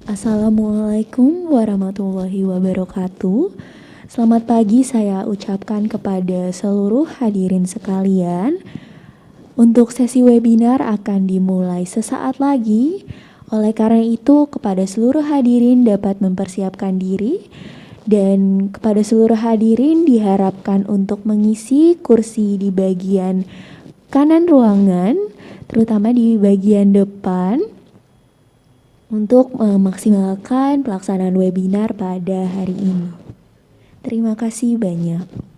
Assalamualaikum warahmatullahi wabarakatuh. Selamat pagi saya ucapkan kepada seluruh hadirin sekalian. Untuk sesi webinar akan dimulai sesaat lagi. Oleh karena itu, kepada seluruh hadirin dapat mempersiapkan diri dan kepada seluruh hadirin diharapkan untuk mengisi kursi di bagian kanan ruangan, terutama di bagian depan, untuk memaksimalkan pelaksanaan webinar pada hari ini. Terima kasih banyak.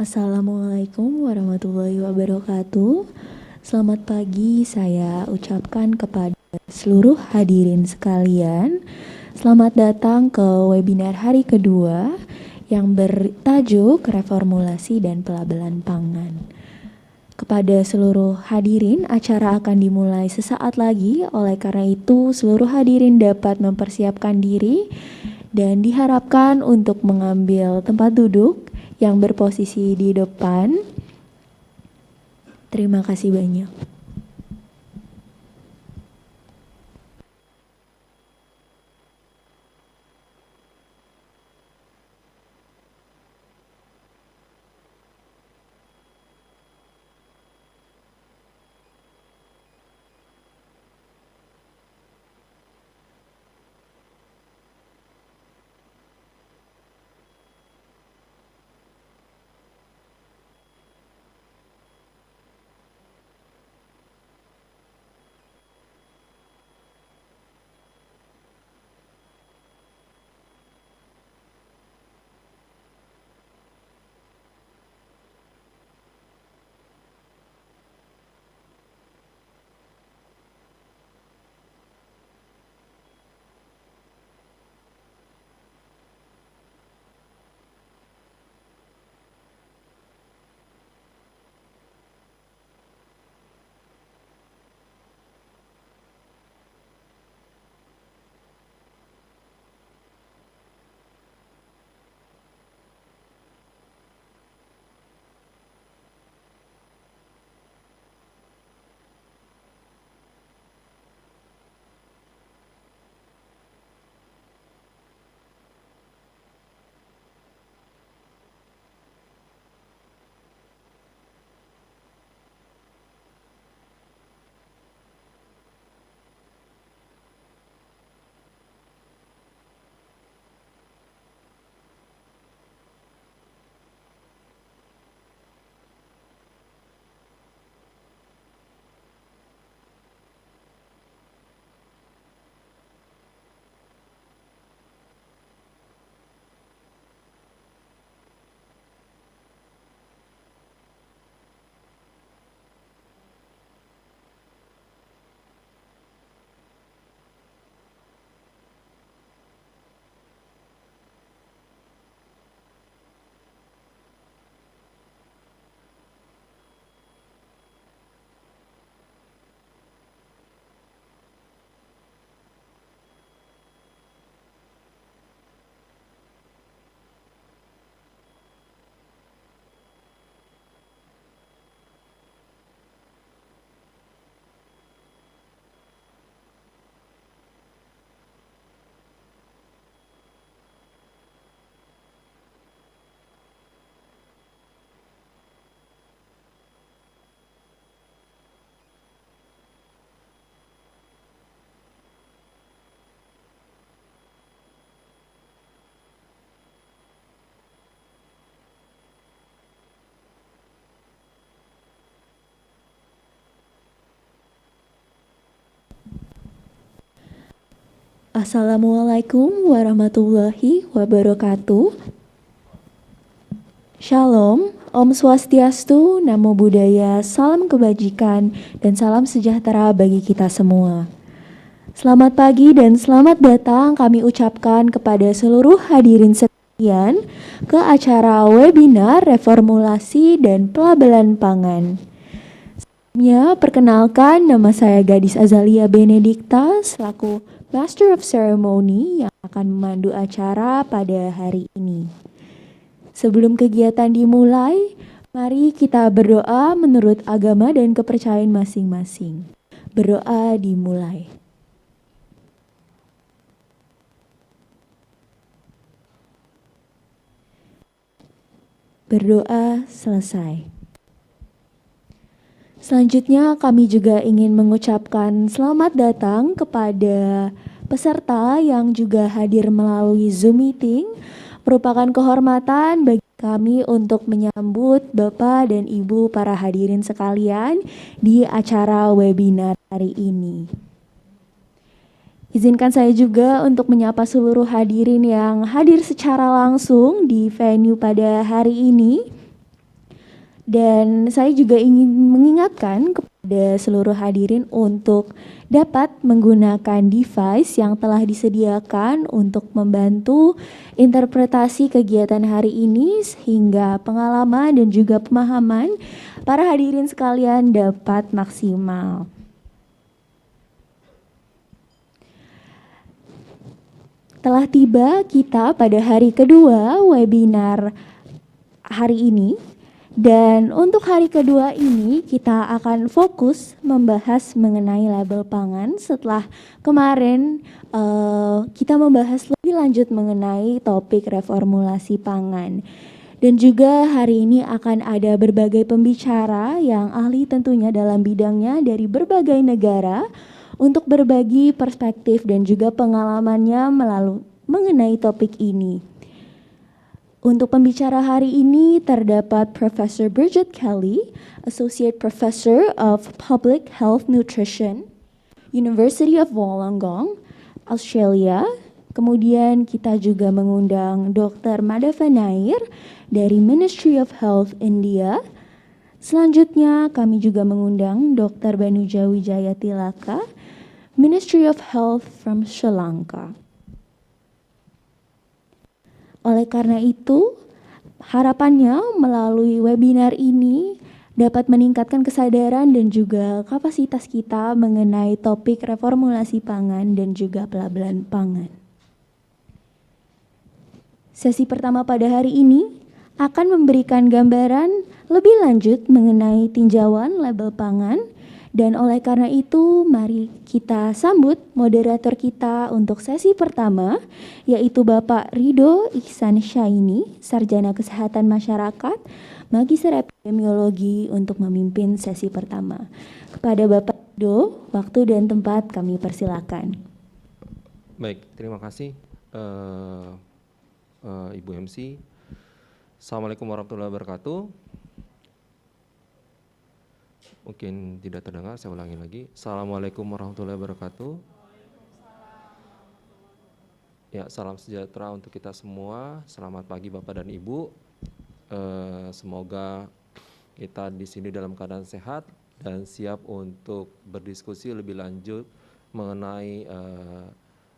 Assalamualaikum warahmatullahi wabarakatuh. Selamat pagi saya ucapkan kepada seluruh hadirin sekalian. Selamat datang ke webinar hari kedua yang bertajuk Reformulasi dan Pelabelan Pangan. Kepada seluruh hadirin, acara akan dimulai sesaat lagi. Oleh karena itu, seluruh hadirin dapat mempersiapkan diri dan diharapkan untuk mengambil tempat duduk yang berposisi di depan. Terima kasih banyak. Assalamualaikum warahmatullahi wabarakatuh. Shalom, Om Swastiastu, Namo Buddhaya, salam kebajikan, dan salam sejahtera bagi kita semua. Selamat pagi dan selamat datang kami ucapkan kepada seluruh hadirin sekalian ke acara webinar Reformulasi dan Pelabelan Pangan. Sebelumnya, perkenalkan nama saya Gadis Azalia Benedikta selaku Master of Ceremony yang akan memandu acara pada hari ini. Sebelum kegiatan dimulai, mari kita berdoa menurut agama dan kepercayaan masing-masing. Berdoa dimulai. Berdoa selesai. Selanjutnya kami juga ingin mengucapkan selamat datang kepada peserta yang juga hadir melalui Zoom meeting. Merupakan kehormatan bagi kami untuk menyambut Bapak dan Ibu para hadirin sekalian di acara webinar hari ini. Izinkan saya juga untuk menyapa seluruh hadirin yang hadir secara langsung di venue pada hari ini. Dan saya juga ingin mengingatkan kepada seluruh hadirin untuk dapat menggunakan device yang telah disediakan untuk membantu interpretasi kegiatan hari ini sehingga pengalaman dan juga pemahaman para hadirin sekalian dapat maksimal. Telah tiba kita pada hari kedua webinar hari ini. Dan untuk hari kedua ini kita akan fokus membahas mengenai label pangan setelah kemarin kita membahas lebih lanjut mengenai topik reformulasi pangan. Dan juga hari ini akan ada berbagai pembicara yang ahli tentunya dalam bidangnya dari berbagai negara untuk berbagi perspektif dan juga pengalamannya mengenai topik ini. Untuk pembicara hari ini terdapat Profesor Bridget Kelly, Associate Professor of Public Health Nutrition, University of Wollongong, Australia. Kemudian kita juga mengundang Dr. Madhava Nair dari Ministry of Health India. Selanjutnya kami juga mengundang Dr. Banuja Wijaya Tilaka, Ministry of Health from Sri Lanka. Oleh karena itu, harapannya melalui webinar ini dapat meningkatkan kesadaran dan juga kapasitas kita mengenai topik reformulasi pangan dan juga pelabelan pangan. Sesi pertama pada hari ini akan memberikan gambaran lebih lanjut mengenai tinjauan label pangan. Dan oleh karena itu, mari kita sambut moderator kita untuk sesi pertama, yaitu Bapak Ridho Ichsan Syaini, Sarjana Kesehatan Masyarakat, Magister Epidemiologi untuk memimpin sesi pertama. Kepada Bapak Ridho, waktu dan tempat kami persilakan. Baik, terima kasih Ibu MC. Assalamualaikum warahmatullahi wabarakatuh. Mungkin tidak terdengar, saya ulangi lagi. Assalamualaikum warahmatullahi wabarakatuh. Ya, salam sejahtera untuk kita semua. Selamat pagi Bapak dan Ibu. Semoga kita di sini dalam keadaan sehat dan siap untuk berdiskusi lebih lanjut mengenai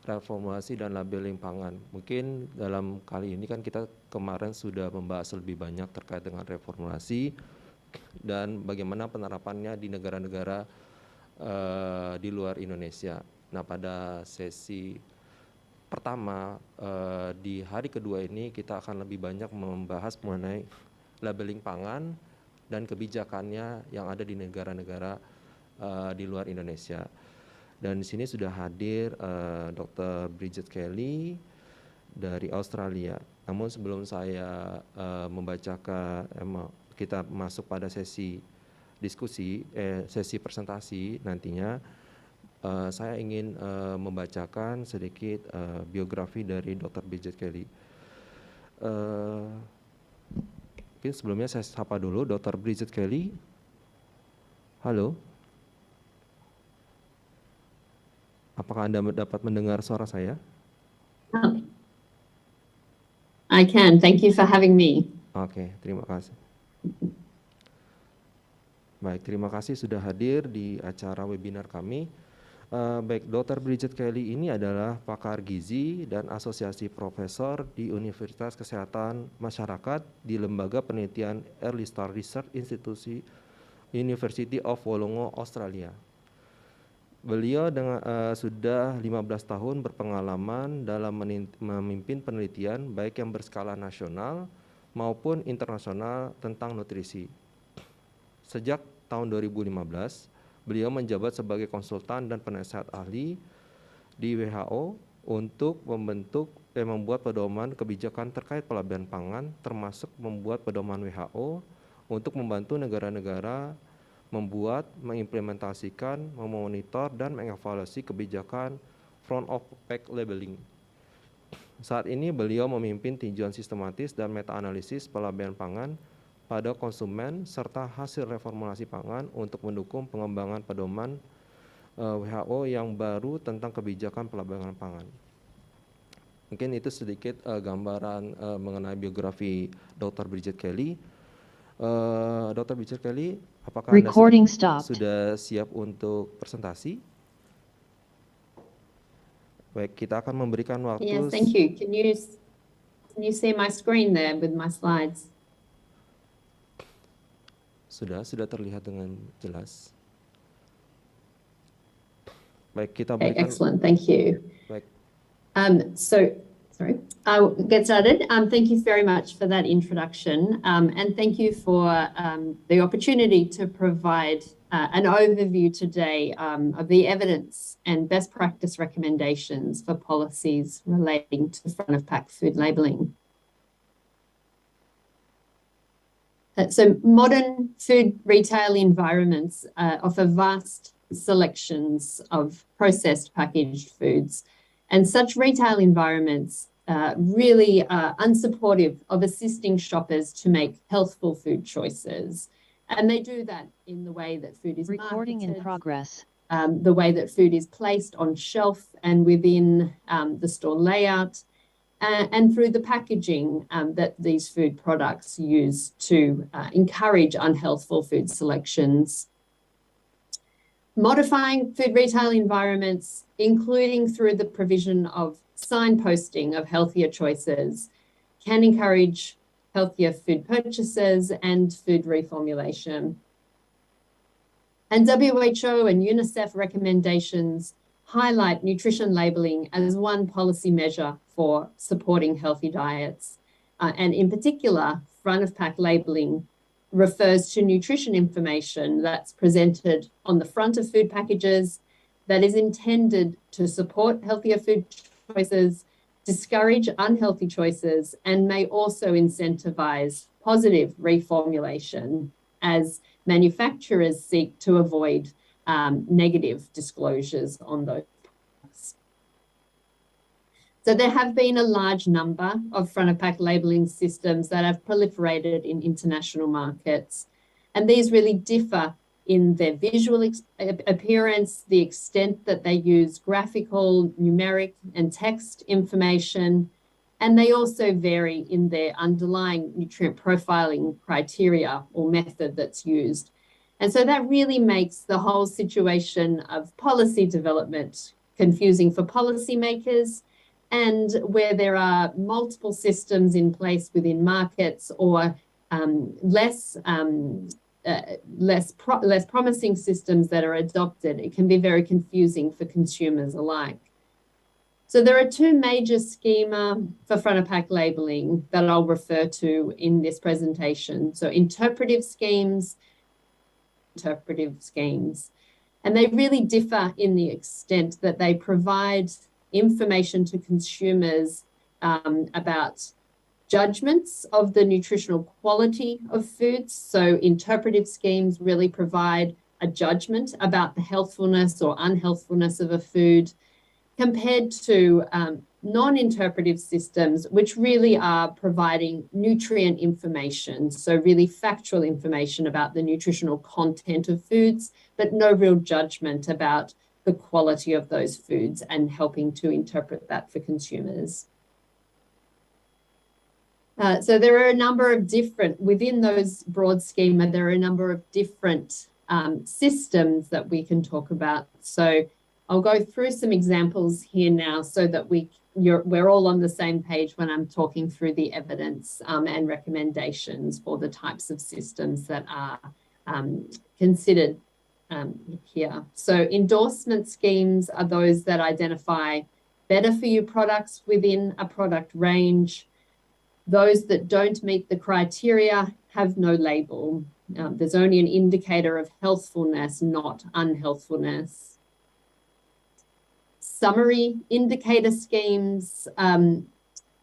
reformulasi dan labeling pangan. Mungkin dalam kali ini kan kita kemarin sudah membahas lebih banyak terkait dengan reformulasi dan bagaimana penerapannya di negara-negara di luar Indonesia. Nah, pada sesi pertama di hari kedua ini kita akan lebih banyak membahas mengenai labeling pangan dan kebijakannya yang ada di negara-negara di luar Indonesia. Dan di sini sudah hadir Dr. Bridget Kelly dari Australia. Namun sebelum saya membacakan kita masuk pada sesi diskusi, sesi presentasi nantinya, saya ingin membacakan sedikit biografi dari Dr. Bridget Kelly. Mungkin sebelumnya saya sapa dulu Dr. Bridget Kelly. Halo. Apakah Anda dapat mendengar suara saya? I can. Thank you for having me. Oke, terima kasih. Baik, terima kasih sudah hadir di acara webinar kami. Baik, Dr. Bridget Kelly ini adalah pakar gizi dan asosiasi profesor di Universitas Kesehatan Masyarakat di Lembaga Penelitian Early Start Research Institute University of Wollongong, Australia. Beliau sudah 15 tahun berpengalaman dalam memimpin penelitian baik yang berskala nasional maupun internasional tentang nutrisi. Sejak tahun 2015, beliau menjabat sebagai konsultan dan penasehat ahli di WHO untuk membuat pedoman kebijakan terkait pelabelan pangan, termasuk membuat pedoman WHO untuk membantu negara-negara membuat, mengimplementasikan, memonitor, dan mengevaluasi kebijakan front of pack labeling. Saat ini beliau memimpin tinjauan sistematis dan meta-analisis pelabelan pangan pada konsumen serta hasil reformulasi pangan untuk mendukung pengembangan pedoman WHO yang baru tentang kebijakan pelabelan pangan. Mungkin itu sedikit gambaran mengenai biografi Dr. Bridget Kelly. Dr. Bridget Kelly, apakah Anda Recording stopped. sudah siap untuk presentasi? Baik, kita akan memberikan waktu. Yes, thank you. Can you see my screen there with my slides? Sudah terlihat dengan jelas. Baik, kita Okay, berikan. excellent, thank you. Baik. Sorry, I'll get started. Thank you very much for that introduction, and thank you for the opportunity to provide an overview today of the evidence and best practice recommendations for policies relating to front-of-pack food labelling. So modern food retail environments offer vast selections of processed packaged foods, and such retail environments really are unsupportive of assisting shoppers to make healthful food choices. And they do that in the way that food is Recording in marketed, progress. the way that food is placed on shelf and within the store layout, and through the packaging that these food products use to encourage unhealthful food selections. Modifying food retail environments, including through the provision of signposting of healthier choices, can encourage healthier food purchases and food reformulation. And WHO and UNICEF recommendations highlight nutrition labelling as one policy measure for supporting healthy diets. And in particular, front-of-pack labelling refers to nutrition information that's presented on the front of food packages that is intended to support healthier food choices, discourage unhealthy choices, and may also incentivize positive reformulation as manufacturers seek to avoid negative disclosures on those products. So there have been a large number of front-of-pack labelling systems that have proliferated in international markets, and these really differ in their visual appearance, the extent that they use graphical, numeric, and text information, and they also vary in their underlying nutrient profiling criteria or method that's used. And so that really makes the whole situation of policy development confusing for policymakers, and where there are multiple systems in place within markets or less promising systems that are adopted, it can be very confusing for consumers alike. So there are two major schema for front-of-pack labelling that I'll refer to in this presentation. So interpretive schemes, and they really differ in the extent that they provide information to consumers about judgments of the nutritional quality of foods. So interpretive schemes really provide a judgment about the healthfulness or unhealthfulness of a food, compared to non-interpretive systems, which really are providing nutrient information, so really factual information about the nutritional content of foods, but no real judgment about the quality of those foods and helping to interpret that for consumers. So there are a number of different, within those broad schema, there are a number of different systems that we can talk about. So I'll go through some examples here now so that we're all on the same page when I'm talking through the evidence and recommendations for the types of systems that are considered here. So endorsement schemes are those that identify better for you products within a product range. Those that don't meet the criteria have no label. There's only an indicator of healthfulness, not unhealthfulness. Summary indicator schemes,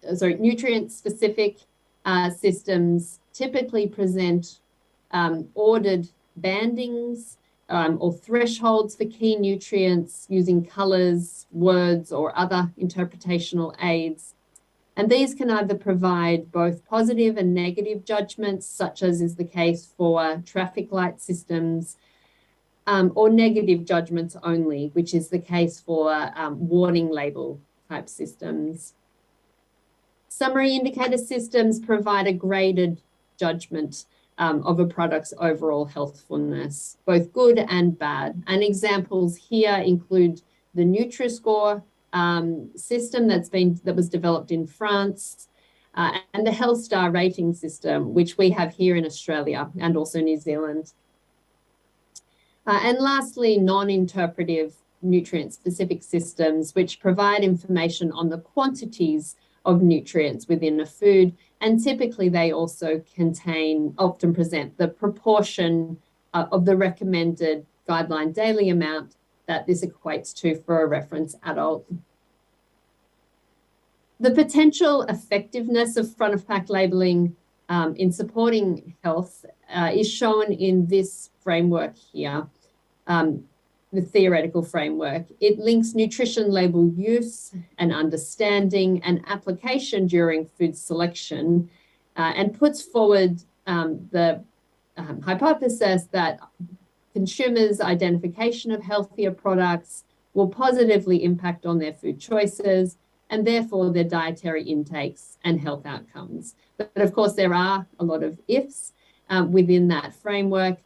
nutrient-specific systems typically present ordered bandings or thresholds for key nutrients using colours, words, or other interpretational aids. And these can either provide both positive and negative judgments, such as is the case for traffic light systems, or negative judgments only, which is the case for warning label type systems. Summary indicator systems provide a graded judgment of a product's overall healthfulness, both good and bad. And examples here include the Nutri-Score system that was developed in France, and the Health Star rating system, which we have here in Australia and also New Zealand. And lastly, non-interpretive nutrient-specific systems, which provide information on the quantities of nutrients within a food, and typically they also often present the proportion of the recommended guideline daily amount that this equates to for a reference adult. The potential effectiveness of front-of-pack labelling in supporting health is shown in this framework here, the theoretical framework. It links nutrition label use and understanding and application during food selection, and puts forward the hypothesis that consumers' identification of healthier products will positively impact on their food choices and therefore their dietary intakes and health outcomes. But of course, there are a lot of ifs within that framework.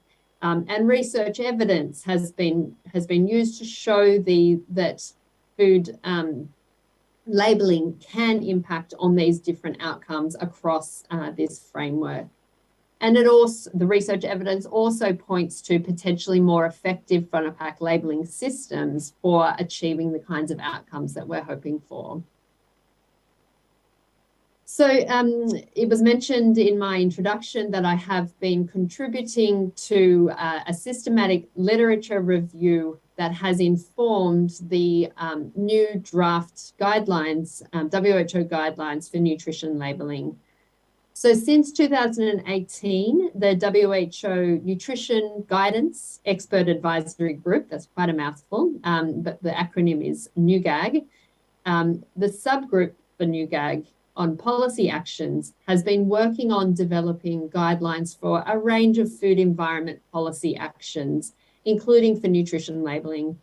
And research evidence has been used to show that food labelling can impact on these different outcomes across this framework. And the research evidence also points to potentially more effective front-of-pack labelling systems for achieving the kinds of outcomes that we're hoping for. So it was mentioned in my introduction that I have been contributing to a systematic literature review that has informed the new draft guidelines, WHO guidelines for nutrition labelling. So since 2018, the WHO Nutrition Guidance Expert Advisory Group, that's quite a mouthful, but the acronym is NUGAG, the subgroup for NUGAG on policy actions has been working on developing guidelines for a range of food environment policy actions, including for nutrition labelling.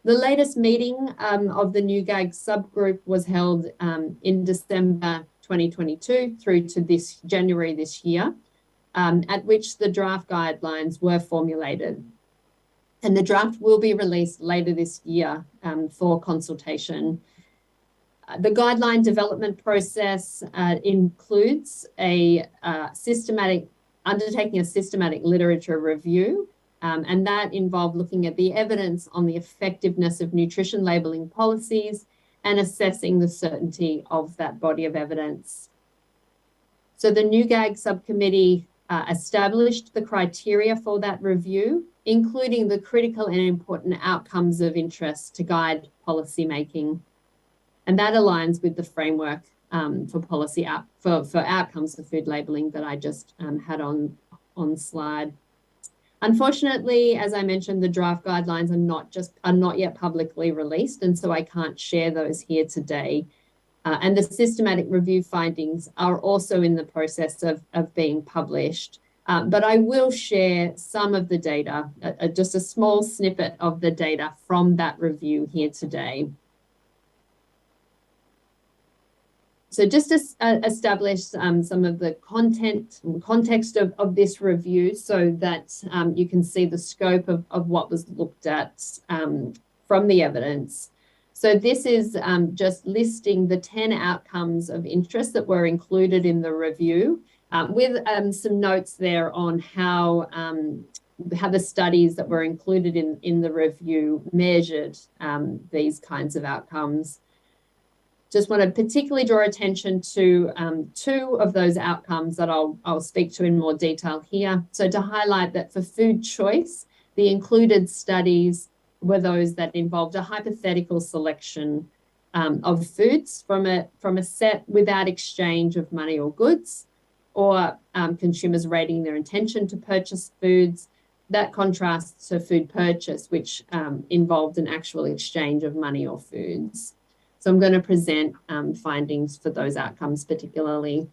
The latest meeting of the NUGAG subgroup was held in December 2022 through to January this year, at which the draft guidelines were formulated. And the draft will be released later this year for consultation. The guideline development process includes undertaking a systematic literature review, and that involved looking at the evidence on the effectiveness of nutrition labelling policies and assessing the certainty of that body of evidence. So the NUGAG subcommittee established the criteria for that review, including the critical and important outcomes of interest to guide policy making. And that aligns with the framework for policy for outcomes of food labelling that I just had on slide. Unfortunately, as I mentioned, the draft guidelines are not yet publicly released, and so I can't share those here today. And the systematic review findings are also in the process of being published. But I will share some of the data, just a small snippet of the data from that review here today. So just to establish some of the content and context of this review so that you can see the scope of what was looked at from the evidence. So this is just listing the 10 outcomes of interest that were included in the review, with some notes there on how the studies that were included in the review measured these kinds of outcomes. Just want to particularly draw attention to two of those outcomes that I'll speak to in more detail here. So to highlight that for food choice, the included studies were those that involved a hypothetical selection of foods from a set without exchange of money or goods, or consumers rating their intention to purchase foods. That contrasts to food purchase, which involved an actual exchange of money or foods. So I'm going to present findings for those outcomes particularly.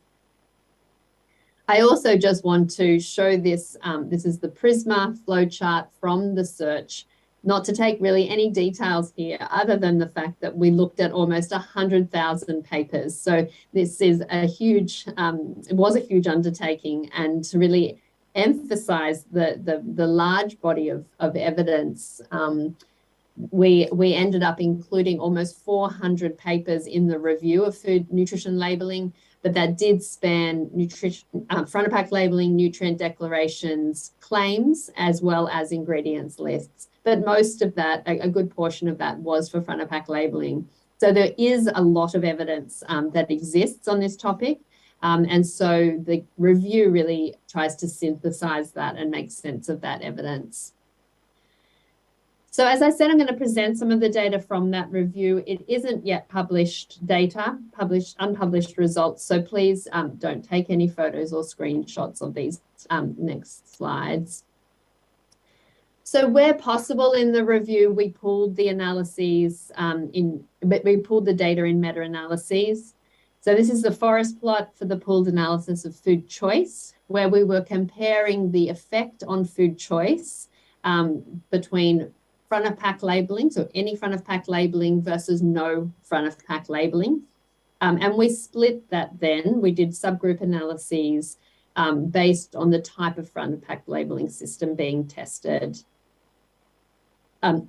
I also just want to show this. This is the PRISMA flowchart from the search, not to take really any details here other than the fact that we looked at almost 100,000 papers. So this is a huge, it was a huge undertaking, and to really emphasize the large body of evidence, we ended up including almost 400 papers in the review of food nutrition labeling, but that did span nutrition, front of pack labeling, nutrient declarations, claims, as well as ingredients lists. But most of that, a good portion of that, was for front of pack labeling. So there is a lot of evidence that exists on this topic. And so the review really tries to synthesize that and make sense of that evidence. So as I said, I'm going to present some of the data from that review. It isn't yet published data, unpublished results. So please don't take any photos or screenshots of these next slides. So where possible in the review, we pooled the analyses we pulled the data in meta-analyses. So this is the forest plot for the pooled analysis of food choice, where we were comparing the effect on food choice between front of pack labeling, so any front of pack labeling versus no front of pack labeling. And we split that then. We did subgroup analyses based on the type of front of pack labeling system being tested.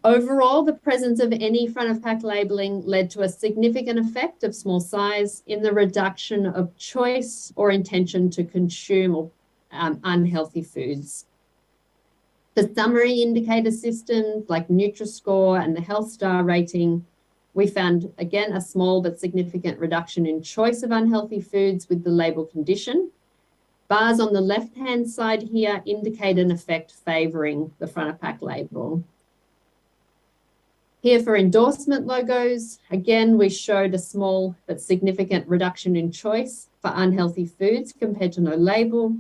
Overall, the presence of any front of pack labeling led to a significant effect of small size in the reduction of choice or intention to consume unhealthy foods. The summary indicator systems like Nutri-Score and the Health Star rating, we found, again, a small but significant reduction in choice of unhealthy foods with the label condition. Bars on the left-hand side here indicate an effect favouring the front of pack label. Here for endorsement logos, again, we showed a small but significant reduction in choice for unhealthy foods compared to no label.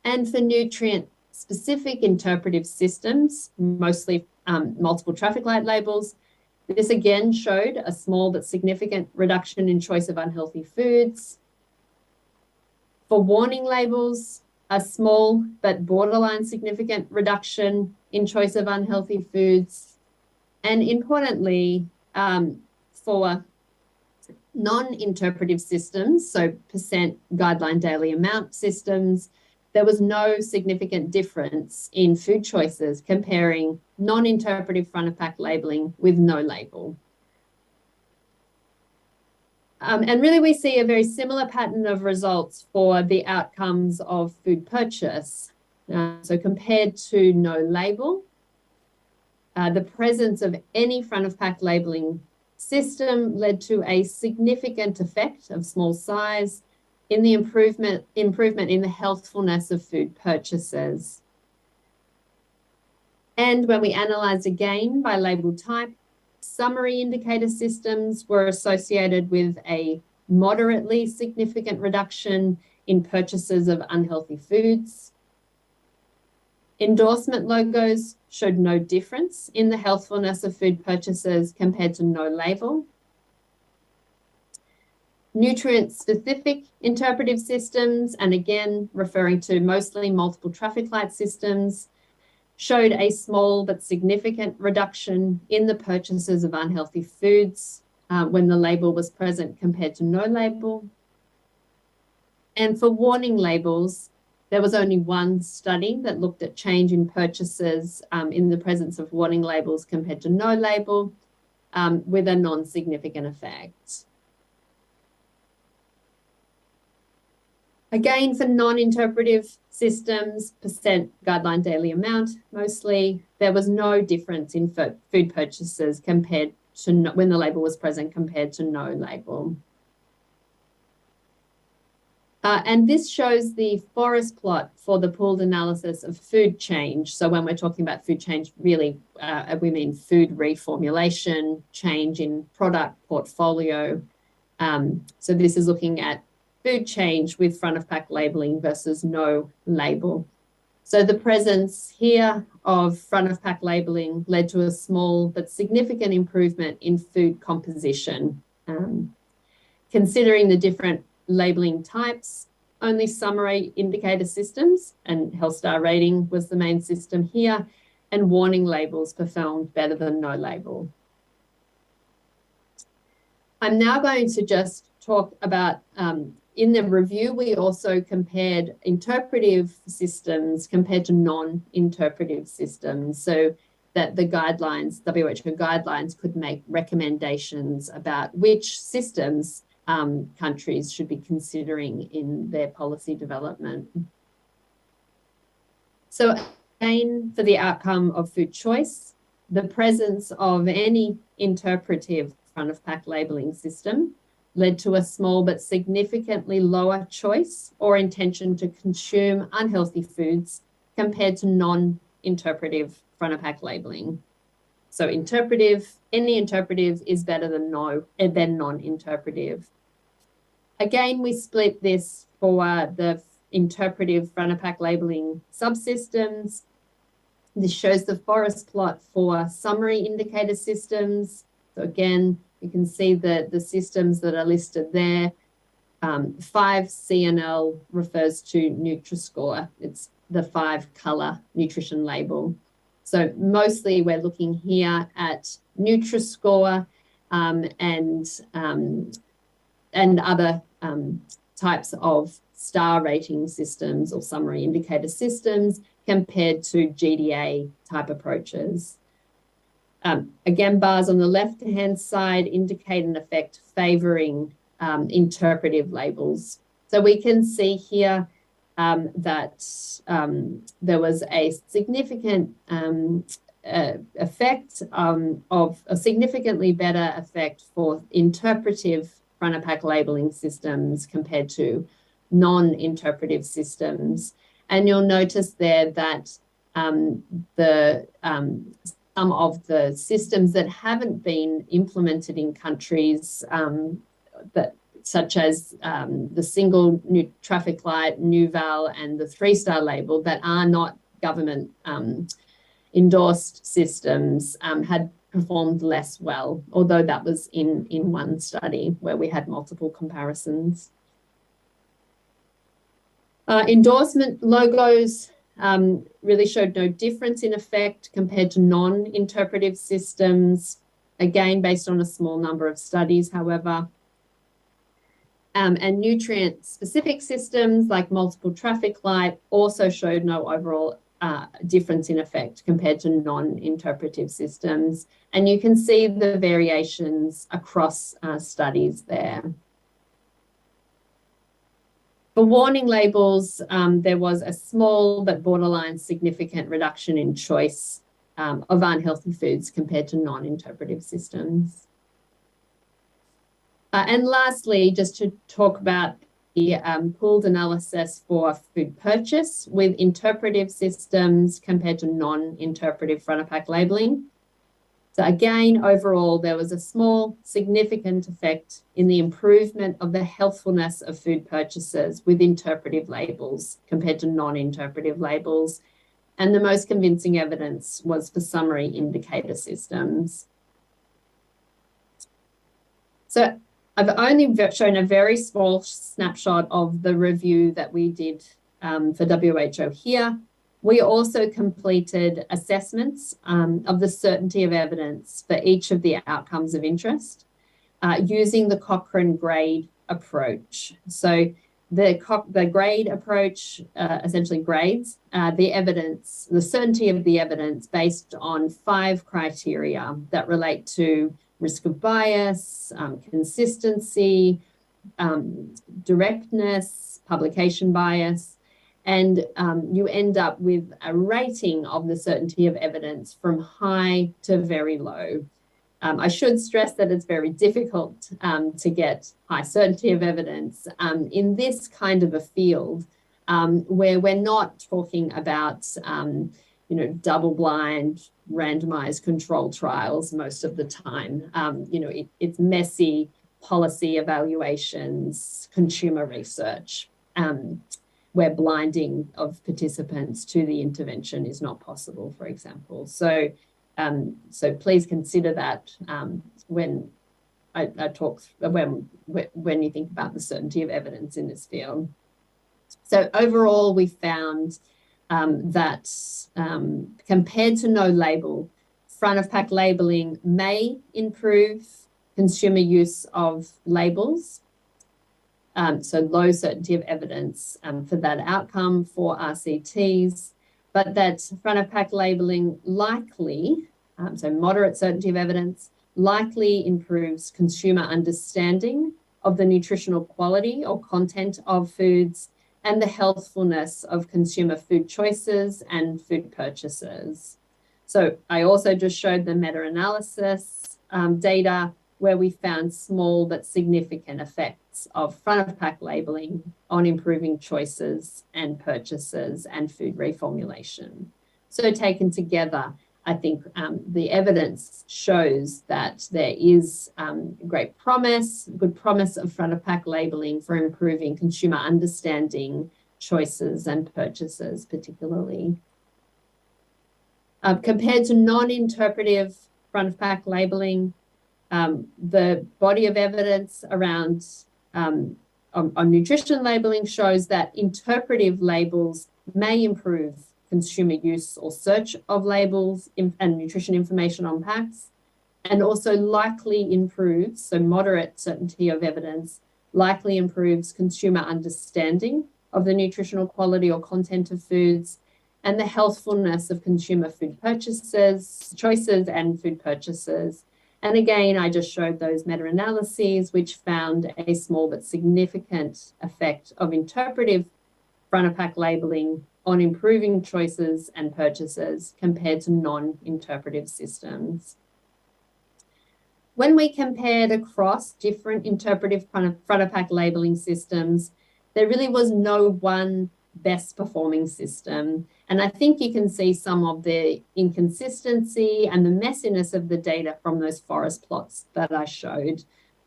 And for nutrient-specific interpretive systems, mostly multiple traffic light labels, this again showed a small but significant reduction in choice of unhealthy foods. For warning labels, a small but borderline significant reduction in choice of unhealthy foods. And importantly, for non-interpretive systems, so percent guideline daily amount systems, there was no significant difference in food choices comparing non-interpretive front of pack labeling with no label. And really we see a very similar pattern of results for the outcomes of food purchase. So compared to no label, the presence of any front of pack labeling system led to a significant effect of small size in the improvement in the healthfulness of food purchases. And when we analysed again by label type, summary indicator systems were associated with a moderately significant reduction in purchases of unhealthy foods. Endorsement logos showed no difference in the healthfulness of food purchases compared to no label. Nutrient-specific interpretive systems, and again referring to mostly multiple traffic light systems, showed a small but significant reduction in the purchases of unhealthy foods when the label was present compared to no label. And for warning labels, there was only one study that looked at change in purchases in the presence of warning labels compared to no label with a non-significant effect. Again, for non-interpretive systems, percent guideline daily amount, mostly, there was no difference in food purchases compared to when the label was present compared to no label. And this shows the forest plot for the pooled analysis of food change. So when we're talking about food change, really, we mean food reformulation, change in product portfolio. So this is looking at food change with front of pack labeling versus no label. So the presence here of front of pack labeling led to a small but significant improvement in food composition. Considering the different labeling types, only summary indicator systems and Health Star rating was the main system here, and warning labels performed better than no label. I'm now going to just talk about in the review, we also compared interpretive systems compared to non-interpretive systems, so that the guidelines, WHO guidelines, could make recommendations about which systems countries should be considering in their policy development. So again, for the outcome of food choice, the presence of any interpretive front-of-pack labelling system led to a small but significantly lower choice or intention to consume unhealthy foods compared to non-interpretive front-of-pack labelling. So any interpretive is better than non-interpretive. Again, we split this for the interpretive front-of-pack labelling subsystems. This shows the forest plot for summary indicator systems. So again, you can see the systems that are listed there. 5CNL refers to Nutri-Score. It's the 5-color nutrition label. So mostly we're looking here at Nutri-Score and other types of star rating systems or summary indicator systems compared to GDA type approaches. Again, bars on the left-hand side indicate an effect favouring interpretive labels. So we can see here that there was a significant effect of a significantly better effect for interpretive front-of-pack labelling systems compared to non-interpretive systems. And you'll notice there that some of the systems that haven't been implemented in countries such as the single traffic light, NUVAL, and the 3-star label that are not government endorsed systems had performed less well, although that was in one study where we had multiple comparisons. Endorsement logos really showed no difference in effect compared to non-interpretive systems, again, based on a small number of studies, however. And nutrient-specific systems like multiple traffic light also showed no overall difference in effect compared to non-interpretive systems. And you can see the variations across studies there. For warning labels, there was a small but borderline significant reduction in choice of unhealthy foods compared to non-interpretive systems. And lastly, just to talk about the pooled analysis for food purchase with interpretive systems compared to non-interpretive front-of-pack labelling. So again, overall, there was a small, significant effect in the improvement of the healthfulness of food purchases with interpretive labels compared to non-interpretive labels. And the most convincing evidence was for summary indicator systems. So I've only shown a very small snapshot of the review that we did for WHO here. We also completed assessments of the certainty of evidence for each of the outcomes of interest using the Cochrane grade approach. So the grade approach essentially grades the evidence, the certainty of the evidence based on 5 criteria that relate to risk of bias, consistency, directness, publication bias, and you end up with a rating of the certainty of evidence from high to very low. I should stress that it's very difficult to get high certainty of evidence in this kind of a field where we're not talking about double-blind, randomized control trials most of the time. It's messy policy evaluations, consumer research, where blinding of participants to the intervention is not possible, for example. So please consider that when I talk, when you think about the certainty of evidence in this field. So overall, we found that compared to no label, front-of-pack labelling may improve consumer use of labels. so low certainty of evidence for that outcome for RCTs, but that front of pack labelling likely, so moderate certainty of evidence, likely improves consumer understanding of the nutritional quality or content of foods and the healthfulness of consumer food choices and food purchases. So I also just showed the meta-analysis data where we found small but significant effects of front of pack labelling on improving choices and purchases and food reformulation. So taken together, I think the evidence shows that there is good promise of front of pack labelling for improving consumer understanding, choices and purchases particularly. Compared to non-interpretive front of pack labelling, the body of evidence around on nutrition labelling shows that interpretive labels may improve consumer use or search of labels and nutrition information on packs, and also likely improves, so moderate certainty of evidence, likely improves consumer understanding of the nutritional quality or content of foods and the healthfulness of consumer food purchases, choices and food purchases. And again, I just showed those meta-analyses which found a small but significant effect of interpretive front of pack labelling on improving choices and purchases compared to non-interpretive systems. When we compared across different interpretive front of pack labelling systems, there really was no one best performing system. And I think you can see some of the inconsistency and the messiness of the data from those forest plots that I showed.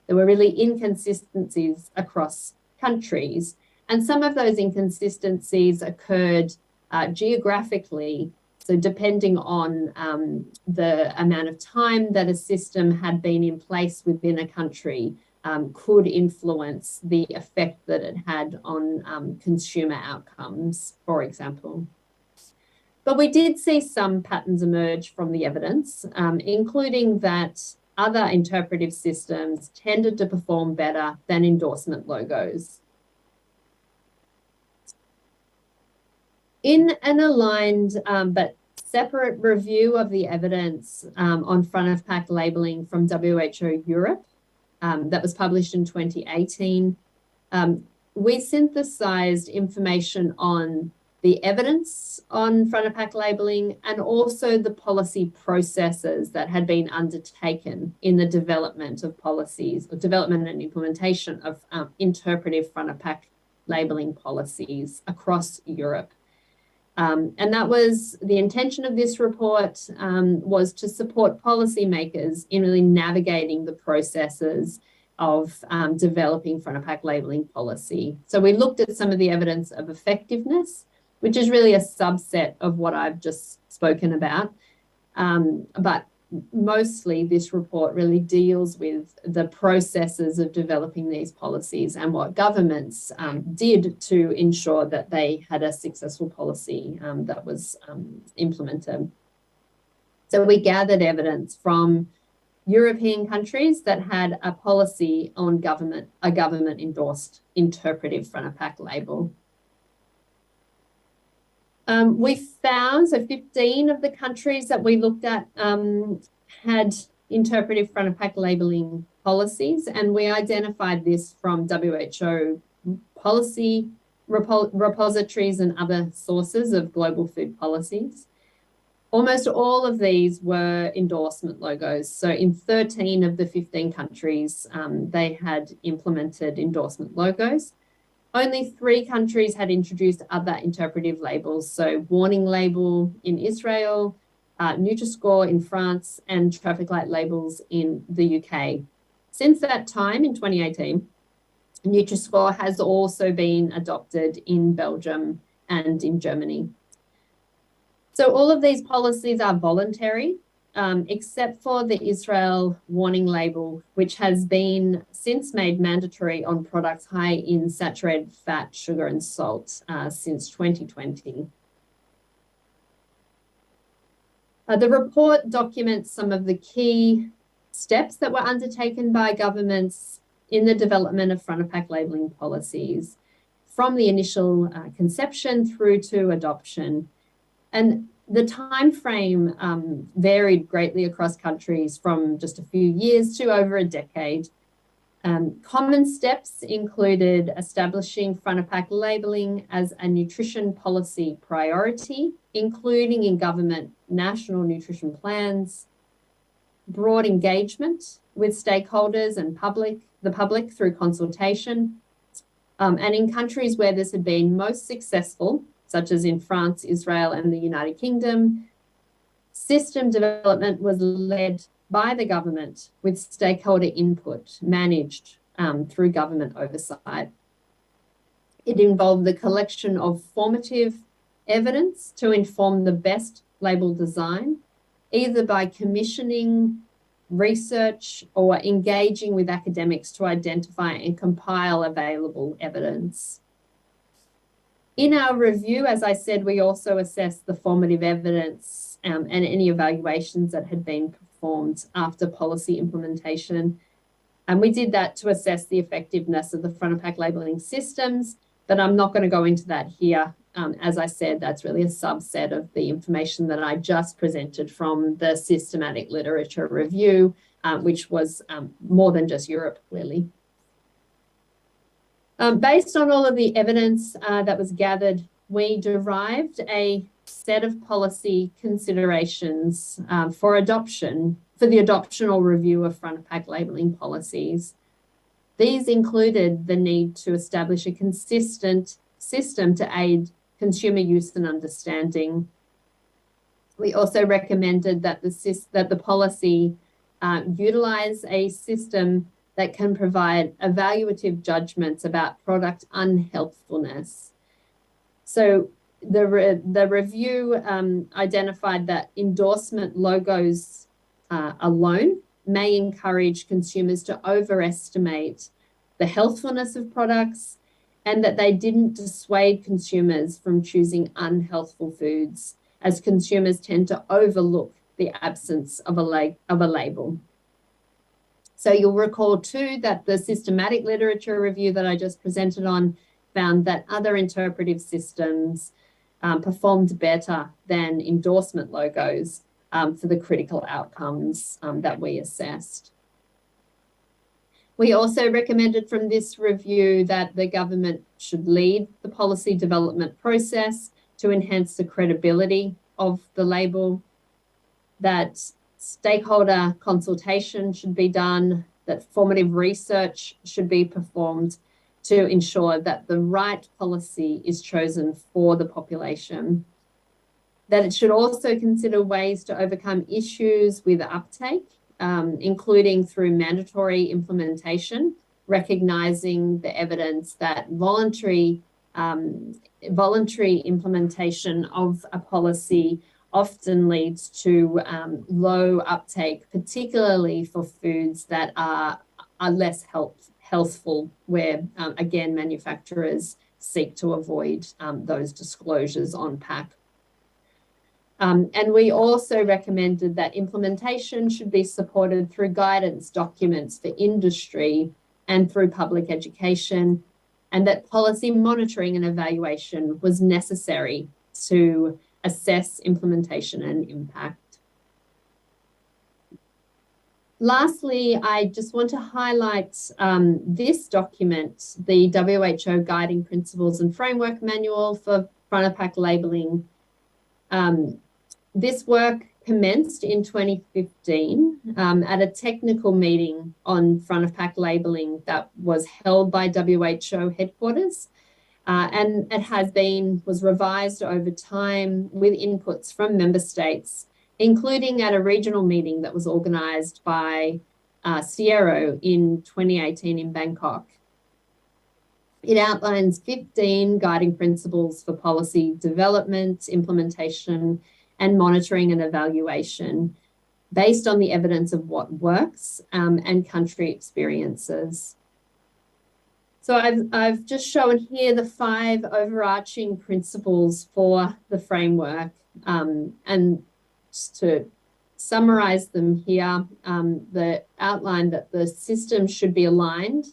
There were really inconsistencies across countries. And some of those inconsistencies occurred geographically. So depending on the amount of time that a system had been in place within a country could influence the effect that it had on consumer outcomes, for example. But we did see some patterns emerge from the evidence, including that other interpretive systems tended to perform better than endorsement logos. In an aligned but separate review of the evidence on front of pack labelling from WHO Europe that was published in 2018, we synthesized information on the evidence on front of pack labelling and also the policy processes that had been undertaken in the development of policies or development and implementation of interpretive front of pack labelling policies across Europe. And that was the intention of this report, was to support policymakers in really navigating the processes of developing front of pack labelling policy. So we looked at some of the evidence of effectiveness, which is really a subset of what I've just spoken about. But mostly this report really deals with the processes of developing these policies and what governments did to ensure that they had a successful policy that was implemented. So we gathered evidence from European countries that had a policy on a government endorsed interpretive front of pack label. We found, so 15 of the countries that we looked at had interpretive front of pack labelling policies, and we identified this from WHO policy repositories and other sources of global food policies. Almost all of these were endorsement logos. So in 13 of the 15 countries, they had implemented endorsement logos. Only 3 countries had introduced other interpretive labels, so warning label in Israel, Nutri-Score in France, and traffic light labels in the UK. Since that time, in 2018, Nutri-Score has also been adopted in Belgium and in Germany. So all of these policies are voluntary, except for the Israel warning label, which has been since made mandatory on products high in saturated fat, sugar and salt since 2020. The report documents some of the key steps that were undertaken by governments in the development of front of pack labelling policies from the initial conception through to adoption. And the time frame varied greatly across countries from just a few years to over a decade. Common steps included establishing front of pack labelling as a nutrition policy priority, including in government national nutrition plans, broad engagement with stakeholders and the public through consultation, and in countries where this had been most successful, such as in France, Israel, and the United Kingdom, system development was led by the government with stakeholder input managed through government oversight. It involved the collection of formative evidence to inform the best label design, either by commissioning research or engaging with academics to identify and compile available evidence. In our review, as I said, we also assessed the formative evidence and any evaluations that had been performed after policy implementation. And we did that to assess the effectiveness of the front of pack labelling systems, but I'm not going to go into that here. As I said, that's really a subset of the information that I just presented from the systematic literature review, which was more than just Europe, clearly. Based on all of the evidence that was gathered, we derived a set of policy considerations for the adoption or review of front of pack labelling policies. These included the need to establish a consistent system to aid consumer use and understanding. We also recommended that the policy utilize a system that can provide evaluative judgments about product unhealthfulness. So the review identified that endorsement logos alone may encourage consumers to overestimate the healthfulness of products, and that they didn't dissuade consumers from choosing unhealthful foods, as consumers tend to overlook the absence of a label. So you'll recall too that the systematic literature review that I just presented on found that other interpretive systems performed better than endorsement logos for the critical outcomes that we assessed. We also recommended from this review that the government should lead the policy development process to enhance the credibility of the label, that stakeholder consultation should be done, that formative research should be performed to ensure that the right policy is chosen for the population, that it should also consider ways to overcome issues with uptake, including through mandatory implementation, recognizing the evidence that voluntary implementation of a policy often leads to low uptake, particularly for foods that are less healthful, where, again, manufacturers seek to avoid those disclosures on pack. And we also recommended that implementation should be supported through guidance documents for industry and through public education, and that policy monitoring and evaluation was necessary to assess implementation and impact. Lastly, I just want to highlight this document, the WHO Guiding Principles and Framework Manual for Front of Pack Labelling. This work commenced in 2015 at a technical meeting on front of pack labelling that was held by WHO headquarters, and it was revised over time with inputs from member states, including at a regional meeting that was organised by Sierra in 2018 in Bangkok. It outlines 15 guiding principles for policy development, implementation, and monitoring and evaluation based on the evidence of what works and country experiences. So I've just shown here the 5 overarching principles for the framework, and just to summarize them here, the outline that the system should be aligned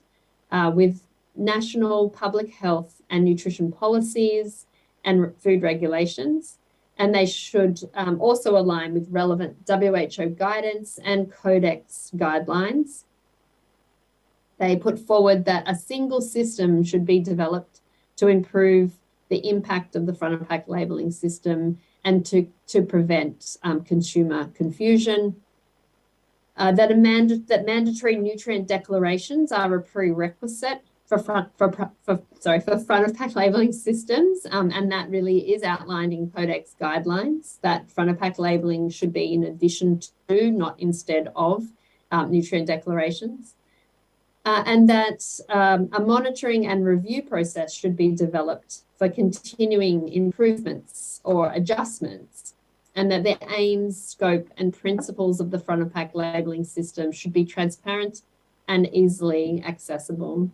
with national public health and nutrition policies and food regulations, and they should also align with relevant WHO guidance and Codex guidelines. They put forward that a single system should be developed to improve the impact of the front of pack labelling system and to prevent consumer confusion. That mandatory nutrient declarations are a prerequisite for front of pack labelling systems, and that really is outlined in Codex guidelines, that front of pack labelling should be in addition to, not instead of, nutrient declarations. And that a monitoring and review process should be developed for continuing improvements or adjustments, and that the aims, scope, and principles of the front of pack labelling system should be transparent and easily accessible.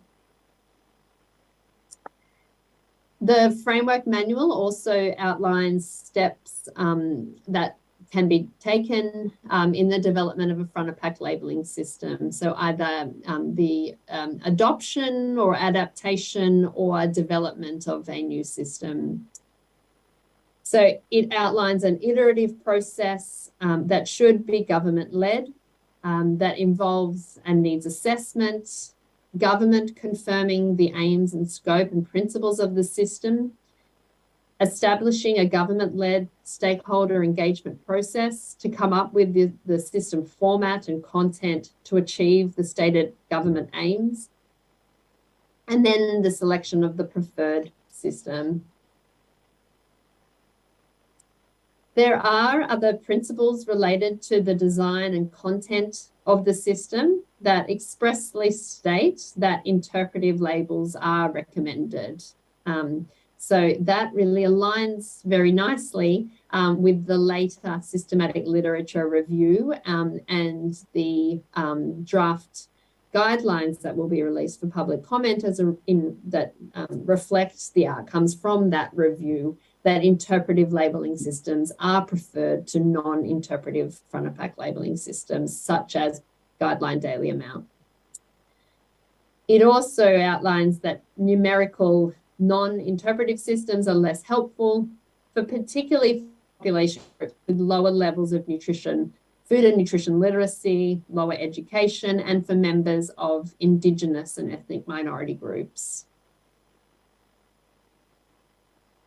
The framework manual also outlines steps that can be taken in the development of a front of pack labelling system. So either the adoption or adaptation or development of a new system. So it outlines an iterative process that should be government-led, that involves and needs assessment, government confirming the aims and scope and principles of the system, establishing a government-led stakeholder engagement process to come up with the system format and content to achieve the stated government aims, and then the selection of the preferred system. There are other principles related to the design and content of the system that expressly state that interpretive labels are recommended. So that really aligns very nicely with the later systematic literature review and the draft guidelines that will be released for public comment that reflects the outcomes from that review, that interpretive labelling systems are preferred to non-interpretive front of pack labelling systems, such as guideline daily amount. It also outlines that numerical non-interpretive systems are less helpful for particularly population groups with lower levels of nutrition, food and nutrition literacy, lower education, and for members of Indigenous and ethnic minority groups.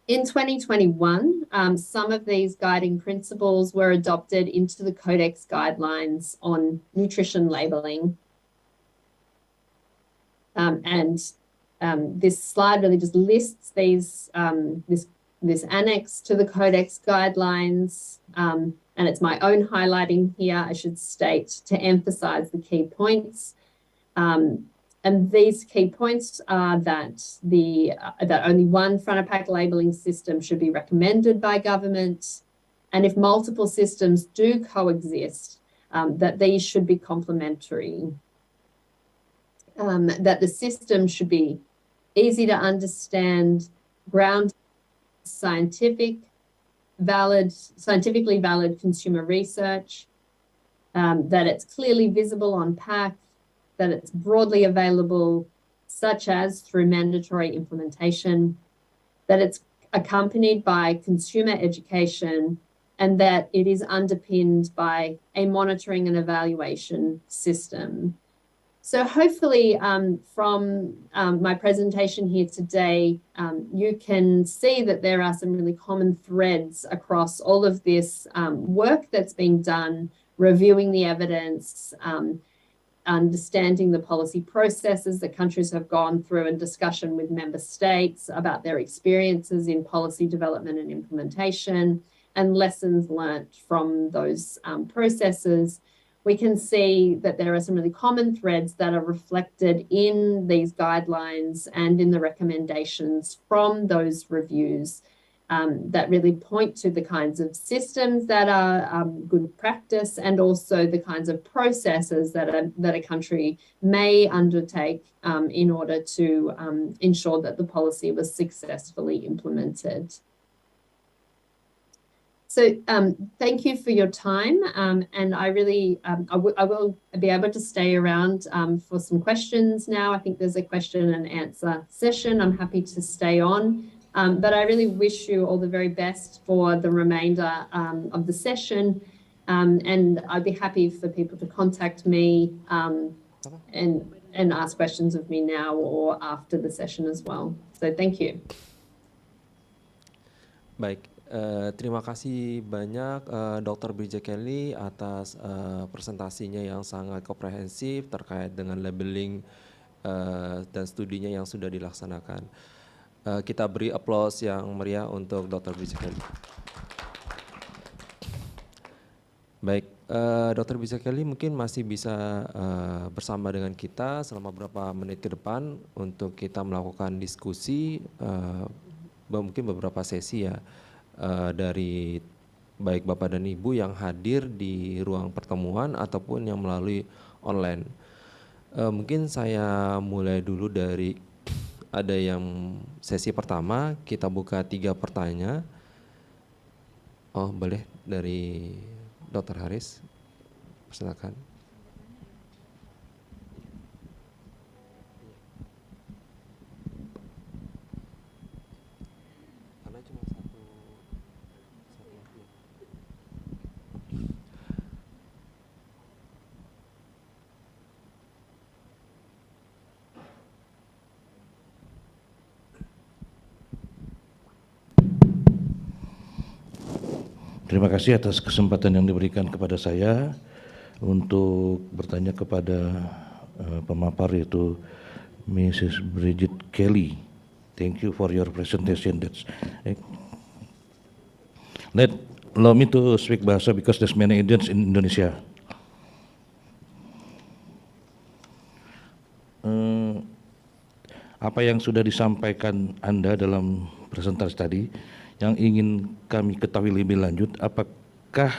In 2021, some of these guiding principles were adopted into the Codex guidelines on nutrition labelling. This slide really just lists these, this annex to the Codex guidelines, and it's my own highlighting here, I should state, to emphasize the key points. And these key points are that that only one front of pack labelling system should be recommended by government, and if multiple systems do coexist, that these should be complementary. That the system should be easy to understand, grounded in scientifically valid consumer research, that it's clearly visible on pack, that it's broadly available, such as through mandatory implementation, that it's accompanied by consumer education, and that it is underpinned by a monitoring and evaluation system. So hopefully from my presentation here today, you can see that there are some really common threads across all of this work that's been done, reviewing the evidence, understanding the policy processes that countries have gone through, and discussion with member states about their experiences in policy development and implementation, and lessons learnt from those processes. We can see that there are some really common threads that are reflected in these guidelines and in the recommendations from those reviews that really point to the kinds of systems that are good practice, and also the kinds of processes that a country may undertake in order to ensure that the policy was successfully implemented. Thank you for your time, and I really, I will be able to stay around for some questions now. I think there's a question and answer session. I'm happy to stay on, but I really wish you all the very best for the remainder of the session, and I'd be happy for people to contact me and ask questions of me now or after the session as well. So thank you. Baik, terima kasih banyak Dr. Bridget Kelly atas presentasinya yang sangat komprehensif terkait dengan labeling dan studinya yang sudah dilaksanakan. Kita beri aplaus yang meriah untuk Dr. Bridget Kelly. Baik, Dr. Bridget Kelly mungkin masih bisa bersama dengan kita selama beberapa menit ke depan untuk kita melakukan diskusi, mungkin beberapa sesi ya, dari baik Bapak dan Ibu yang hadir di ruang pertemuan ataupun yang melalui online. Mungkin saya mulai dulu dari ada yang sesi pertama, kita buka 3 pertanyaan. Oh boleh dari Dr. Haris, silakan. Terima kasih atas kesempatan yang diberikan kepada saya untuk bertanya kepada pemapar yaitu Mrs. Bridget Kelly. Thank you for your presentation. Allow me to speak bahasa because there's many agents in Indonesia. Apa yang sudah disampaikan Anda dalam presentasi tadi, yang ingin kami ketahui lebih lanjut, apakah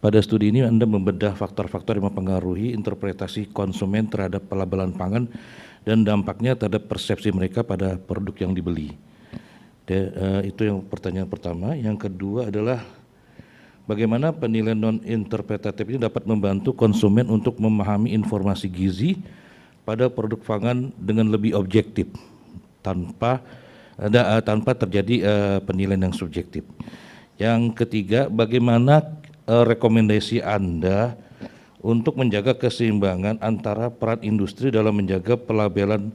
pada studi ini Anda membedah faktor-faktor yang mempengaruhi interpretasi konsumen terhadap pelabelan pangan dan dampaknya terhadap persepsi mereka pada produk yang dibeli? Itu yang pertanyaan pertama. Yang kedua adalah bagaimana penilaian non-interpretatif ini dapat membantu konsumen untuk memahami informasi gizi pada produk pangan dengan lebih objektif tanpa terjadi penilaian yang subjektif. Yang ketiga, bagaimana rekomendasi Anda untuk menjaga keseimbangan antara peran industri dalam menjaga pelabelan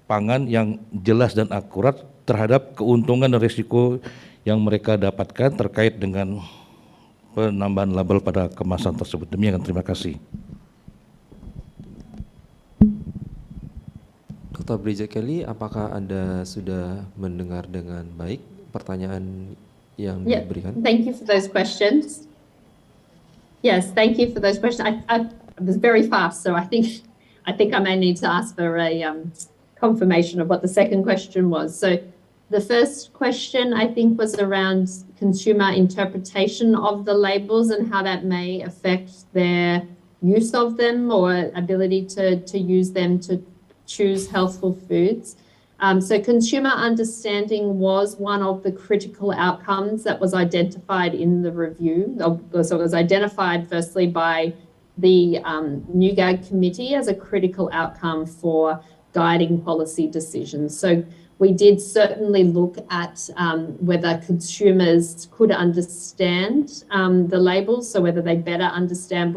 pangan yang jelas dan akurat terhadap keuntungan dan risiko yang mereka dapatkan terkait dengan penambahan label pada kemasan tersebut. Demikian, terima kasih. Dr. Bridget Kelly, apakah Anda sudah mendengar dengan baik pertanyaan yang diberikan? Thank you for those questions. Yes, thank you for those questions. I was very fast, so I think I may need to ask for a confirmation of what the second question was. So the first question I think was around consumer interpretation of the labels and how that may affect their use of them or ability to use them to choose healthful foods. So consumer understanding was one of the critical outcomes that was identified in the review. So it was identified firstly by the NUGAG committee as a critical outcome for guiding policy decisions. So we did certainly look at whether consumers could understand the labels, so whether they better understand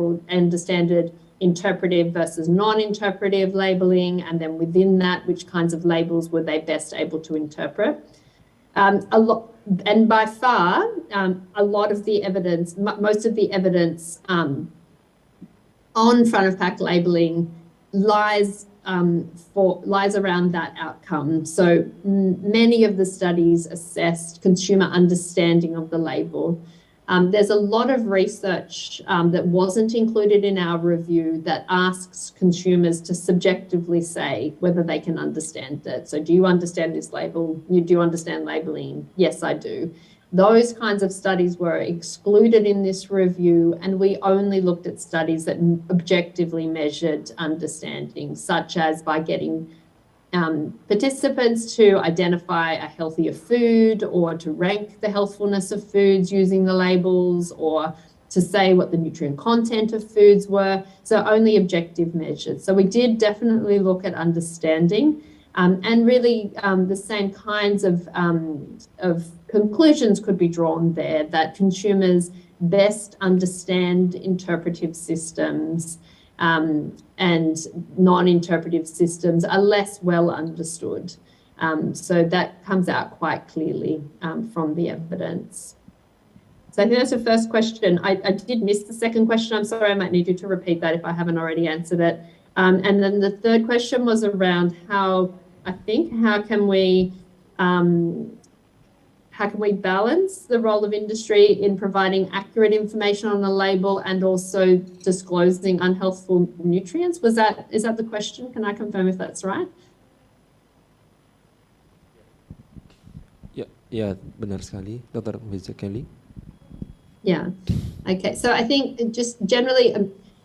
it, interpretive versus non-interpretive labeling, and then within that, which kinds of labels were they best able to interpret. And by far, a lot of the evidence, most of the evidence on front of pack labeling lies around that outcome. So many of the studies assessed consumer understanding of the label. There's a lot of research that wasn't included in our review that asks consumers to subjectively say whether they can understand it. So do you understand this label? Do you understand labeling? Yes, I do. Those kinds of studies were excluded in this review, and we only looked at studies that objectively measured understanding, such as by getting participants to identify a healthier food or to rank the healthfulness of foods using the labels or to say what the nutrient content of foods were. So only objective measures. So we did definitely look at understanding and really the same kinds of conclusions could be drawn there, that consumers best understand interpretive systems and non-interpretive systems are less well understood. So that comes out quite clearly from the evidence. So I think that's the first question. I did miss the second question. I'm sorry, I might need you to repeat that if I haven't already answered it. And then the third question was around how can we balance the role of industry in providing accurate information on the label and also disclosing unhealthful nutrients? Is that the question? Can I confirm if that's right? Ya, benar sekali, Dr. Bridget Kelly. Yeah. Okay. So I think just generally,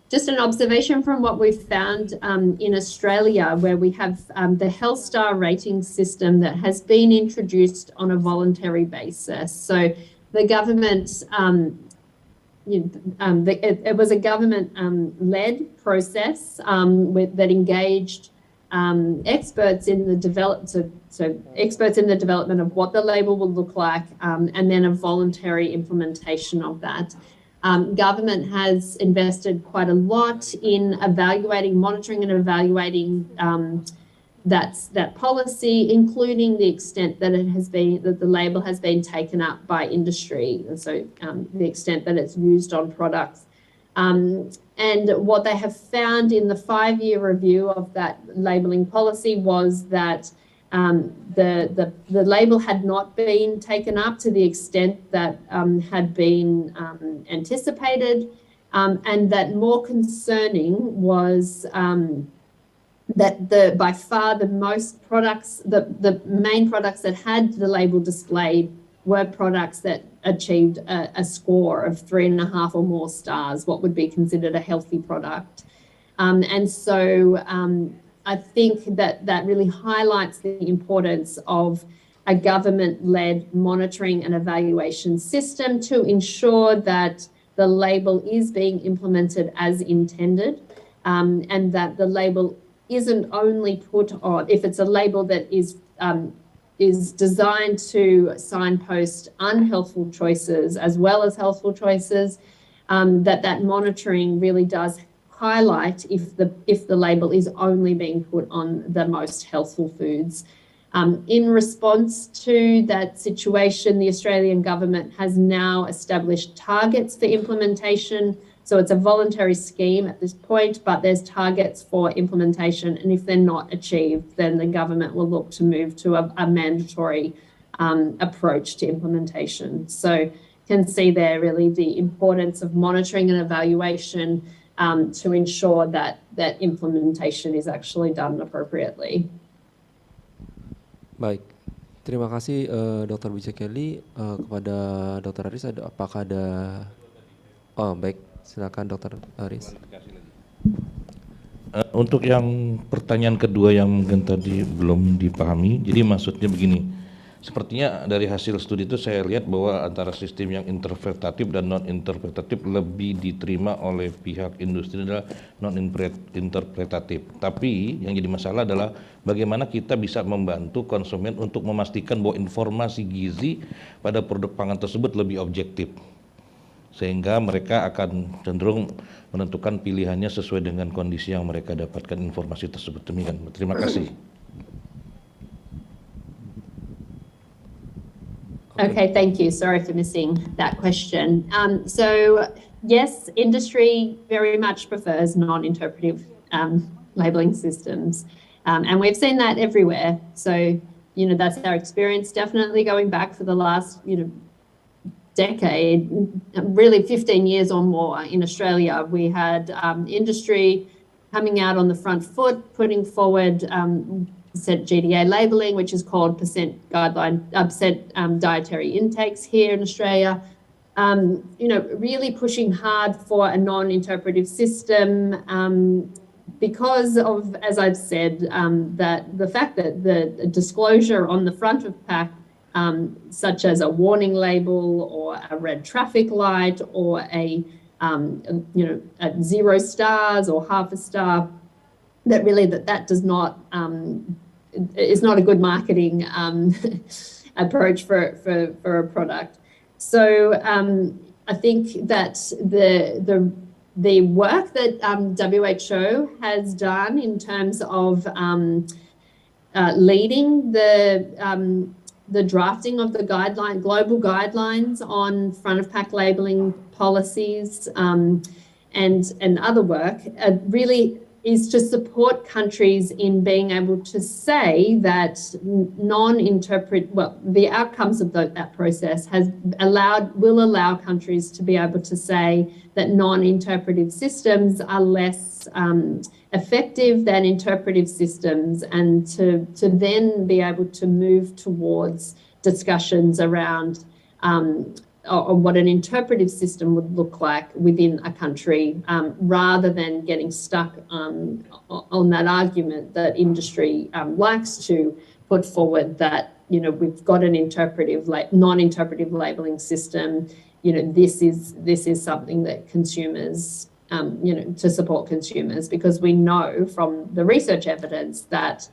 just an observation from what we've found in Australia, where we have the Health Star rating system that has been introduced on a voluntary basis. So the government, it was a government-led process that engaged experts in the experts in the development of what the label will look like, and then a voluntary implementation of that. Government has invested quite a lot in monitoring and evaluating that policy, including the extent that the label has been taken up by industry, and so the extent that it's used on products. And what they have found in the 5-year review of that labelling policy was that the label had not been taken up to the extent that had been anticipated, and that more concerning was that by far the most products, the main products that had the label displayed were products that achieved a score of 3.5 or more stars, what would be considered a healthy product. And so I think that really highlights the importance of a government-led monitoring and evaluation system to ensure that the label is being implemented as intended, and that the label isn't only put on, if it's a label that is designed to signpost unhealthful choices as well as healthful choices, that monitoring really does highlight if the label is only being put on the most healthful foods. In response to that situation, the Australian government has now established targets for implementation. So it's a voluntary scheme at this point, but there's targets for implementation. And if they're not achieved, then the government will look to move to a mandatory approach to implementation. So you can see there really the importance of monitoring and evaluation to ensure that implementation is actually done appropriately. Baik, terima kasih Dr. Bridget Kelly. Kepada Dr. Aris, apakah ada... Oh, baik. Silakan Dr. Aris. Untuk yang pertanyaan kedua yang mungkin tadi belum dipahami, jadi maksudnya begini, sepertinya dari hasil studi itu saya lihat bahwa antara sistem yang interpretatif dan non-interpretatif lebih diterima oleh pihak industri adalah non-interpretatif. Tapi yang jadi masalah adalah bagaimana kita bisa membantu konsumen untuk memastikan bahwa informasi gizi pada produk pangan tersebut lebih objektif, sehingga mereka akan cenderung menentukan pilihannya sesuai dengan kondisi yang mereka dapatkan informasi tersebut. Demikian. Terima kasih. Okay, thank you. Sorry for missing that question. So yes, industry very much prefers non-interpretive labeling systems, and we've seen that everywhere. So that's our experience. Definitely going back for the last decade, really 15 years or more in Australia, we had industry coming out on the front foot, putting forward percent GDA labelling, which is called percent dietary intakes here in Australia. Really pushing hard for a non-interpretive system, because of, as I've said, that the fact that the disclosure on the front of pack, such as a warning label or a red traffic light or a 0 stars or half a star, that really that does not is not a good marketing approach for a product. So I think that the work that WHO has done in terms of leading the drafting of the global guidelines on front of pack labeling policies and other work really is to support countries in being able to say that the outcomes of that process will allow countries to be able to say that non-interpretive systems are less effective than interpretive systems, and to then be able to move towards discussions around or what an interpretive system would look like within a country, rather than getting stuck on that argument that industry likes to put forward, that we've got an non-interpretive labeling system. This is something that consumers, to support consumers, because we know from the research evidence that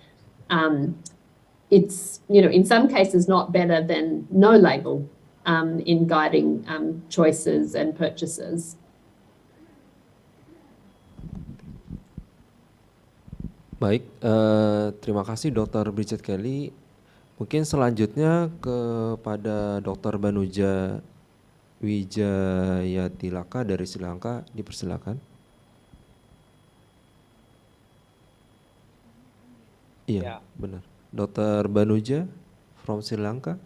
it's in some cases not better than no label in guiding choices and purchases. Baik, terima kasih Dr. Bridget Kelly. Mungkin selanjutnya kepada Dr. Banuja Wijayatilaka dari Sri Lanka, dipersilakan. Iya, benar. Dr. Banuja from Sri Lanka.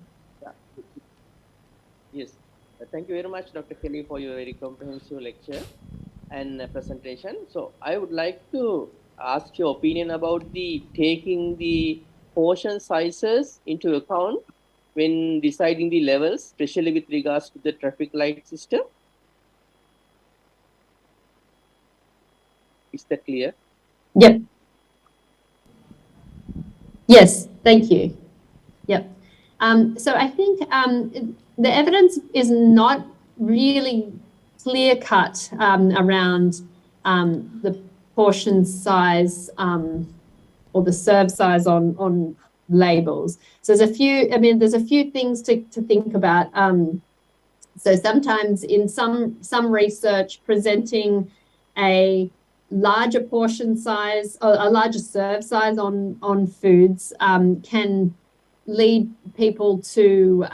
Yes, thank you very much, Dr. Kelly, for your very comprehensive lecture and presentation. So I would like to ask your opinion about taking the portion sizes into account when deciding the levels, especially with regards to the traffic light system. Is that clear? Yep. Yes, thank you. Yep. So I think the evidence is not really clear-cut around the portion size or the serve size on labels. So there's a few things to think about. So sometimes in some research, presenting a larger portion size or a larger serve size on foods can lead people to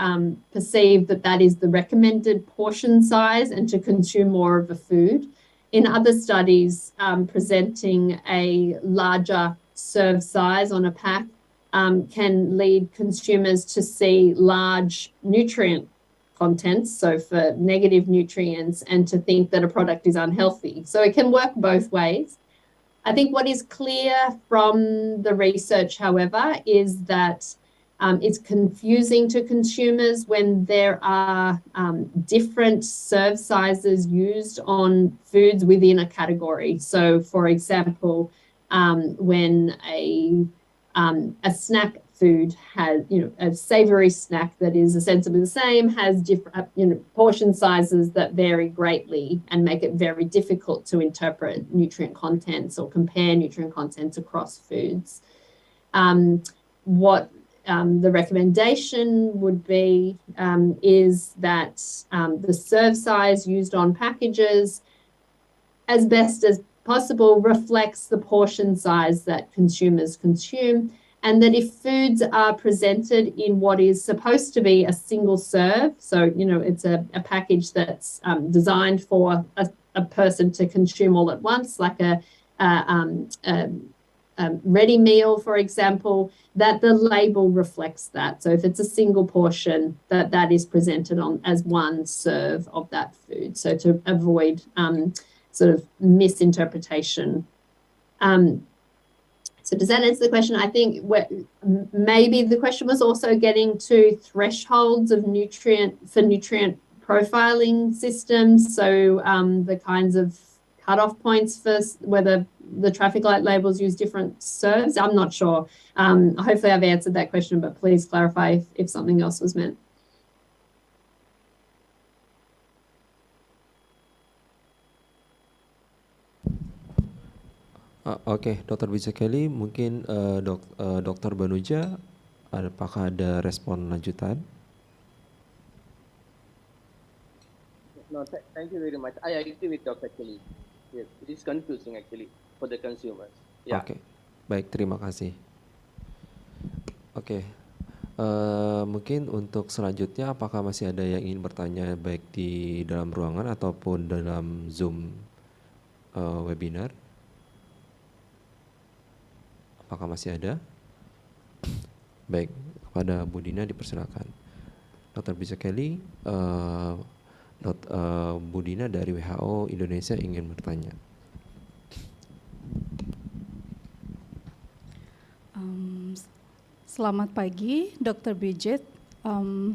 perceive that is the recommended portion size and to consume more of a food. In other studies, presenting a larger serve size on a pack can lead consumers to see large nutrient contents, so for negative nutrients, and to think that a product is unhealthy. So it can work both ways. I think what is clear from the research, however, is that it's confusing to consumers when there are different serve sizes used on foods within a category. So, for example, when a snack food has, a savoury snack that is ostensibly the same has different, portion sizes that vary greatly and make it very difficult to interpret nutrient contents or compare nutrient contents across foods. What the recommendation would be is that the serve size used on packages, as best as possible, reflects the portion size that consumers consume, and that if foods are presented in what is supposed to be a single serve, so it's a package that's designed for a person to consume all at once, like a ready meal, for example, that the label reflects that. So if it's a single portion, that is presented as one serve of that food. So to avoid sort of misinterpretation. So does that answer the question? I think maybe the question was also getting to thresholds of nutrient profiling systems. So the kinds of cutoff points for whether the traffic light labels use different serves? I'm not sure. Hopefully I've answered that question, but please clarify if something else was meant. Oke, Dr. Bijakeli, mungkin Dr. Banuja, apakah ada respon lanjutan? No, thank you very much. I agree with Dr. Kelly. Yes, it is confusing actually for the consumers. Yeah. Oke, baik, terima kasih. Oke, mungkin untuk selanjutnya apakah masih ada yang ingin bertanya baik di dalam ruangan ataupun dalam Zoom webinar? Apakah masih ada? Baik, kepada Bu Dina dipersilakan. Dr. Bijakeli, Bu Dina dari WHO Indonesia ingin bertanya. Selamat pagi, Dr. Bridget.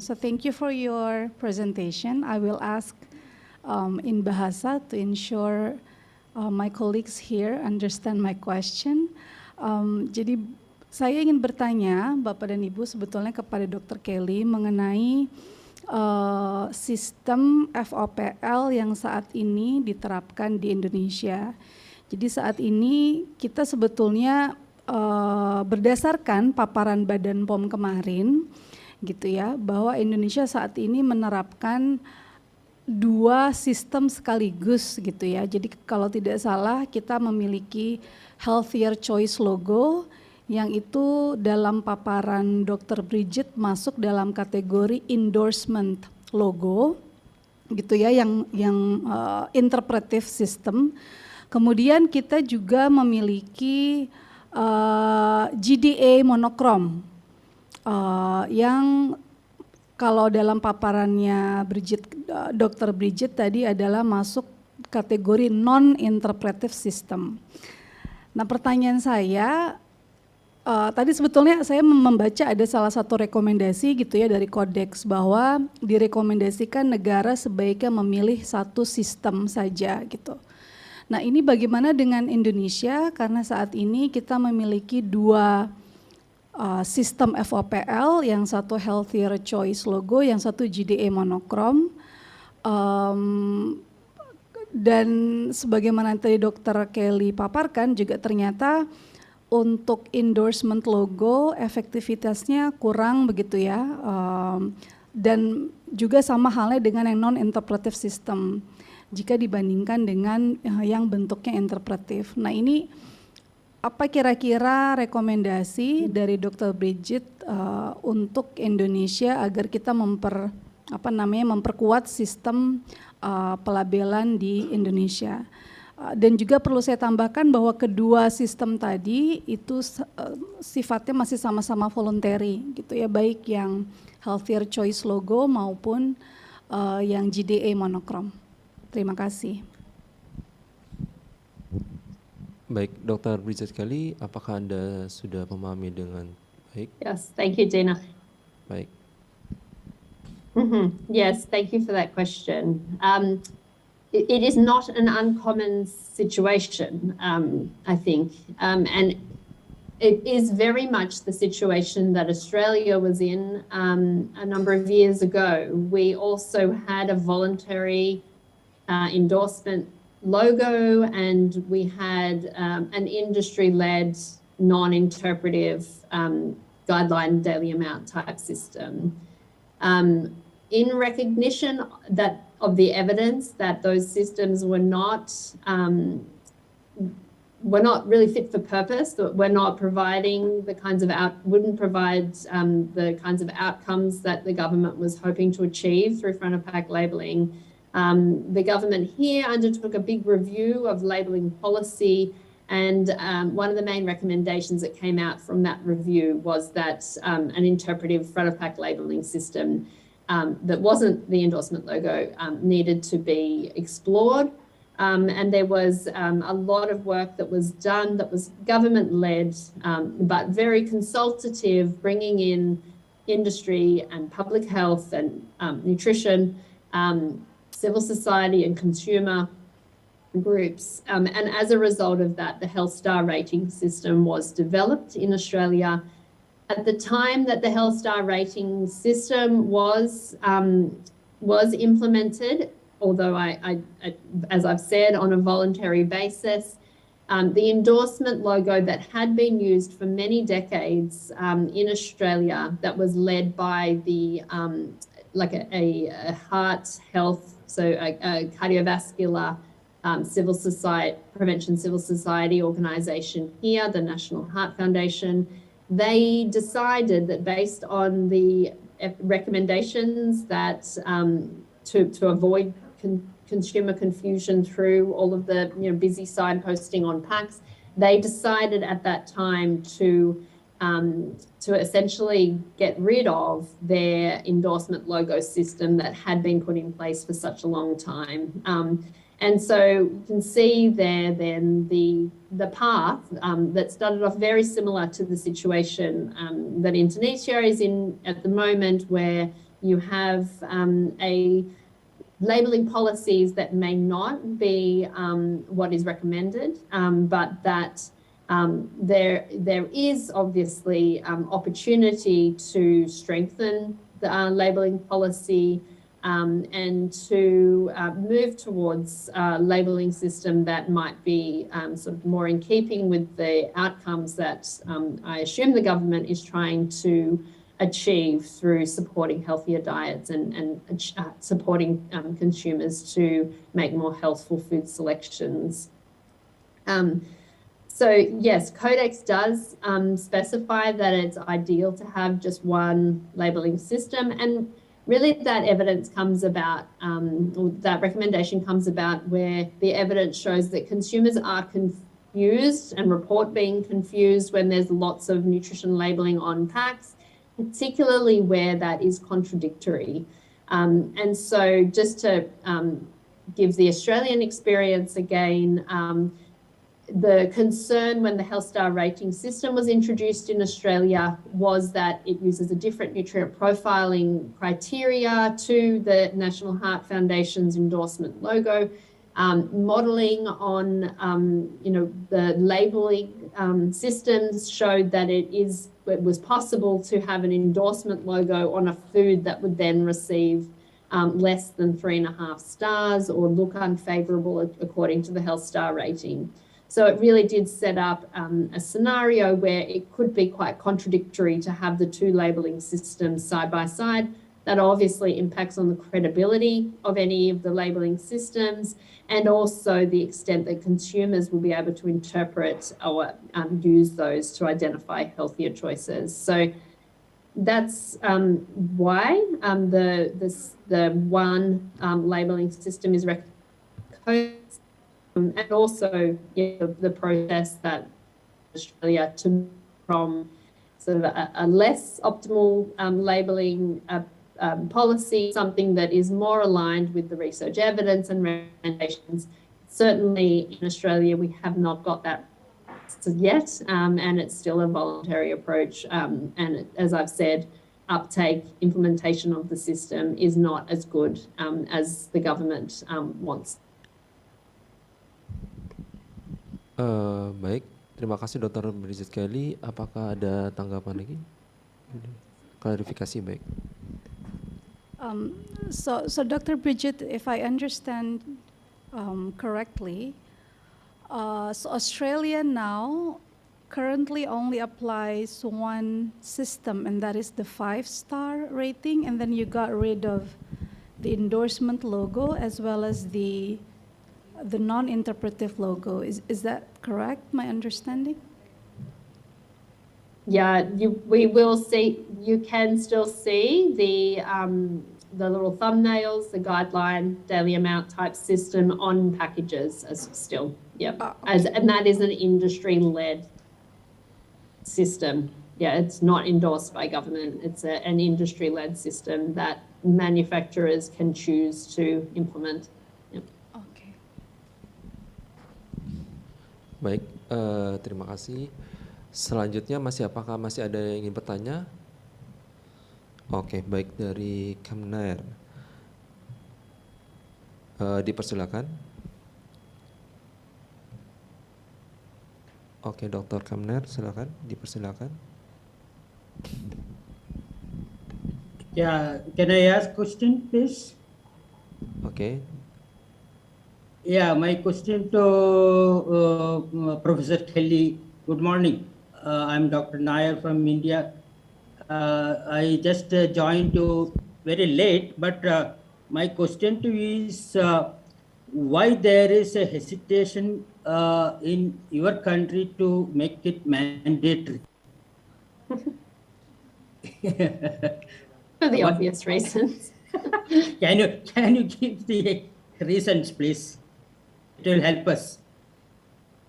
So thank you for your presentation. I will ask in Bahasa to ensure my colleagues here understand my question. Jadi saya ingin bertanya Bapak dan Ibu sebetulnya kepada Dr. Kelly mengenai sistem FOPL yang saat ini diterapkan di Indonesia. Jadi saat ini kita sebetulnya berdasarkan paparan Badan POM kemarin gitu ya, bahwa Indonesia saat ini menerapkan 2 sistem sekaligus gitu ya. Jadi kalau tidak salah kita memiliki Healthier Choice logo yang itu dalam paparan Dr. Bridget masuk dalam kategori endorsement logo gitu ya, yang interpretive system. Kemudian kita juga memiliki GDA monokrom yang kalau dalam paparannya Dr. Bridget tadi adalah masuk kategori non-interpretive system. Nah, pertanyaan saya, tadi sebetulnya saya membaca ada salah satu rekomendasi gitu ya dari kodeks bahwa direkomendasikan negara sebaiknya memilih satu sistem saja gitu. Nah, ini bagaimana dengan Indonesia karena saat ini kita memiliki 2 sistem FOPL, yang satu Healthier Choice logo, yang satu GDA monokrom. Dan sebagaimana tadi Dr. Kelly paparkan juga ternyata untuk endorsement logo efektivitasnya kurang begitu ya, dan juga sama halnya dengan yang non-interpretive system jika dibandingkan dengan yang bentuknya interpretive. Nah, ini apa kira-kira rekomendasi dari Dr. Bridget untuk Indonesia agar kita memperkuat sistem pelabelan di Indonesia. Dan juga perlu saya tambahkan bahwa kedua sistem tadi itu sifatnya masih sama-sama voluntary gitu ya, baik yang Healthier Choice logo maupun yang GDA monokrom. Terima kasih. Baik, Dr. Bridget Kelly, apakah Anda sudah memahami dengan baik? Yes, thank you, Dina. Baik. Yes, thank you for that question. It is not an uncommon situation, I think, and it is very much the situation that Australia was in a number of years ago. We also had a voluntary endorsement logo, and we had an industry-led, non-interpretive guideline daily amount type system. In recognition of the evidence that those systems were not really fit for purpose, that we're not providing the kinds of wouldn't provide the kinds of outcomes that the government was hoping to achieve through front of pack labelling. The government here undertook a big review of labelling policy, and one of the main recommendations that came out from that review was that an interpretive front of pack labelling system that wasn't the endorsement logo needed to be explored. And there was a lot of work that was done that was government-led, but very consultative, bringing in industry and public health and nutrition, civil society and consumer groups. And as a result of that, the Health Star rating system was developed in Australia. At the time that the Health Star rating system was implemented, although as I've said, on a voluntary basis, the endorsement logo that had been used for many decades in Australia, that was led by the like a heart health, so a cardiovascular civil society, prevention civil society organisation here, the National Heart Foundation. They decided that based on the recommendations that to avoid consumer confusion through all of the busy signposting on packs, they decided at that time to essentially get rid of their endorsement logo system that had been put in place for such a long time. And so you can see there then the path that started off very similar to the situation that Indonesia is in at the moment, where you have labelling policies that may not be what is recommended, but that there is obviously opportunity to strengthen the labelling policy and to move towards a labelling system that might be sort of more in keeping with the outcomes that I assume the government is trying to achieve through supporting healthier diets and supporting consumers to make more healthful food selections. So yes, Codex does specify that it's ideal to have just one labelling system, and really that evidence comes about, or that recommendation comes about where the evidence shows that consumers are confused and report being confused when there's lots of nutrition labelling on packs, particularly where that is contradictory. And so just to give the Australian experience again, the concern when the Health Star rating system was introduced in Australia was that it uses a different nutrient profiling criteria to the National Heart Foundation's endorsement logo, modelling on the labelling systems showed that it was possible to have an endorsement logo on a food that would then receive less than 3.5 stars or look unfavourable according to the Health Star rating. So it really did set up a scenario where it could be quite contradictory to have the two labelling systems side by side. That obviously impacts on the credibility of any of the labelling systems, and also the extent that consumers will be able to interpret or use those to identify healthier choices. So that's why the one labelling system is recommended. And also the process that Australia to move from sort of a less optimal labelling policy, something that is more aligned with the research evidence and recommendations. Certainly in Australia, we have not got that yet, and it's still a voluntary approach. And as I've said, uptake, implementation of the system is not as good as the government wants. Baik, terima kasih Dr. Bridget Kelly. Apakah ada tanggapan lagi? Klarifikasi baik. So Dr. Bridget, if I understand correctly, so Australia now currently only applies one system, and that is the 5-star rating, and then you got rid of the endorsement logo as well as the non-interpretive logo. Is that correct, my understanding? Yeah, we will see, you can still see the little thumbnails, the guideline, daily amount type system on packages as still, yep. Okay. And that is an industry-led system. Yeah, it's not endorsed by government. It's an industry-led system that manufacturers can choose to implement. Baik, terima kasih. Selanjutnya apakah masih ada yang ingin bertanya? Oke, baik, dari Kemner. Dipersilakan. Oke, Dr. Kamner, silakan, dipersilakan. Yeah, can I ask question, please? Oke, Yeah, my question to Professor Kelly. Good morning. I'm Dr. Nair from India. I just joined you very late, but my question to you is why there is a hesitation in your country to make it mandatory? For the What- obvious reasons. Can you give the reasons, please? It will help us.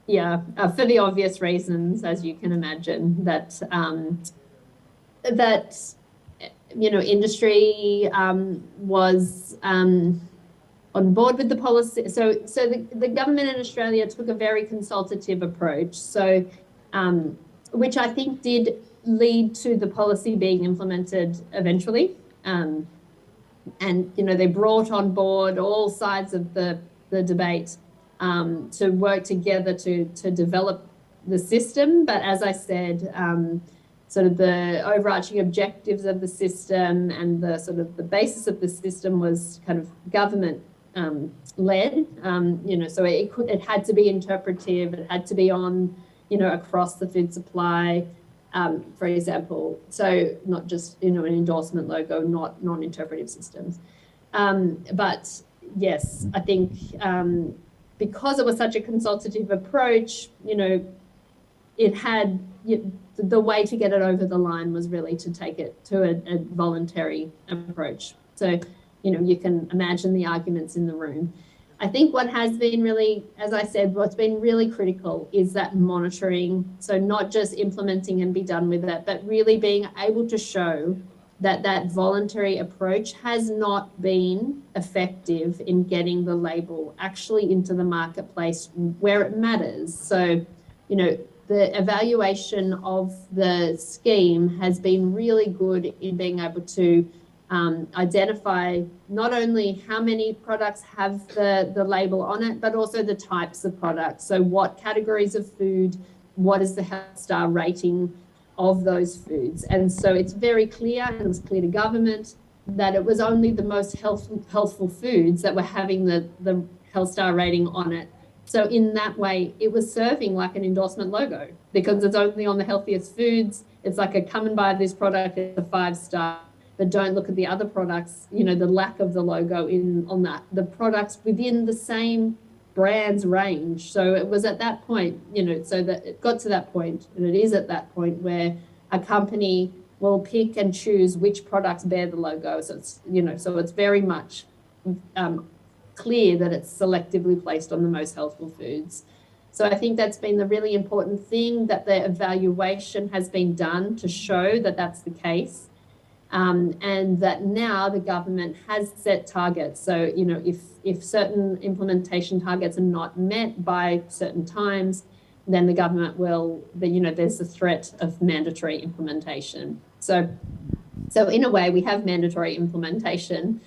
Yeah, for the obvious reasons, as you can imagine, that industry was on board with the policy. So the government in Australia took a very consultative approach. So, which I think did lead to the policy being implemented eventually. And they brought on board all sides of the debate to work together to develop the system. But as I said, sort of the overarching objectives of the system and the sort of the basis of the system was kind of government led. So it had to be interpretive. It had to be on, across the food supply. For example, so not just, an endorsement logo, not non-interpretive systems. But yes, I think because it was such a consultative approach, it had, the way to get it over the line was really to take it to a voluntary approach. So, you can imagine the arguments in the room. I think what has been really, as I said, what's been really critical is that monitoring. So not just implementing and be done with it, but really being able to show that that voluntary approach has not been effective in getting the label actually into the marketplace where it matters. So, the evaluation of the scheme has been really good in being able to identify not only how many products have the label on it, but also the types of products. So what categories of food, what is the health star rating of those foods? And so it's very clear, and it was clear to government, that it was only the most healthful foods that were having the health star rating on it. So in that way, it was serving like an endorsement logo because it's only on the healthiest foods. It's like a come and buy this product, it's a 5-star. But don't look at the other products, the lack of the logo on that, the products within the same brand's range. So it was at that point, so that it got to that point, and it is at that point where a company will pick and choose which products bear the logo. So it's, so it's very much clear that it's selectively placed on the most healthful foods. So I think that's been the really important thing, that the evaluation has been done to show that that's the case. And that now the government has set targets. So, if certain implementation targets are not met by certain times, then the government will, there's a threat of mandatory implementation. So in a way, we have mandatory implementation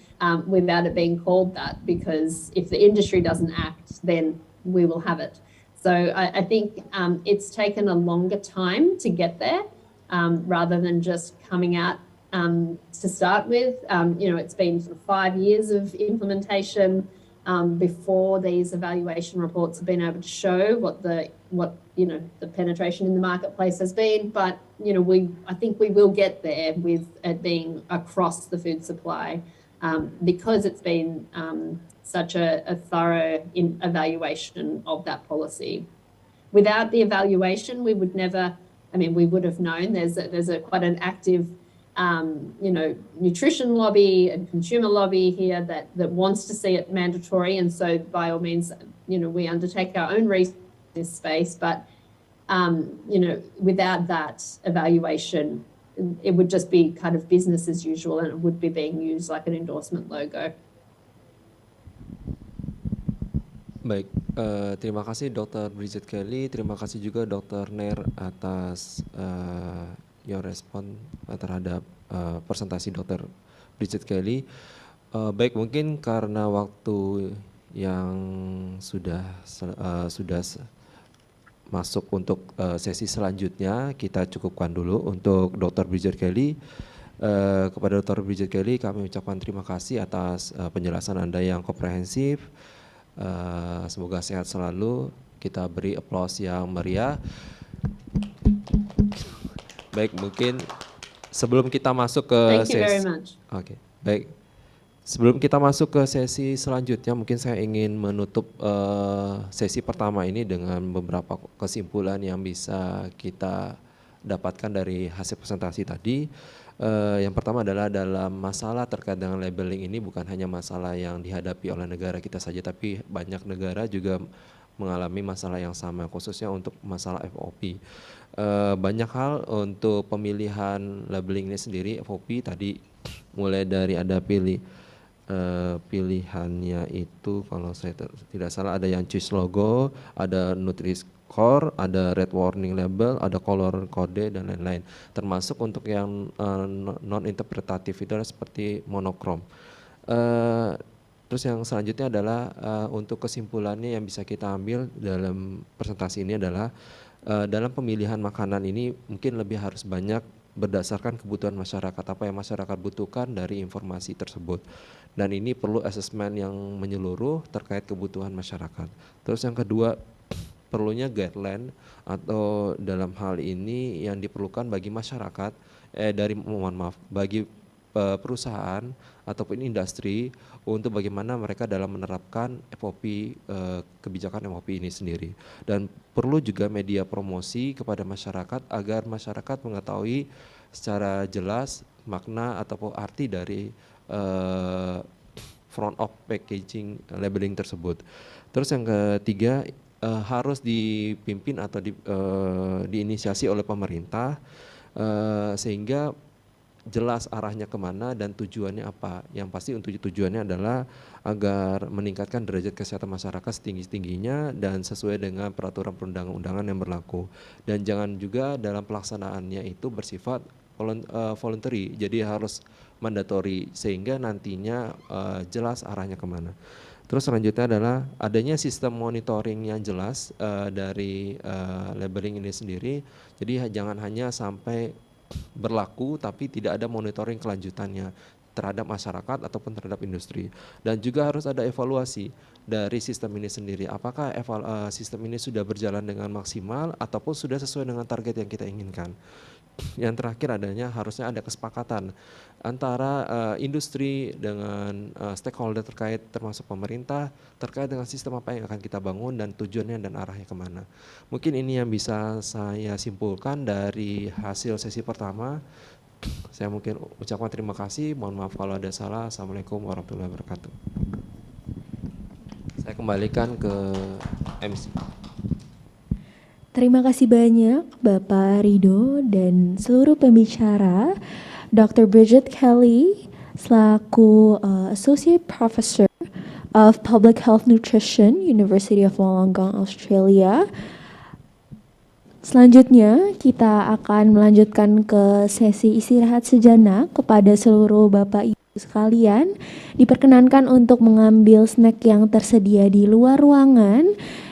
without it being called that, because if the industry doesn't act, then we will have it. So I think it's taken a longer time to get there rather than just coming out to start with. It's been sort of 5 years of implementation before these evaluation reports have been able to show what the penetration in the marketplace has been. But I think we will get there with it being across the food supply because it's been such a thorough evaluation of that policy. Without the evaluation, we would never. We would have known there's quite an active nutrition lobby and consumer lobby here that wants to see it mandatory. And so by all means, we undertake our own research in this space, but, without that evaluation, it would just be kind of business as usual, and it would be being used like an endorsement logo. Baik, terima kasih Dr. Bridget Kelly, terima kasih juga Dr. Nair atas your respon terhadap presentasi Dr. Bridget Kelly. Baik, mungkin karena waktu yang sudah masuk untuk sesi selanjutnya, kita cukupkan dulu untuk Dr. Bridget Kelly. Kepada Dr. Bridget Kelly kami ucapkan terima kasih atas penjelasan Anda yang komprehensif. Semoga sehat selalu. Kita beri aplaus yang meriah. Baik, mungkin sebelum kita masuk ke Thank you very much. Oke, baik. Sebelum kita masuk ke sesi selanjutnya, mungkin saya ingin menutup sesi pertama ini dengan beberapa kesimpulan yang bisa kita dapatkan dari hasil presentasi tadi. Yang pertama adalah dalam masalah terkait dengan labeling ini bukan hanya masalah yang dihadapi oleh negara kita saja, tapi banyak negara juga mengalami masalah yang sama, khususnya untuk masalah FOP. Banyak hal untuk pemilihan labeling ini sendiri. FOP tadi mulai dari ada pilihannya itu kalau saya tidak salah ada yang choice logo, ada Nutri-Score, ada red warning label, ada color kode dan lain-lain. Termasuk untuk yang non interpretatif itu adalah seperti monokrom. Terus yang selanjutnya adalah untuk kesimpulannya yang bisa kita ambil dalam presentasi ini adalah dalam pemilihan makanan ini mungkin lebih harus banyak berdasarkan kebutuhan masyarakat, apa yang masyarakat butuhkan dari informasi tersebut. Dan ini perlu asesmen yang menyeluruh terkait kebutuhan masyarakat. Terus yang kedua, perlunya guideline atau dalam hal ini yang diperlukan bagi masyarakat, bagi perusahaan ataupun industri untuk bagaimana mereka dalam menerapkan FOP, kebijakan FOP ini sendiri. Dan perlu juga media promosi kepada masyarakat agar masyarakat mengetahui secara jelas makna ataupun arti dari front of packaging labeling tersebut. Terus yang ketiga, harus dipimpin atau diinisiasi oleh pemerintah sehingga jelas arahnya kemana dan tujuannya apa. Yang pasti untuk tujuannya adalah agar meningkatkan derajat kesehatan masyarakat setinggi-tingginya dan sesuai dengan peraturan perundang-undangan yang berlaku. Dan jangan juga dalam pelaksanaannya itu bersifat voluntary, jadi harus mandatory sehingga nantinya jelas arahnya kemana. Terus selanjutnya adalah adanya sistem monitoring yang jelas dari labeling ini sendiri. Jadi jangan hanya sampai berlaku tapi tidak ada monitoring kelanjutannya terhadap masyarakat ataupun terhadap industri. Dan juga harus ada evaluasi dari sistem ini sendiri. Apakah sistem ini sudah berjalan dengan maksimal ataupun sudah sesuai dengan target yang kita inginkan. Yang terakhir adanya harusnya ada kesepakatan antara industri dengan stakeholder terkait termasuk pemerintah terkait dengan sistem apa yang akan kita bangun dan tujuannya dan arahnya kemana. Mungkin ini yang bisa saya simpulkan dari hasil sesi pertama. Saya mungkin ucapkan terima kasih, mohon maaf kalau ada salah. Assalamualaikum warahmatullahi wabarakatuh. Saya kembalikan ke MC. Terima kasih banyak Bapak Ridho dan seluruh pembicara. Dr. Bridget Kelly selaku Associate Professor of Public Health Nutrition, University of Wollongong, Australia. Selanjutnya kita akan melanjutkan ke sesi istirahat sejenak. Kepada seluruh Bapak Ibu sekalian, diperkenankan untuk mengambil snack yang tersedia di luar ruangan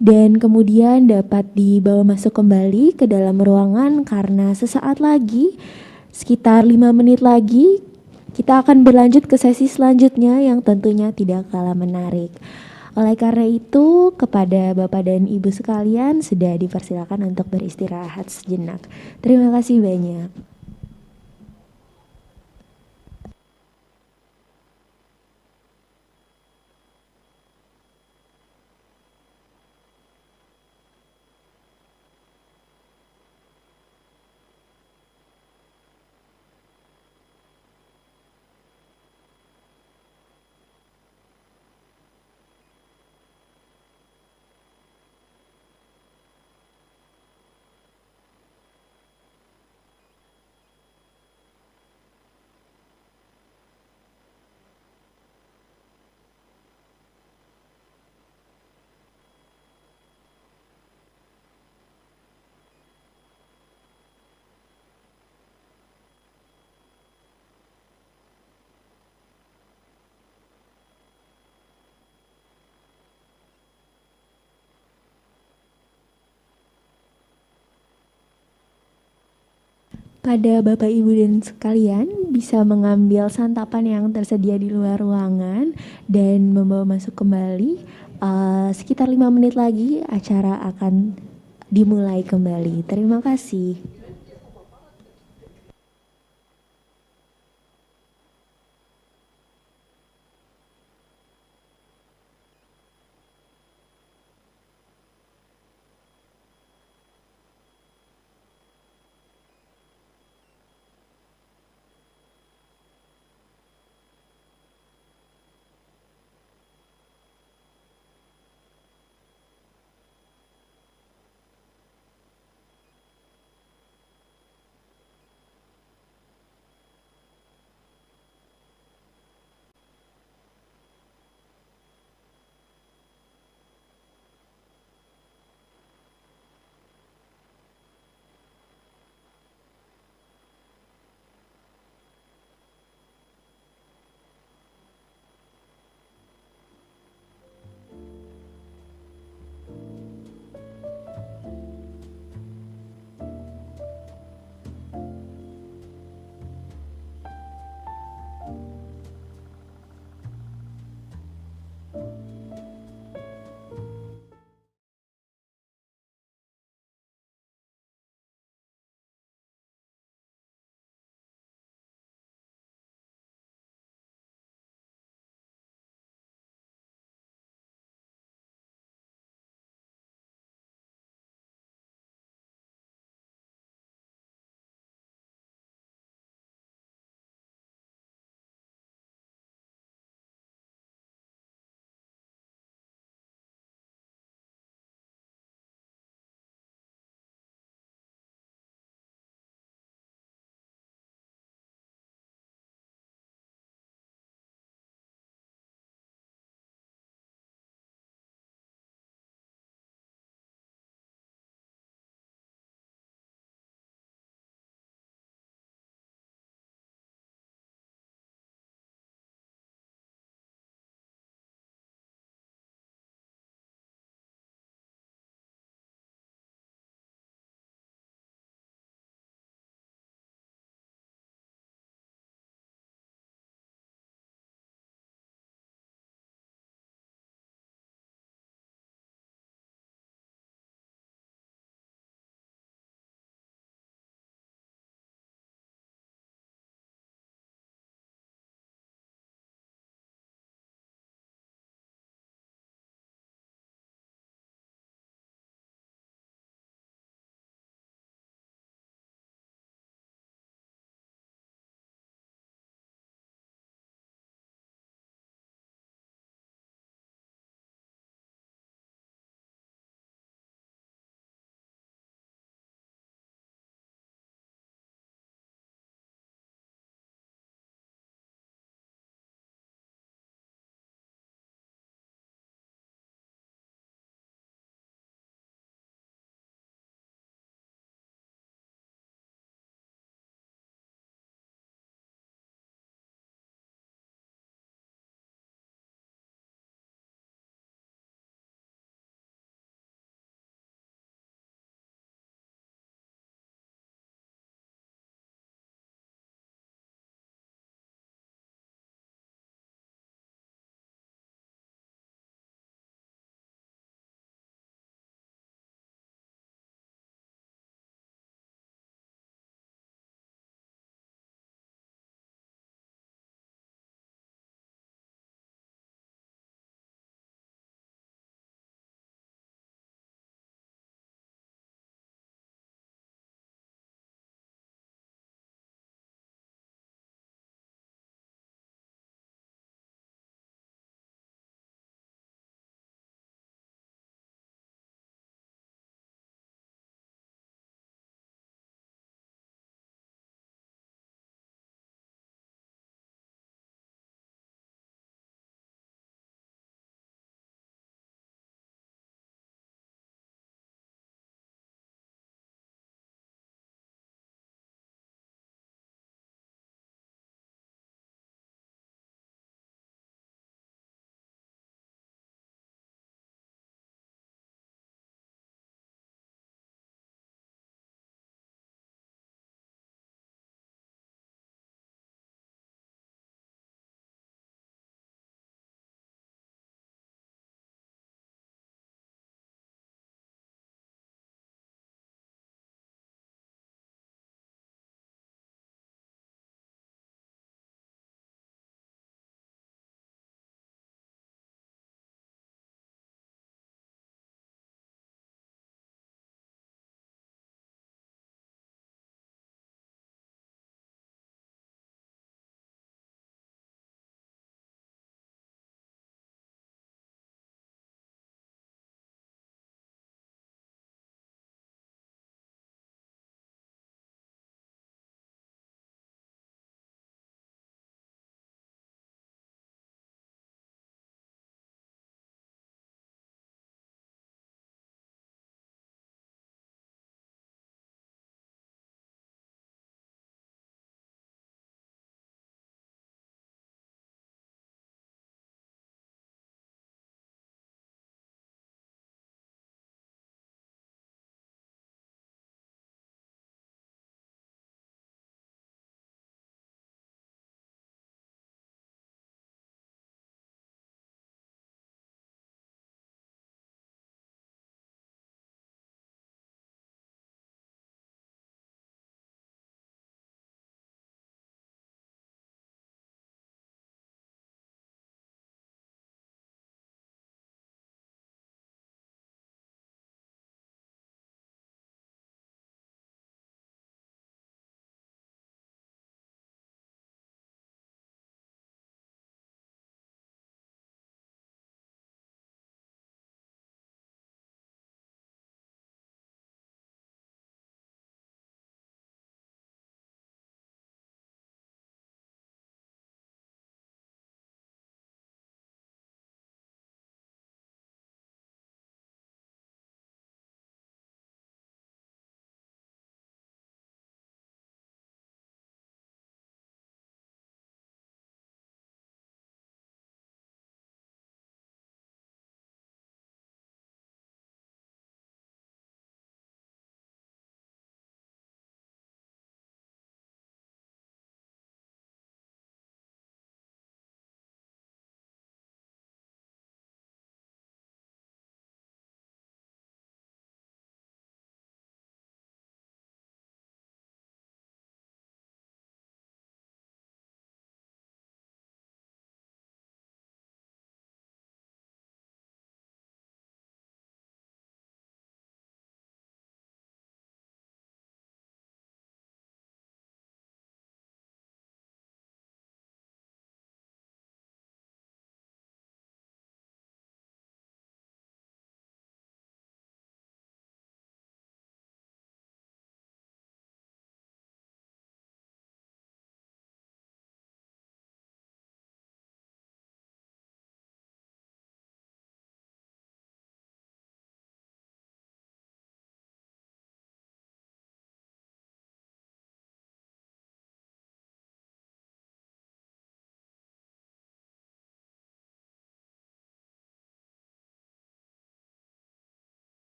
dan kemudian dapat dibawa masuk kembali ke dalam ruangan karena sesaat lagi, sekitar 5 menit lagi, kita akan berlanjut ke sesi selanjutnya yang tentunya tidak kalah menarik. Oleh karena itu, kepada Bapak dan Ibu sekalian sudah dipersilakan untuk beristirahat sejenak. Terima kasih banyak. pada Bapak Ibu dan sekalian bisa mengambil santapan yang tersedia di luar ruangan dan membawa masuk kembali. Sekitar 5 menit lagi acara akan dimulai kembali. Terima kasih.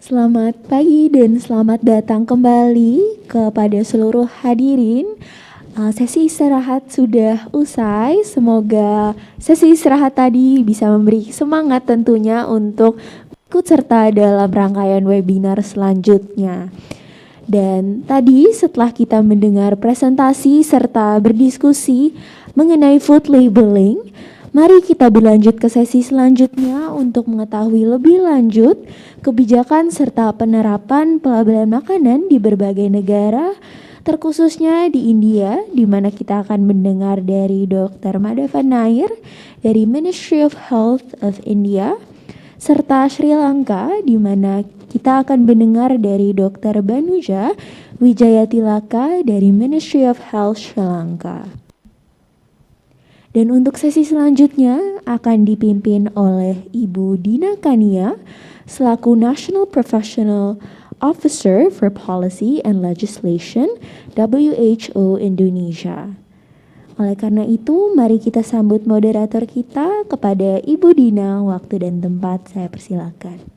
Selamat pagi dan selamat datang kembali kepada seluruh hadirin. Sesi istirahat sudah usai. Semoga sesi istirahat tadi bisa memberi semangat tentunya untuk ikut serta dalam rangkaian webinar selanjutnya. Dan tadi setelah kita mendengar presentasi serta berdiskusi mengenai food labeling, mari kita berlanjut ke sesi selanjutnya untuk mengetahui lebih lanjut kebijakan serta penerapan pelabelan makanan di berbagai negara, terkhususnya di India, di mana kita akan mendengar dari Dr. Madhavan Nair dari Ministry of Health of India, serta Sri Lanka, di mana kita akan mendengar dari Dr. Banuja Wijayatilaka dari Ministry of Health Sri Lanka. Dan untuk sesi selanjutnya akan dipimpin oleh Ibu Dina Kania selaku National Professional Officer for Policy and Legislation WHO Indonesia. Oleh karena itu, mari kita sambut moderator kita kepada Ibu Dina. Waktu dan tempat saya persilakan.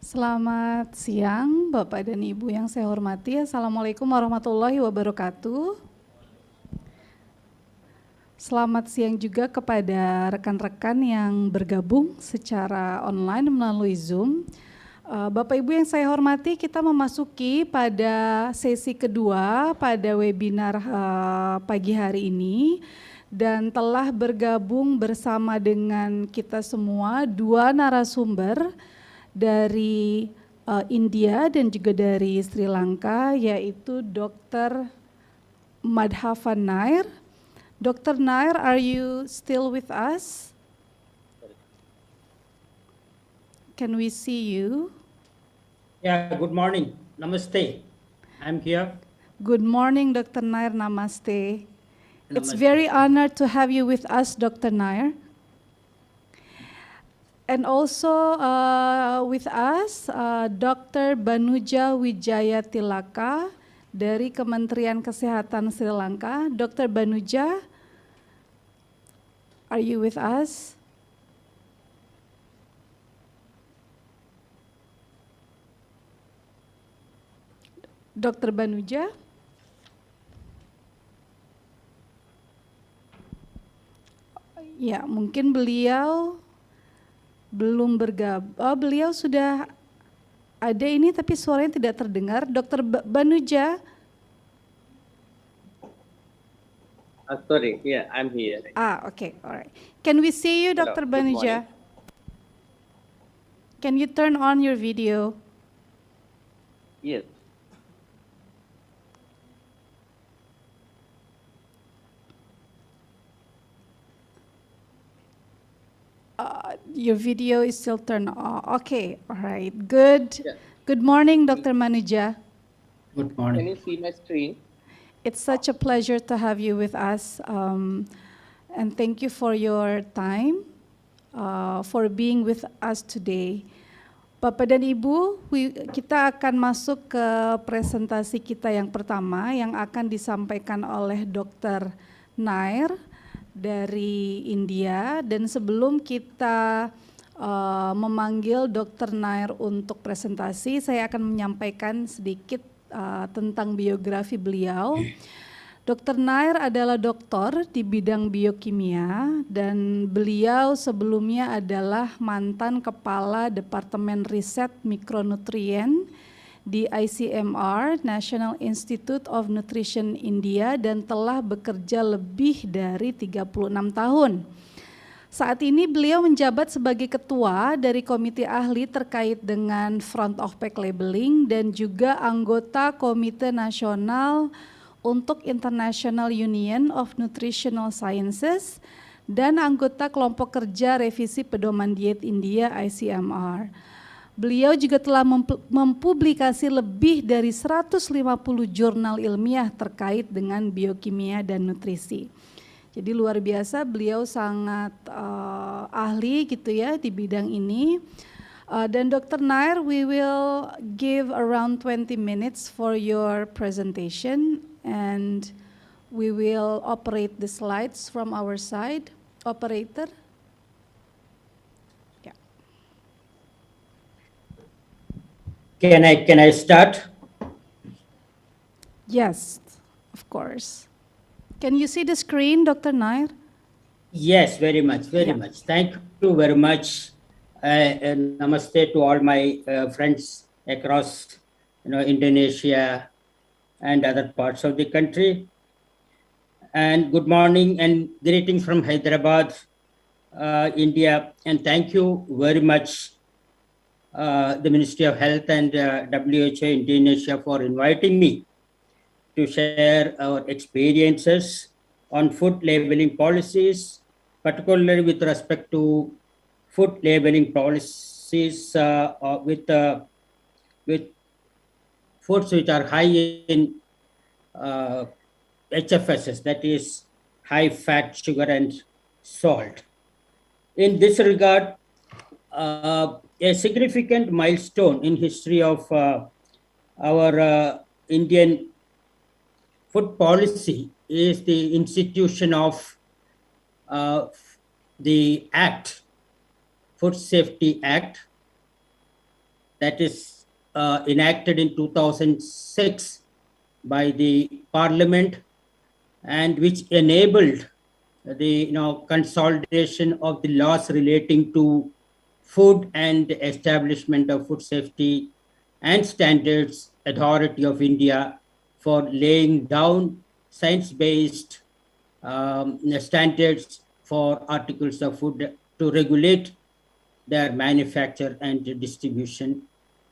Selamat siang Bapak dan Ibu yang saya hormati. Assalamualaikum warahmatullahi wabarakatuh. Selamat siang juga kepada rekan-rekan yang bergabung secara online melalui Zoom. Bapak Ibu yang saya hormati, kita memasuki pada sesi kedua pada webinar pagi hari ini, dan telah bergabung bersama dengan kita semua dua narasumber dari India dan juga dari Sri Lanka, yaitu Dr. Madhavan Nair. Dr. Nair, are you still with us? Can we see you? Yeah, good morning. Namaste. I'm here. Good morning, Dr. Nair. Namaste. It's Namaste. very honored to have you with us, Dr. Nair. And also with us, Dr. Banuja Wijayatilaka dari Kementerian Kesehatan Sri Lanka. Dr. Banuja, are you with us? Dr. Banuja? Ya, mungkin beliau belum bergabung. Oh, beliau sudah ada ini tapi suaranya tidak terdengar. Dr. Banuja. Sorry, yeah, I'm here. Okay, all right. Can we see you, Hello, Dr. good Banuja? morning. Can you turn on your video? Yes. Your video is still turned on. Okay, all right, good. Yeah. Good morning, Dr. Manuja. Good Can morning. you see my screen? It's such a pleasure to have you with us, and thank you for your time, for being with us today. Bapak dan Ibu, kita akan masuk ke presentasi kita yang pertama yang akan disampaikan oleh Dr. Nair dari India. Dan sebelum kita memanggil Dr. Nair untuk presentasi, saya akan menyampaikan sedikit tentang biografi beliau. Dr. Nair adalah doktor di bidang biokimia dan beliau sebelumnya adalah mantan kepala Departemen Riset Mikronutrien di ICMR, National Institute of Nutrition India, dan telah bekerja lebih dari 36 tahun. Saat ini beliau menjabat sebagai ketua dari komite ahli terkait dengan front of pack labeling dan juga anggota Komite Nasional untuk International Union of Nutritional Sciences dan anggota kelompok kerja revisi pedoman diet India ICMR. Beliau juga telah mempublikasi lebih dari 150 jurnal ilmiah terkait dengan biokimia dan nutrisi. Jadi luar biasa, beliau sangat ahli gitu ya di bidang ini. Dan Dr. Nair, we will give around 20 minutes for your presentation, and we will operate the slides from our side. Operator. Yeah. Can I start? Yes, of course. Can you see the screen, Dr. Nair? Yes, very much. Thank you very much. And namaste to all my friends across, Indonesia and other parts of the country. And good morning and greetings from Hyderabad, India. And thank you very much, the Ministry of Health and WHO Indonesia, for inviting me to share our experiences on food labeling policies, particularly with respect to food labeling policies with foods which are high in HFSs, that is high fat, sugar, and salt. In this regard, a significant milestone in history of our Indian food policy is the institution of the Act, Food Safety Act, that is enacted in 2006 by the Parliament, and which enabled the consolidation of the laws relating to food and establishment of Food Safety and Standards Authority of India for laying down science-based standards for articles of food to regulate their manufacture and distribution,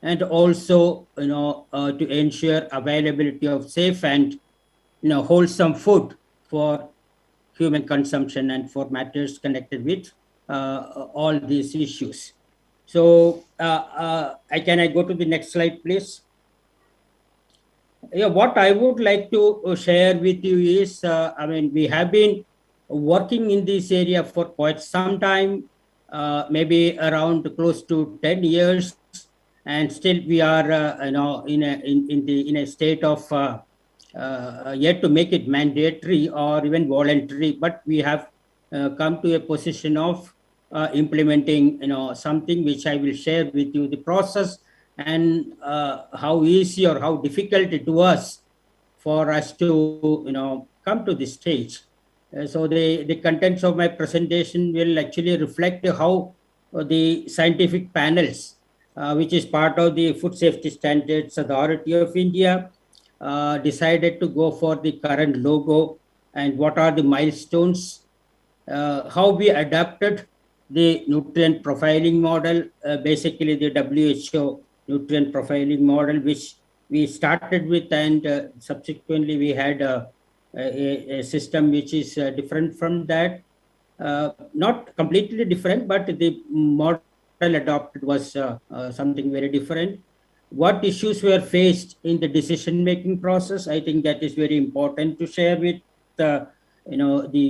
and also to ensure availability of safe and wholesome food for human consumption and for matters connected with all these issues. So can I go to the next slide, please? Yeah, what I would like to share with you is, we have been working in this area for quite some time, maybe around close to 10 years, and still we are, in a state of yet to make it mandatory or even voluntary, but we have come to a position of implementing, something which I will share with you the process and how easy or how difficult it was for us to come to this stage. So the contents of my presentation will actually reflect how the scientific panels, which is part of the Food Safety Standards Authority of India, decided to go for the current logo, and what are the milestones, how we adapted the nutrient profiling model, basically the WHO nutrient profiling model, which we started with, and subsequently we had a system which is different from that. Not completely different, but the model adopted was something very different. What issues were faced in the decision-making process, I think that is very important to share with the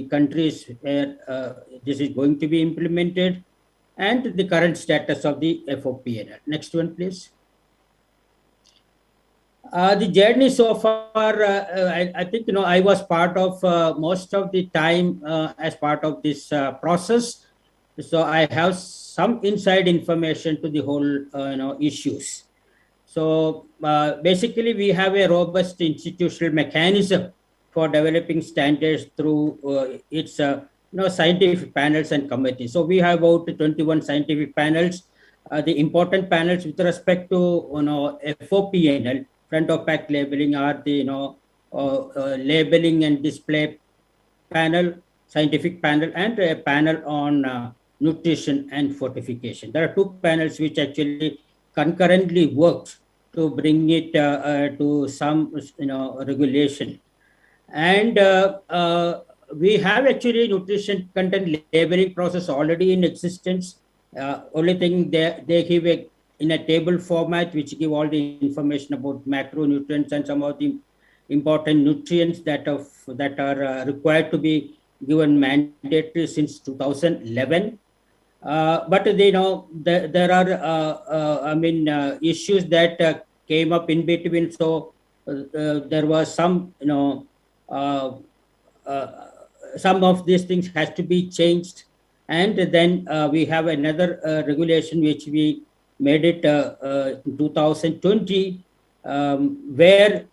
countries where this is going to be implemented, and the current status of the FOPNL. Next one, please. The journey so far, I think I was part of most of the time as part of this process, so I have some inside information to the whole issues. So basically, we have a robust institutional mechanism for developing standards through its scientific panels and committees. So we have about 21 scientific panels. The important panels with respect to FOPNL, front of pack labeling, are the labeling and display panel, scientific panel, and a panel on nutrition and fortification. There are two panels which actually concurrently worked to bring it to some regulation. And we have actually nutrition content labeling process already in existence. Only thing they give in a table format which give all the information about macronutrients and some of the important nutrients that are required to be given mandatory since 2011. But there are issues that came up in between. So there was some some of these things has to be changed. And then we have another regulation which we made it in 2020, where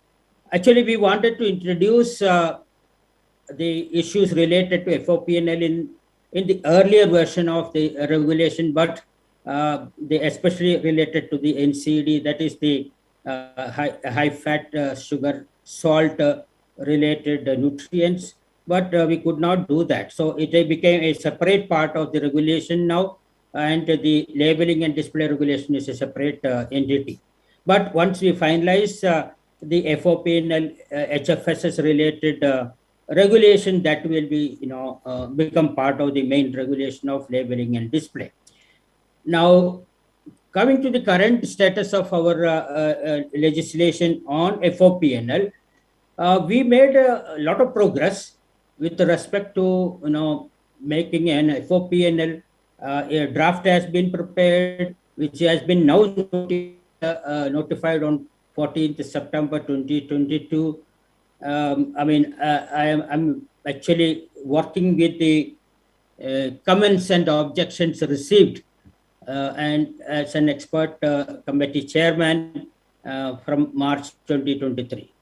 actually we wanted to introduce the issues related to FOPNL in the earlier version of the regulation, but they especially related to the NCD, that is the high fat, sugar, salt related nutrients, but we could not do that. So it became a separate part of the regulation now, and the labeling and display regulation is a separate entity. But once we finalize the FOPNL HFSS related regulation, that will be, become part of the main regulation of labeling and display. Now, coming to the current status of our legislation on FOPNL, we made a lot of progress with respect to making an FOPNL. A draft has been prepared, which has been now notified on 14th September 2022. I'm actually working with the comments and objections received, and as an expert committee chairman from March 2023.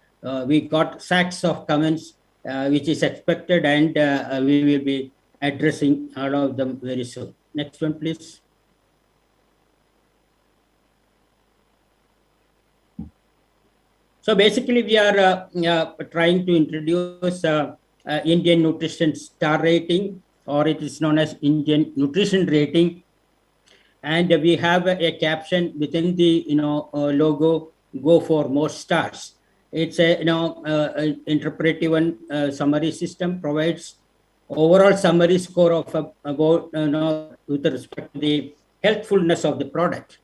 We got sacks of comments, which is expected, and we will be addressing all of them very soon. Next one, please. So basically, we are trying to introduce Indian Nutrition Star Rating, or it is known as Indian Nutrition Rating, and we have a caption within the logo: "Go for more stars." It's a interpretive and summary system, provides overall summary score of about with respect to the healthfulness of the product.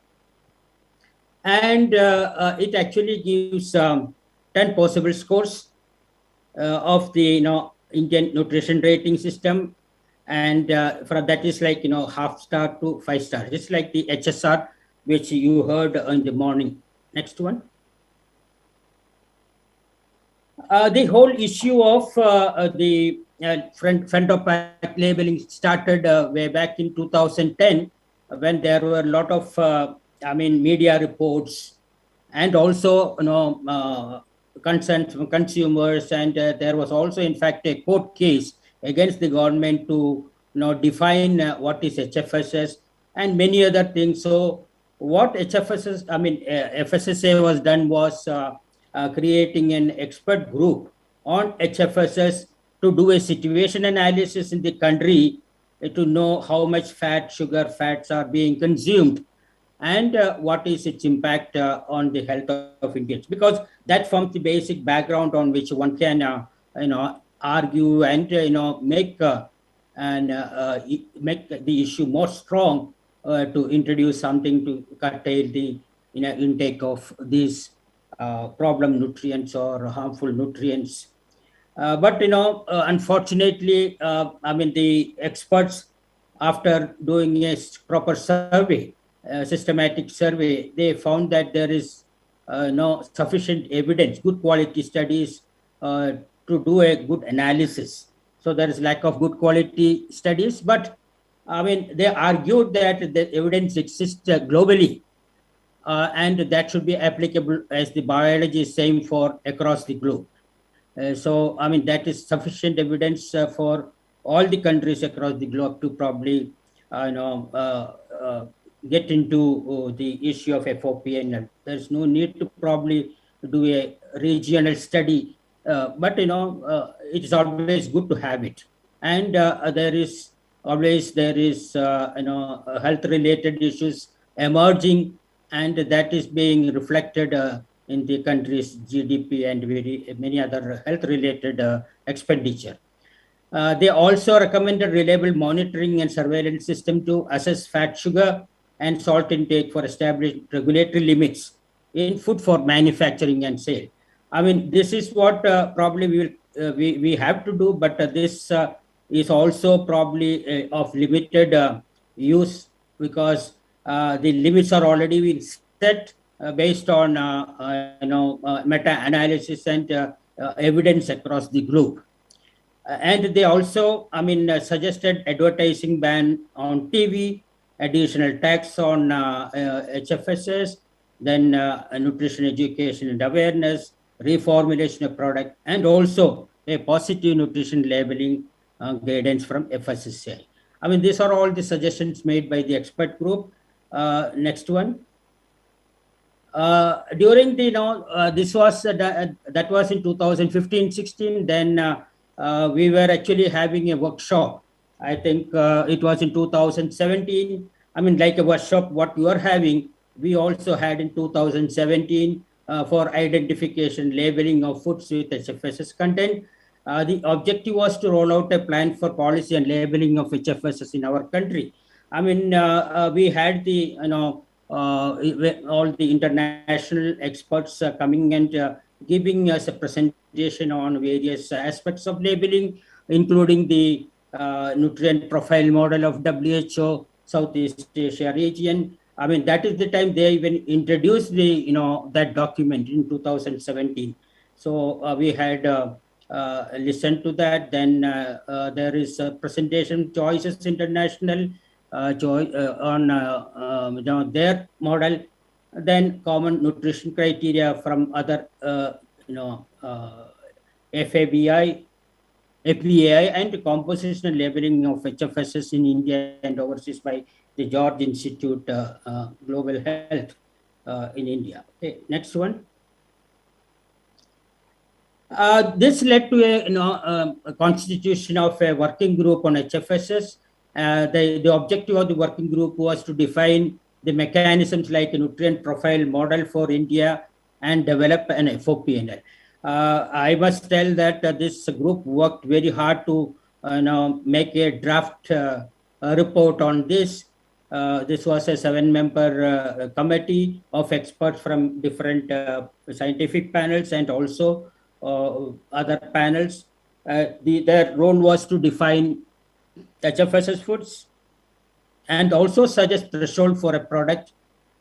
And it actually gives 10 possible scores of the Indian nutrition rating system, and for that is like half star to 5 star. It's like the HSR which you heard in the morning. Next one. The whole issue of the front of pack labeling started way back in 2010, when there were a lot of media reports, and also concerns from consumers, and there was also in fact a court case against the government to define what is HFSS and many other things. So what FSSA was done was creating an expert group on HFSS to do a situation analysis in the country to know how much fat, sugar, fats are being consumed, and what is its impact on the health of Indians, because that forms the basic background on which one can argue and make the issue more strong to introduce something to curtail the intake of these problem nutrients or harmful nutrients. But unfortunately, the experts, after doing a proper survey, systematic survey, they found that there is no sufficient evidence, good quality studies to do a good analysis. So there is lack of good quality studies, but they argued that the evidence exists globally, and that should be applicable, as the biology is saying, for across the globe. So that is sufficient evidence for all the countries across the globe to probably get into the issue of FOPNL. There's no need to probably do a regional study, but it is always good to have it. And there is health-related issues emerging, and that is being reflected in the country's GDP and many other health-related expenditure. They also recommended reliable monitoring and surveillance system to assess fat, sugar, and salt intake for established regulatory limits in food for manufacturing and sale. This is what probably we have to do, but this is also probably of limited use, because the limits are already been set based on meta-analysis and evidence across the globe. And they also, suggested advertising ban on TV, additional tax on HFSS, then nutrition education and awareness, reformulation of product, and also a positive nutrition labeling guidance from FSSAI. These are all the suggestions made by the expert group. Next one. During the, this was, that was in 2015-16, then we were actually having a workshop. I think it was in 2017. Like a workshop, what you are having, we also had in 2017 for identification, labeling of foods with HFSS content. The objective was to roll out a plan for policy and labeling of HFSS in our country. We had the, all the international experts coming and giving us a presentation on various aspects of labeling, including the nutrient profile model of WHO, Southeast Asia region. That is the time they even introduced the, that document in 2017. So we had listened to that. Then there is a presentation Choices International on their model, then common nutrition criteria from other FABI, FBAI, and compositional labeling of HFSS in India and overseas by the George Institute Global Health in India. Okay, next one. This led to a constitution of a working group on HFSS. The objective of the working group was to define the mechanisms like a nutrient profile model for India and develop an FOPNL. I must tell that this group worked very hard to make a draft report on this. This was a 7-member committee of experts from different scientific panels and also other panels. Their role was to define HFSS foods and also suggest threshold for a product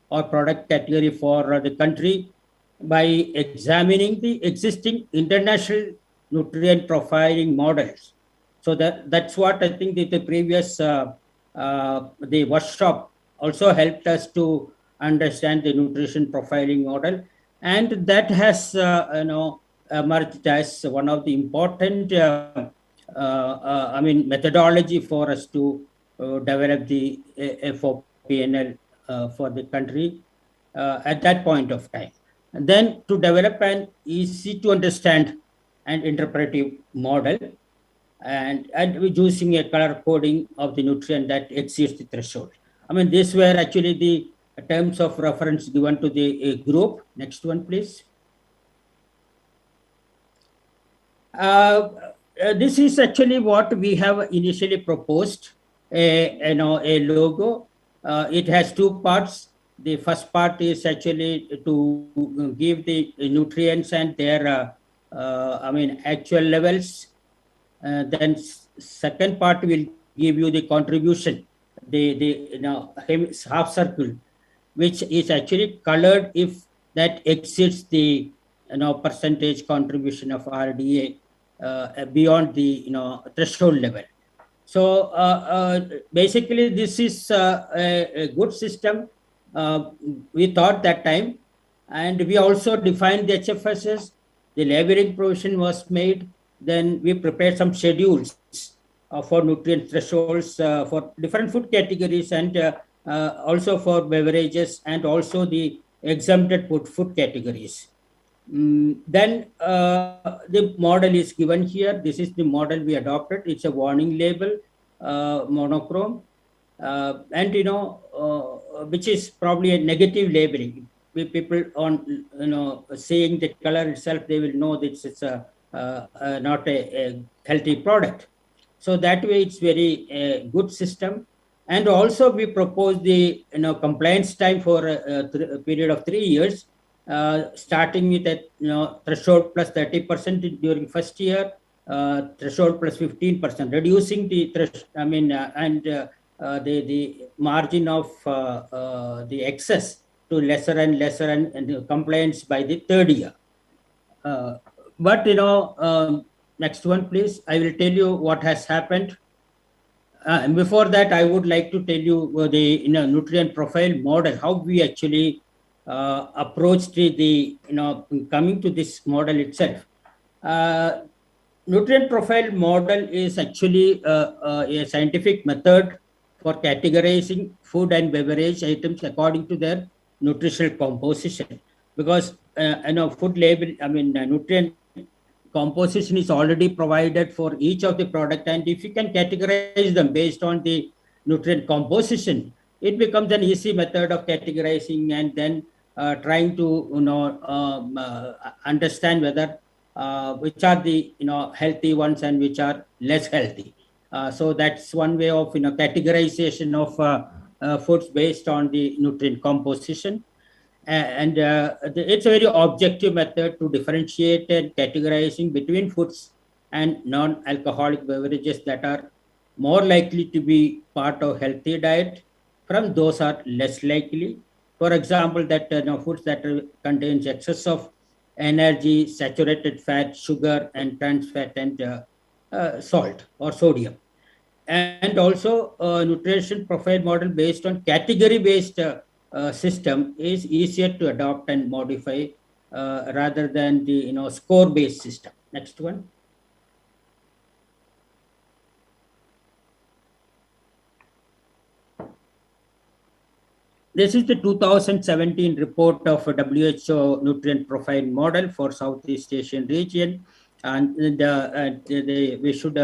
or product category for the country by examining the existing international nutrient profiling models. So that's what I think the previous the workshop also helped us to understand the nutrition profiling model, and that has emerged as one of the important methodology for us to develop the FOPNL for the country at that point of time. And then to develop an easy to understand and interpretive model, and using a color coding of the nutrient that exceeds the threshold. These were actually the terms of reference given to the group. Next one, please. This is actually what we have initially proposed, a logo. It has two parts. The first part is actually to give the nutrients and their, actual levels. Then second part will give you the contribution, the half circle, which is actually colored if that exceeds the percentage contribution of RDA beyond the threshold level. So basically this is a good system. We thought that time, and we also defined the HFSS. The labeling provision was made. Then we prepared some schedules for nutrient thresholds for different food categories, and also for beverages, and also the exempted food categories. Then the model is given here. This is the model we adopted. It's a warning label, monochrome, and which is probably a negative labeling. People on seeing the color itself, they will know that it's not a healthy product. So that way, it's very good system. And also, we propose the compliance time for a period of 3 years. Starting with a threshold plus 30% during first year, threshold plus 15%, reducing the the margin of the excess to lesser and lesser, and compliance by the third year. But Next one, please. I will tell you what has happened. And before that, I would like to tell you the nutrient profile model, how we actually approached the coming to this model itself. Nutrient profile model is actually a scientific method for categorizing food and beverage items according to their nutritional composition. Because food label, nutrient composition is already provided for each of the product, and if you can categorize them based on the nutrient composition, it becomes an easy method of categorizing and then trying to understand whether which are the healthy ones and which are less healthy. So that's one way of categorization of foods based on the nutrient composition. And it's a very objective method to differentiate and categorizing between foods and non-alcoholic beverages that are more likely to be part of healthy diet from those are less likely. For example, that foods that contains excess of energy, saturated fat, sugar, and trans fat, and salt or sodium. And also nutrition profile model based on category-based system is easier to adopt and modify rather than the score-based system. Next one. This is the 2017 report of WHO nutrient profile model for Southeast Asian region, and we should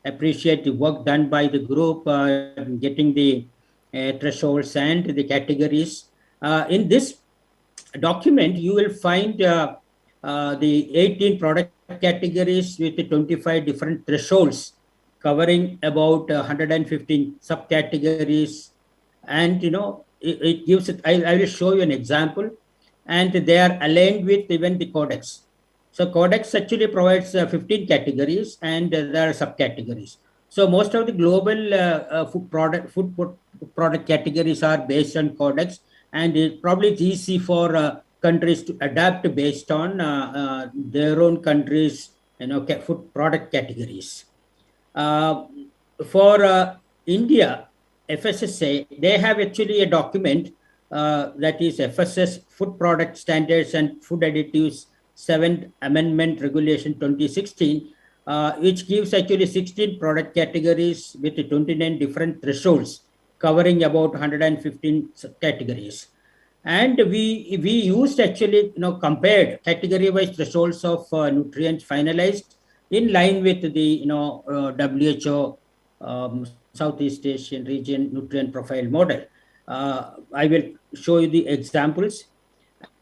appreciate the work done by the group getting the thresholds and the categories. In this document, you will find the 18 product categories with the 25 different thresholds covering about 115 subcategories, and it gives it. I will show you an example, and they are aligned with even the codex. So codex actually provides 15 categories, and there are subcategories. So most of the global food product categories are based on codex, and it probably is easy for countries to adapt based on their own countries' food product categories. For India, FSSA, they have actually a document that is FSS Food Product Standards and Food Additives 7th Amendment Regulation 2016, which gives actually 16 product categories with 29 different thresholds covering about 115 categories. And we used actually compared category-wise thresholds of nutrients finalized in line with the WHO Southeast Asian region nutrient profile model. I will show you the examples,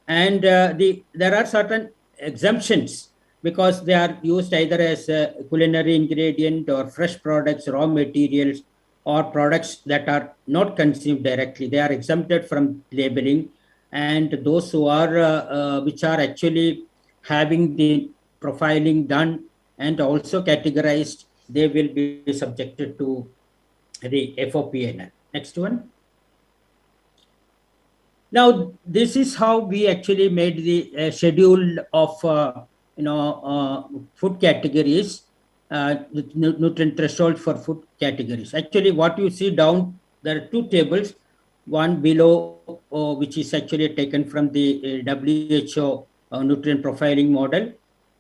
and there are certain exemptions because they are used either as a culinary ingredient or fresh products, raw materials, or products that are not consumed directly. They are exempted from labeling, and those who are which are actually having the profiling done and also categorized, they will be subjected to the FOPNL. Next one. Now, this is how we actually made the schedule of food categories, nutrient threshold for food categories. Actually, what you see down, there are two tables, one below, which is actually taken from the WHO nutrient profiling model.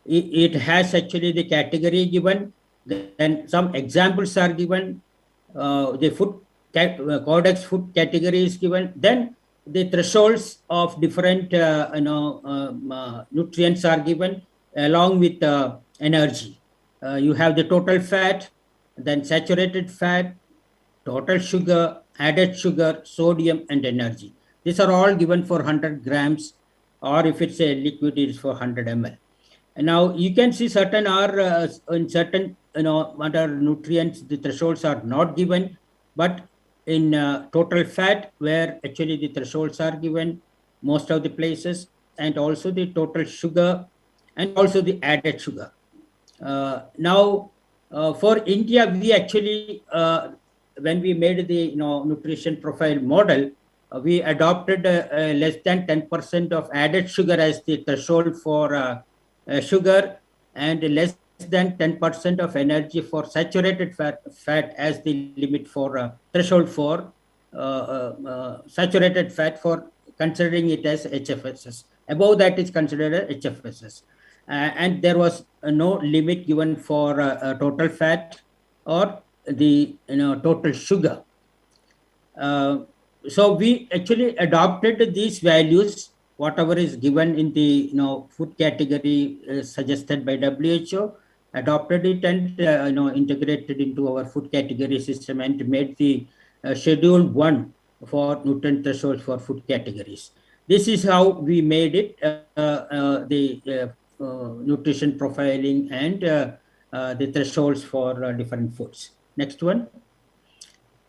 It has actually the category given, then some examples are given, the food codex food category is given, then the thresholds of different nutrients are given along with energy. You have the total fat, then saturated fat, total sugar, added sugar, sodium, and energy. These are all given for 100 grams, or if it's a liquid, it is for 100 ml. And now you can see certain are in certain other nutrients, the thresholds are not given, but in total fat, where actually the thresholds are given most of the places, and also the total sugar and also the added sugar. Now, for India, we actually, when we made the nutrition profile model, we adopted less than 10% of added sugar as the threshold for sugar, and less than 10% of energy for saturated fat as the limit for threshold for saturated fat for considering it as HFSS. Above that is considered as HFSS. And there was no limit given for total fat or the total sugar. So we actually adopted these values, whatever is given in the food category suggested by WHO, adopted it and integrated into our food category system and made the Schedule 1 for nutrient thresholds for food categories. This is how we made it, the nutrition profiling and the thresholds for different foods. Next one.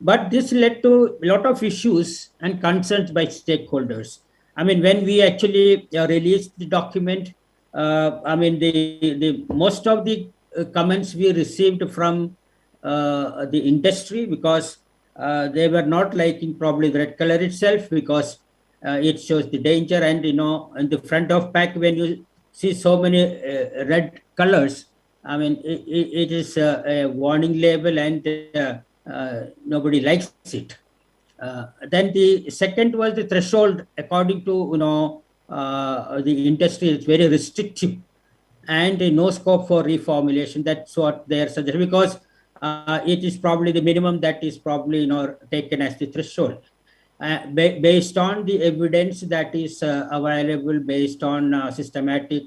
But this led to a lot of issues and concerns by stakeholders. I mean, when we actually released the document, I mean, the most of the comments we received from the industry, because they were not liking probably the red color itself, because it shows the danger. And in the front of pack, when you see so many red colors, I mean, it is a warning label, and nobody likes it. Then the second was the threshold. According to the industry, it's very restrictive, and no scope for reformulation. That's what they are suggesting, because it is probably the minimum that is probably taken as the threshold, based on the evidence that is available, based on systematic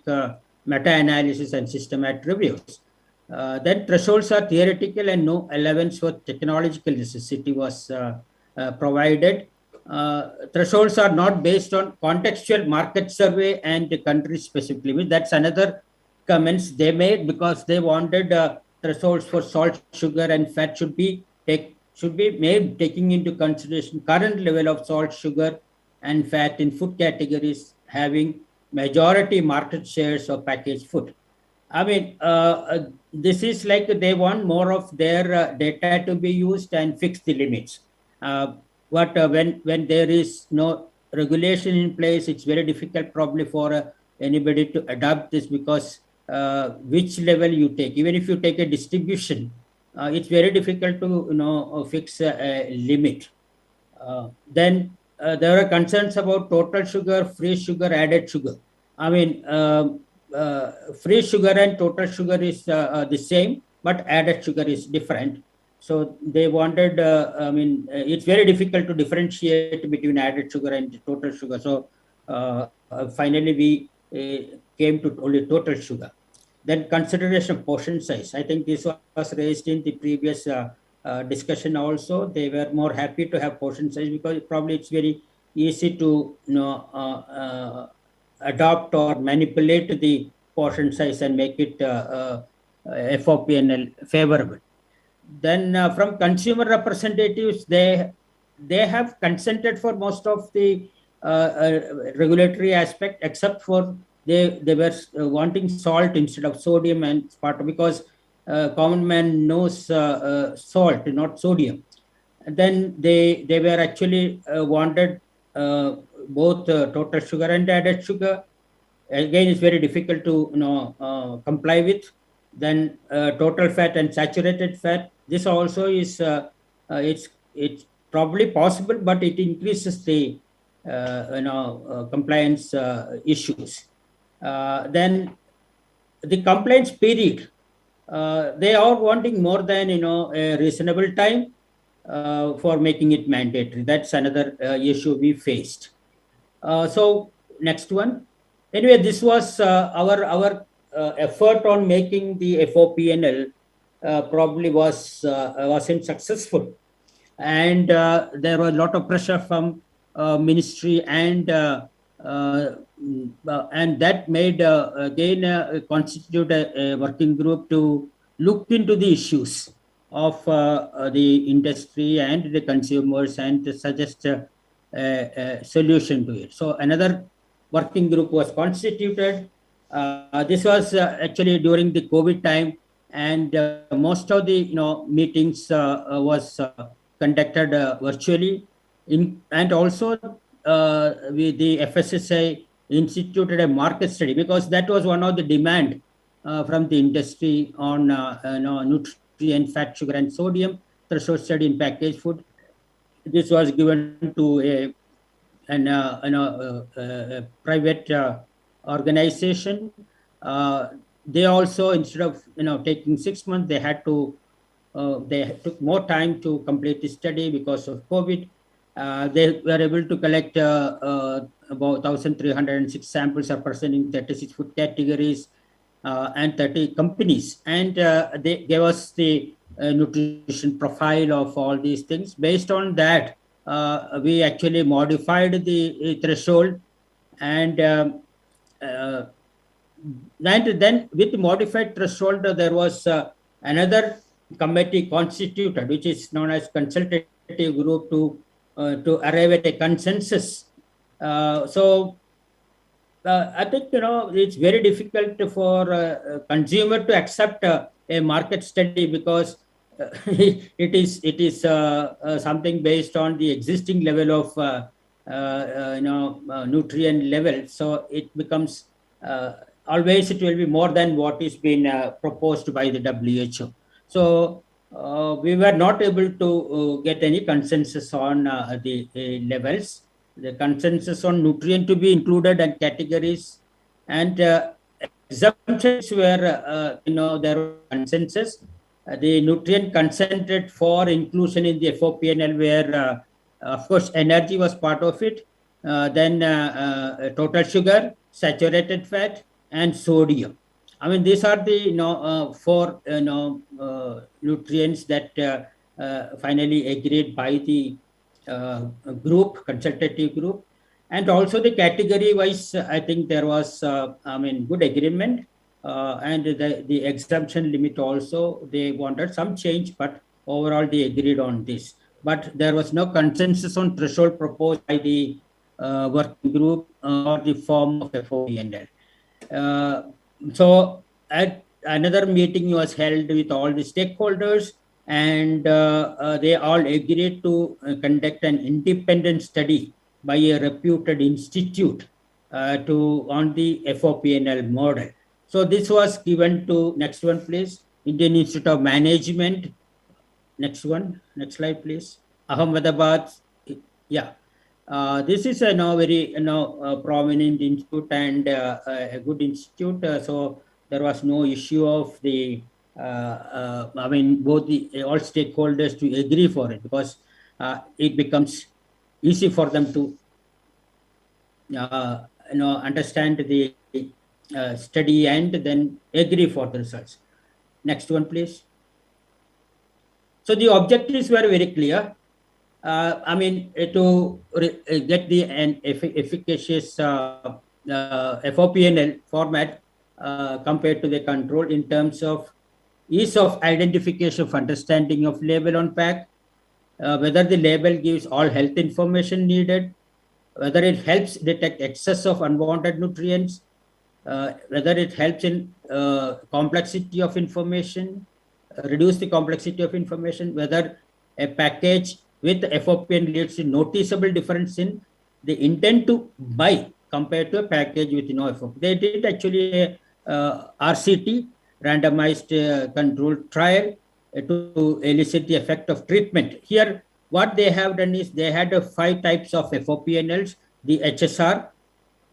meta-analysis and systematic reviews. Then thresholds are theoretical and no allowance for technological necessity was provided. Thresholds are not based on contextual market survey and country-specific limits. That's another comments they made, because they wanted thresholds for salt, sugar, and fat should be made taking into consideration current level of salt, sugar, and fat in food categories having majority market shares of packaged food. I mean, this is like they want more of their data to be used and fix the limits. But when there is no regulation in place, it's very difficult probably for anybody to adopt this, because which level you take, even if you take a distribution, it's very difficult to fix a limit. Then there are concerns about total sugar, free sugar, added sugar. I mean, free sugar and total sugar is the same, but added sugar is different. So they wanted, I mean, it's very difficult to differentiate between added sugar and total sugar. So finally we came to only total sugar. Then consideration of portion size. I think this was raised in the previous discussion also. They were more happy to have portion size, because probably it's very easy to adopt or manipulate the portion size and make it FOPNL favorable. Then from consumer representatives, they have consented for most of the regulatory aspect, except for they were wanting salt instead of sodium and sparta, because common man knows salt, not sodium. And then they were actually wanted both total sugar and added sugar. Again, it's very difficult to comply with. Then total fat and saturated fat. This also is it's probably possible, but it increases the compliance issues. Then the compliance period. They are wanting more than a reasonable time for making it mandatory. That's another issue we faced. So next one. Anyway, this was our effort on making the FOPNL probably wasn't successful, and there was a lot of pressure from ministry, and that made again constitute a working group to look into the issues of the industry and the consumers and to suggest a solution to it. So another working group was constituted. This was actually during the COVID time, and most of the meetings was conducted virtually. And also the FSSI instituted a market study, because that was one of the demand from the industry on nutrient, fat, sugar, and sodium threshold study in packaged food. This was given to a private organization. They also, instead of taking 6 months, they took more time to complete the study because of COVID. They were able to collect about 1,306 samples representing 36 food categories and 30 companies, and they gave us the nutrition profile of all these things. Based on that, we actually modified the threshold, and then with the modified threshold, there was another committee constituted, which is known as consultative group, to arrive at a consensus. So I think it's very difficult for a consumer to accept a market study, because it is something based on the existing level of nutrient level. So it becomes always it will be more than what is being proposed by the WHO. So we were not able to get any consensus on the levels. The consensus on nutrient to be included and categories, and exemptions were there was consensus. The nutrient consented for inclusion in the FOPNL, where of course energy was part of it, then total sugar, saturated fat, and sodium. I mean, these are the four nutrients that finally agreed by the consultative group. And also the category wise, I think there was good agreement, and the exemption limit also, they wanted some change, but overall they agreed on this. But there was no consensus on threshold proposed by the working group or the form of FOPNL. So at another meeting was held with all the stakeholders, and they all agreed to conduct an independent study by a reputed institute on the FOPNL model. So this was given to, next one please, Indian Institute of Management. Next one, next slide please. Ahmedabad. Yeah. This is a very prominent institute and a good institute. So there was no issue of the both all stakeholders to agree for it, because it becomes easy for them to understand the study and then agree for the results. Next one please. So the objectives were very clear. To get the efficacious FOPNL format compared to the control in terms of ease of identification of understanding of label on pack, whether the label gives all health information needed, whether it helps detect excess of unwanted nutrients, whether it helps in complexity of information, reduce the complexity of information, whether a package with FOPN leads to noticeable difference in the intent to buy compared to a package with no FOP. They did actually a RCT, randomized controlled trial, to elicit the effect of treatment. Here, what they have done is they had 5 types of FOPNLs: the HSR,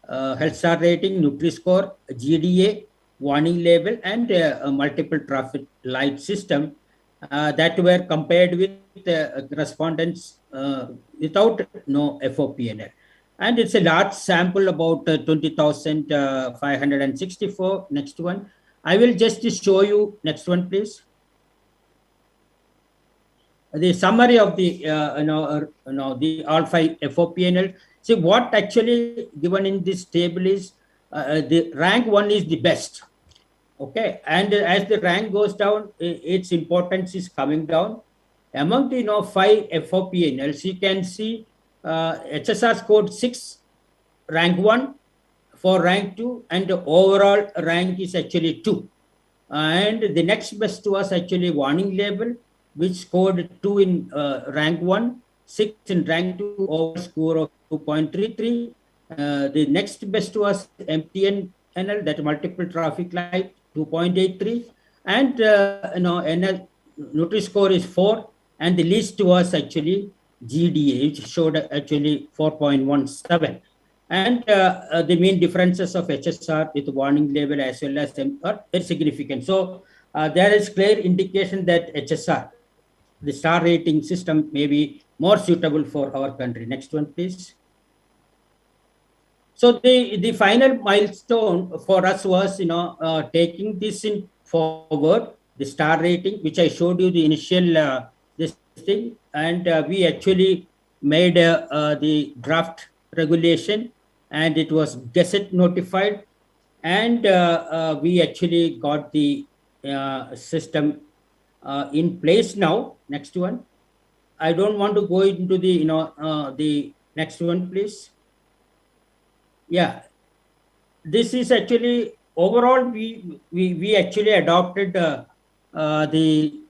health star rating, Nutri-Score, GDA, warning label, and multiple traffic light system that were compared with respondents without no FOPNL. And it's a large sample, about 20,564. Next one. I will just show you, next one please, the summary of the the all 5 FOPNL. See, what actually given in this table is the rank 1 is the best. Okay, and as the rank goes down, its importance is coming down. Among the 5 FOPNLs, you can see HSR scored 6, rank 1, for rank 2, and the overall rank is actually 2. And the next best was actually warning label, which scored 2 in rank 1, 6 in rank 2, over score of 2.33. The next best was MTNL, that multiple traffic light, 2.83, and NL Nutri-Score is 4, and the least was actually GDA, which showed actually 4.17. And the mean differences of HSR with warning label as well as M are very significant. So there is clear indication that HSR, the star rating system, may be more suitable for our country. Next one, please. So the final milestone for us was, taking this in forward, the star rating, which I showed you the initial this thing, and we actually made the draft regulation, and it was Gazette notified, and we actually got the system in place now. Next one. I don't want to go into the the next one, please. Yeah, this is actually overall we actually adopted the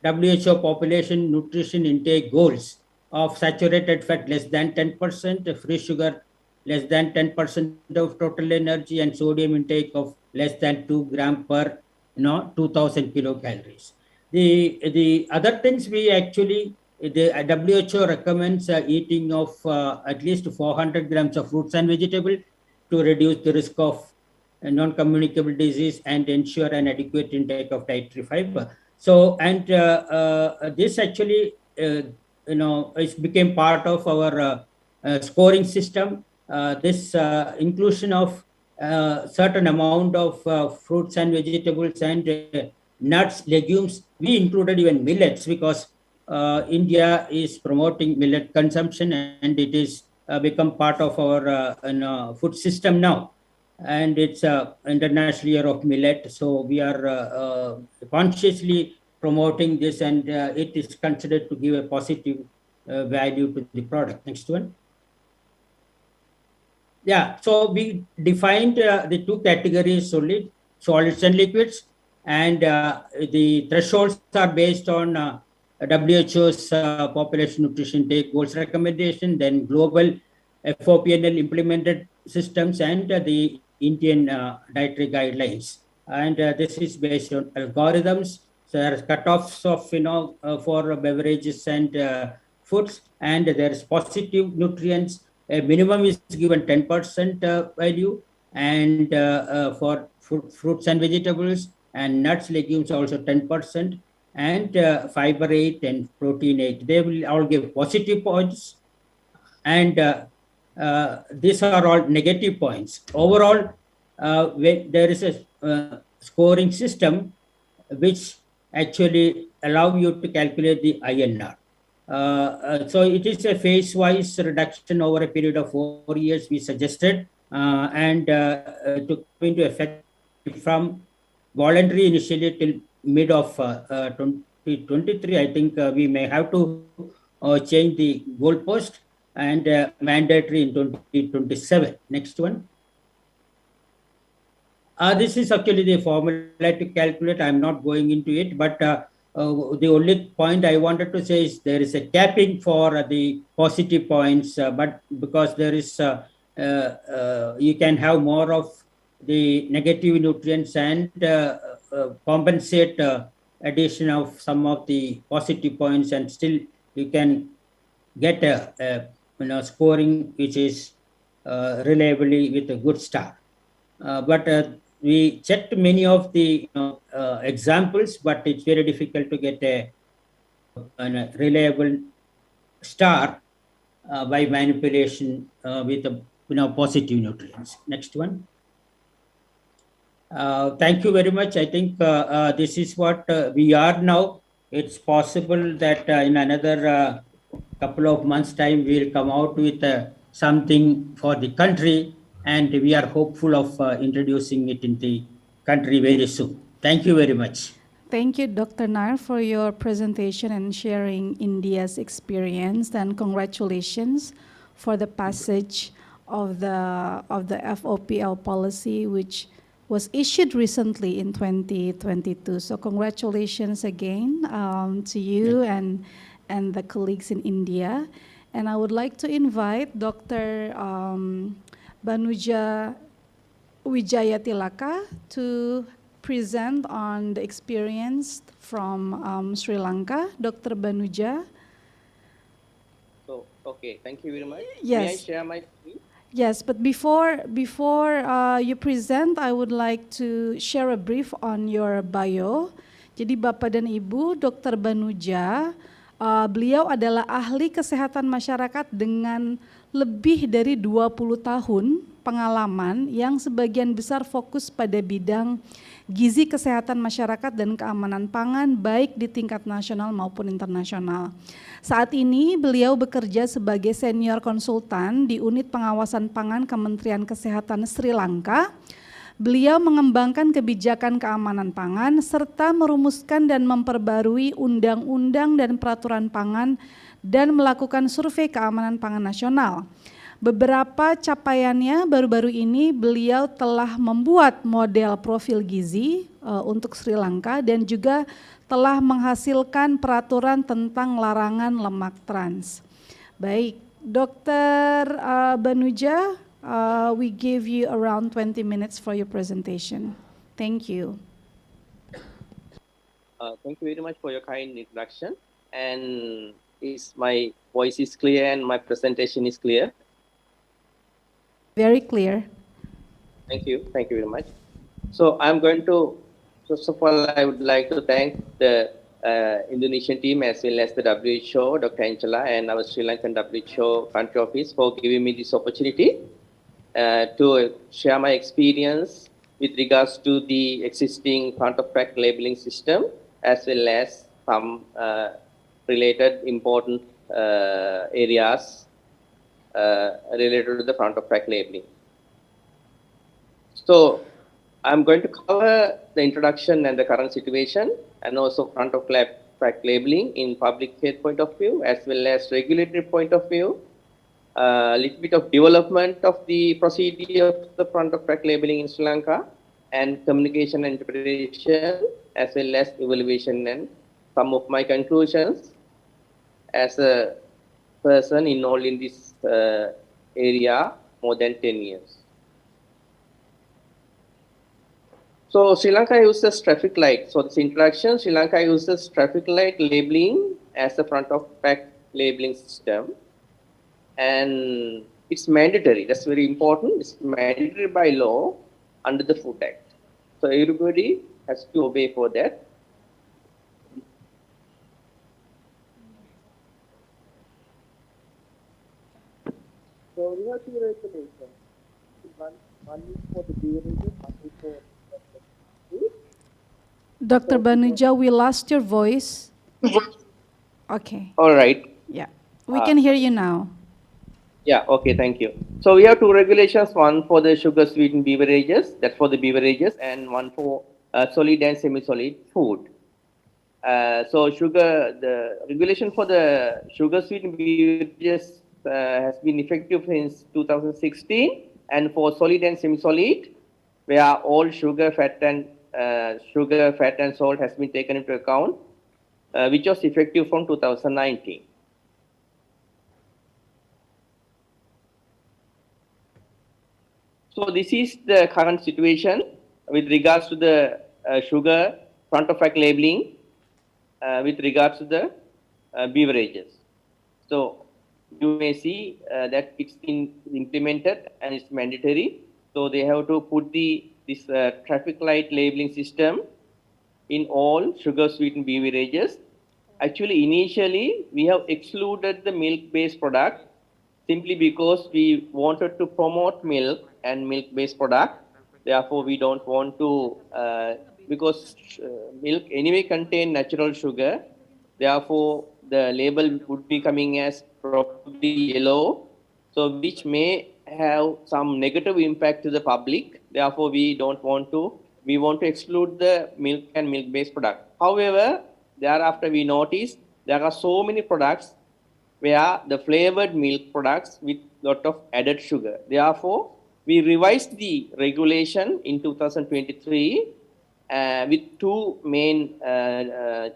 WHO population nutrition intake goals of saturated fat less than 10%, free sugar less than 10% of total energy, and sodium intake of less than 2 gram per 2000 kilocalories. The other things we actually, the WHO recommends eating of at least 400 grams of fruits and vegetables to reduce the risk of non-communicable disease and ensure an adequate intake of dietary fiber. So, and this actually, it became part of our scoring system. This inclusion of certain amount of fruits and vegetables and nuts, legumes. We included even millets because India is promoting millet consumption, and it is become part of our food system now. And it's International Year of Millet, so we are consciously promoting this, and it is considered to give a positive value to the product. Next one. Yeah, so we defined the two categories solely, solids and liquids, and the thresholds are based on WHO's population nutrition intake goals recommendation, then global FOPNL implemented systems, and the Indian dietary guidelines. And this is based on algorithms. So there are cutoffs of for beverages and foods, and there is positive nutrients. A minimum is given 10% value, and for fruits and vegetables, and nuts, legumes also 10%, and fiber 8 and protein 8. They will all give positive points, and these are all negative points. Overall, when there is a scoring system which actually allow you to calculate the INR. So it is a phase-wise reduction over a period of 4 years we suggested, and to come into effect from voluntary initially till mid of 2023. I think we may have to change the goalpost, and mandatory in 2027. Next one. This is actually the formula to calculate. I'm not going into it, but the only point I wanted to say is there is a capping for the positive points, but because there is, you can have more of the negative nutrients and compensate addition of some of the positive points, and still you can get a scoring which is reliably with a good star. But we checked many of the examples, but it's very difficult to get a reliable star by manipulation with positive nutrients. Next one. Thank you very much. I think this is what we are now. It's possible that in another couple of months' time, we'll come out with something for the country, and we are hopeful of introducing it in the country very soon. Thank you very much. Thank you, Dr. Nair, for your presentation and sharing India's experience, and congratulations for the passage of the FOPL policy, which was issued recently in 2022. So congratulations again to you and the colleagues in India. And I would like to invite Dr. Banuja Wijayatilaka to present on the experience from Sri Lanka, Dr. Banuja. So, okay, thank you very much. Yes. May I share my screen? Yes, but before you present, I would like to share a brief on your bio. Jadi Bapak dan Ibu, Dr. Banuja, beliau adalah ahli kesehatan masyarakat dengan lebih dari 20 tahun pengalaman yang sebagian besar fokus pada bidang gizi kesehatan masyarakat dan keamanan pangan baik di tingkat nasional maupun internasional. Saat ini beliau bekerja sebagai senior konsultan di unit pengawasan pangan Kementerian Kesehatan Sri Lanka. Beliau mengembangkan kebijakan keamanan pangan serta merumuskan dan memperbarui undang-undang dan peraturan pangan dan melakukan survei keamanan pangan nasional. Beberapa capaiannya baru-baru ini beliau telah membuat model profil gizi untuk Sri Lanka dan juga telah menghasilkan peraturan tentang larangan lemak trans. Baik, Dr. Banuja, we give you around 20 minutes for your presentation. Thank you. Thank you very much for your kind introduction. And my voice is clear and my presentation is clear? Very clear. Thank you very much. So I'm going to, first of all, I would like to thank the Indonesian team as well as the WHO, Dr. Angela, and our Sri Lankan WHO country office for giving me this opportunity to share my experience with regards to the existing front-of-pack labeling system as well as some related important areas related to the front-of-pack labeling. So I'm going to cover the introduction and the current situation and also front-of-pack labeling in public health point of view as well as regulatory point of view, a little bit of development of the procedure of the front-of-pack labeling in Sri Lanka, and communication and interpretation as well as evaluation and some of my conclusions as a person involved in this area more than 10 years. So Sri Lanka uses traffic light. So this introduction, Sri Lanka uses traffic light labeling as a front-of-pack labeling system. And it's mandatory, that's very important. It's mandatory by law under the Food Act. So everybody has to obey for that. So we have two regulations. One is for the beverages, one is for food. Dr. Banuja, we lost your voice. Okay. All right. Yeah, we can hear you now. Yeah, okay, thank you. So we have two regulations, one for the sugar sweetened beverages, that's for the beverages, and one for solid and semi-solid food. So the regulation for the sugar sweetened beverages has been effective since 2016, and for solid and semi-solid, where all sugar, fat and salt has been taken into account, which was effective from 2019. So this is the current situation with regards to the sugar front-of-pack labeling with regards to the beverages. So you may see that it's been implemented and it's mandatory. So they have to put this traffic light labeling system in all sugar sweetened beverages. Actually, initially we have excluded the milk-based product simply because we wanted to promote milk and milk-based product. Therefore, we don't want to, because milk anyway contain natural sugar. Therefore, the label would be coming as probably yellow, so which may have some negative impact to the public. Therefore, we want to exclude the milk and milk-based product. However, thereafter we noticed there are so many products where the flavored milk products with lot of added sugar. Therefore, we revised the regulation in 2023 with two main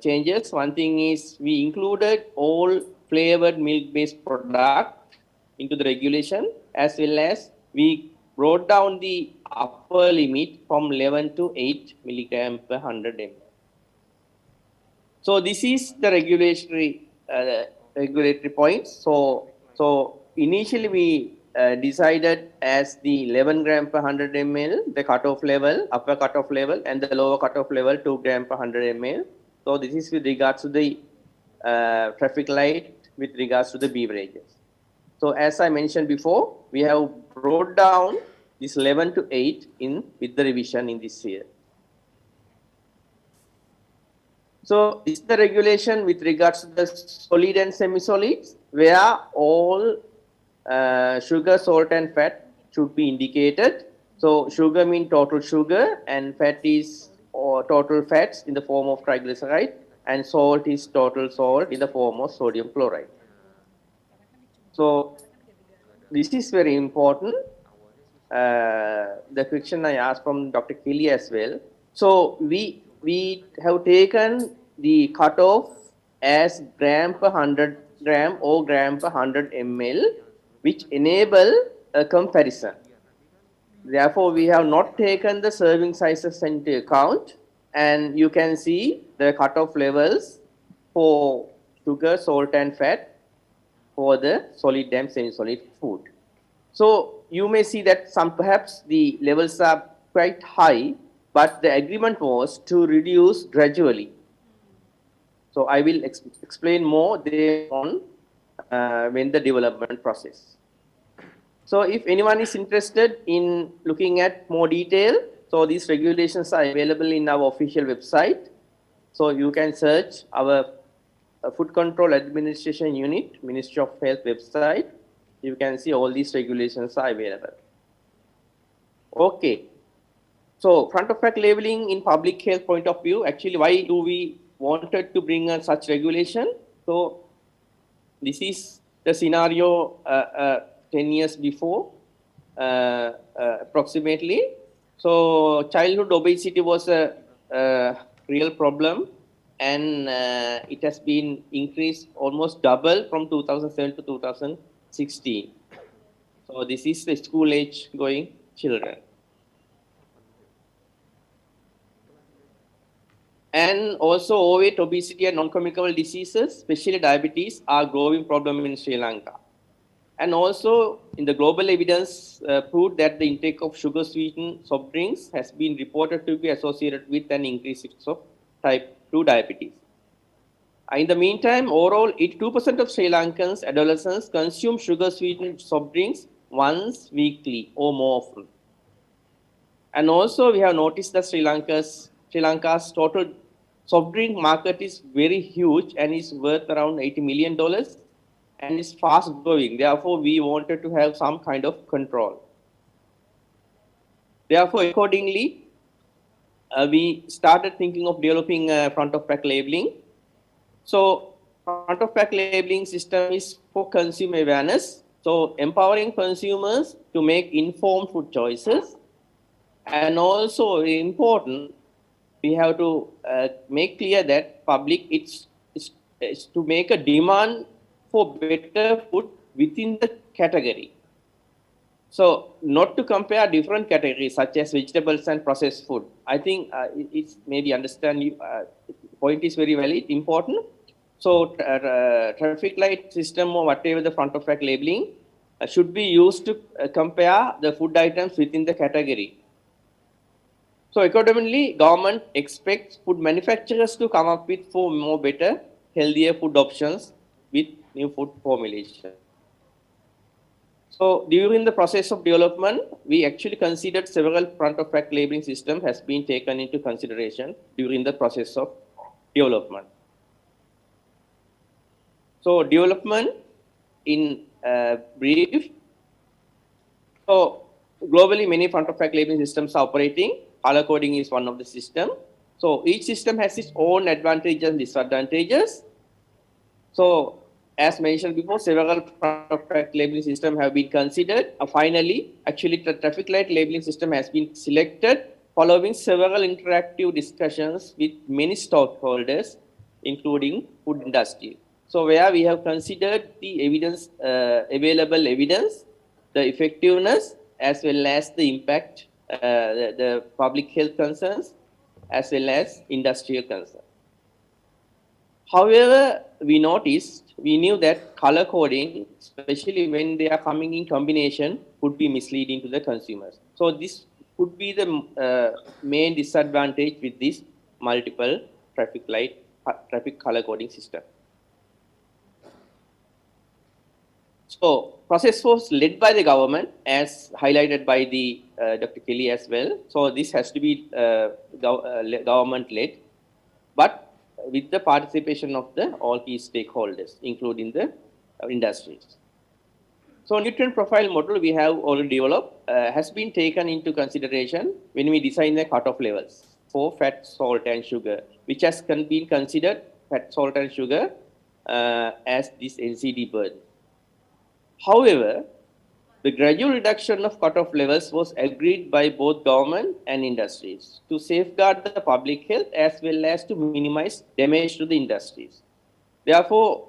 changes. One thing is we included all flavored milk-based product into the regulation, as well as we brought down the upper limit from 11 to 8 milligram per 100 ml. So this is the regulatory points. So initially we decided as the 11 gram per 100 ml, the cutoff level, upper cutoff level, and the lower cutoff level 2 gram per 100 ml. So this is with regards to the traffic light with regards to the beverages. So as I mentioned before, we have brought down this 11 to 8 with the revision in this year. So this is the regulation with regards to the solid and semi-solids, where all sugar, salt, and fat should be indicated. So sugar means total sugar, and fat is total fats in the form of triglyceride, and salt is total salt in the form of sodium chloride. So this is very important. The question I asked from Dr. Kelly as well. So we have taken the cutoff as gram per 100 gram or gram per 100 ml, which enable a comparison. Therefore, we have not taken the serving sizes into account, and you can see the cutoff levels for sugar, salt, and fat for the solid and semi-solid food. So you may see that perhaps the levels are quite high, but the agreement was to reduce gradually. So I will explain more there on when the development process. So if anyone is interested in looking at more detail, so these regulations are available in our official website. So you can search our Food Control Administration Unit, Ministry of Health website. You can see all these regulations are available. Okay. So front of pack labeling in public health point of view, actually why do we wanted to bring such regulation? So this is the scenario 10 years before approximately. So childhood obesity was a real problem, and it has been increased almost double from 2007 to 2016. So this is the school age going children. And also overweight, obesity, and non-communicable diseases, especially diabetes, are growing problem in Sri Lanka. And also in the global evidence proved that the intake of sugar-sweetened soft drinks has been reported to be associated with an increased risk of type 2 diabetes. In the meantime, overall, 82% of Sri Lankans adolescents consume sugar-sweetened soft drinks once weekly or more often. And also we have noticed that Sri Lanka's total soft drink market is very huge and is worth around $80 million and is fast growing. Therefore, we wanted to have some kind of control. Therefore, accordingly, we started thinking of developing front of pack labeling. So front of pack labeling system is for consumer awareness. So empowering consumers to make informed food choices. And also important, we have to make clear that public it's to make a demand for better food within the category. So not to compare different categories such as vegetables and processed food. I think it's maybe understand point is very valid, important. So traffic light system or whatever the front of pack labeling should be used to compare the food items within the category. So accordingly, government expects food manufacturers to come up with more better, healthier food options with new food formulation. So during the process of development, we actually considered several front of pack labeling system has been taken into consideration during the process of development. So development in brief. So globally, many front of pack labeling systems are operating. Color coding is one of the system. So each system has its own advantages and disadvantages. So as mentioned before, several front of pack labeling systems have been considered. Finally, actually the traffic light labeling system has been selected following several interactive discussions with many stakeholders, including food industry. So where we have considered the evidence, available evidence, the effectiveness, as well as the impact, the public health concerns, as well as industrial concerns. However, we knew that color coding, especially when they are coming in combination, could be misleading to the consumers. So this could be the main disadvantage with this multiple traffic color coding system. So process was led by the government, as highlighted by the Dr. Kelly as well. So this has to be government led, but with the participation of the all key stakeholders, including the industries. So nutrient profile model we have already developed has been taken into consideration when we design the cutoff levels for fat, salt, and sugar, which has been considered fat, salt, and sugar as this NCD burden. However, the gradual reduction of cutoff levels was agreed by both government and industries to safeguard the public health as well as to minimize damage to the industries. Therefore,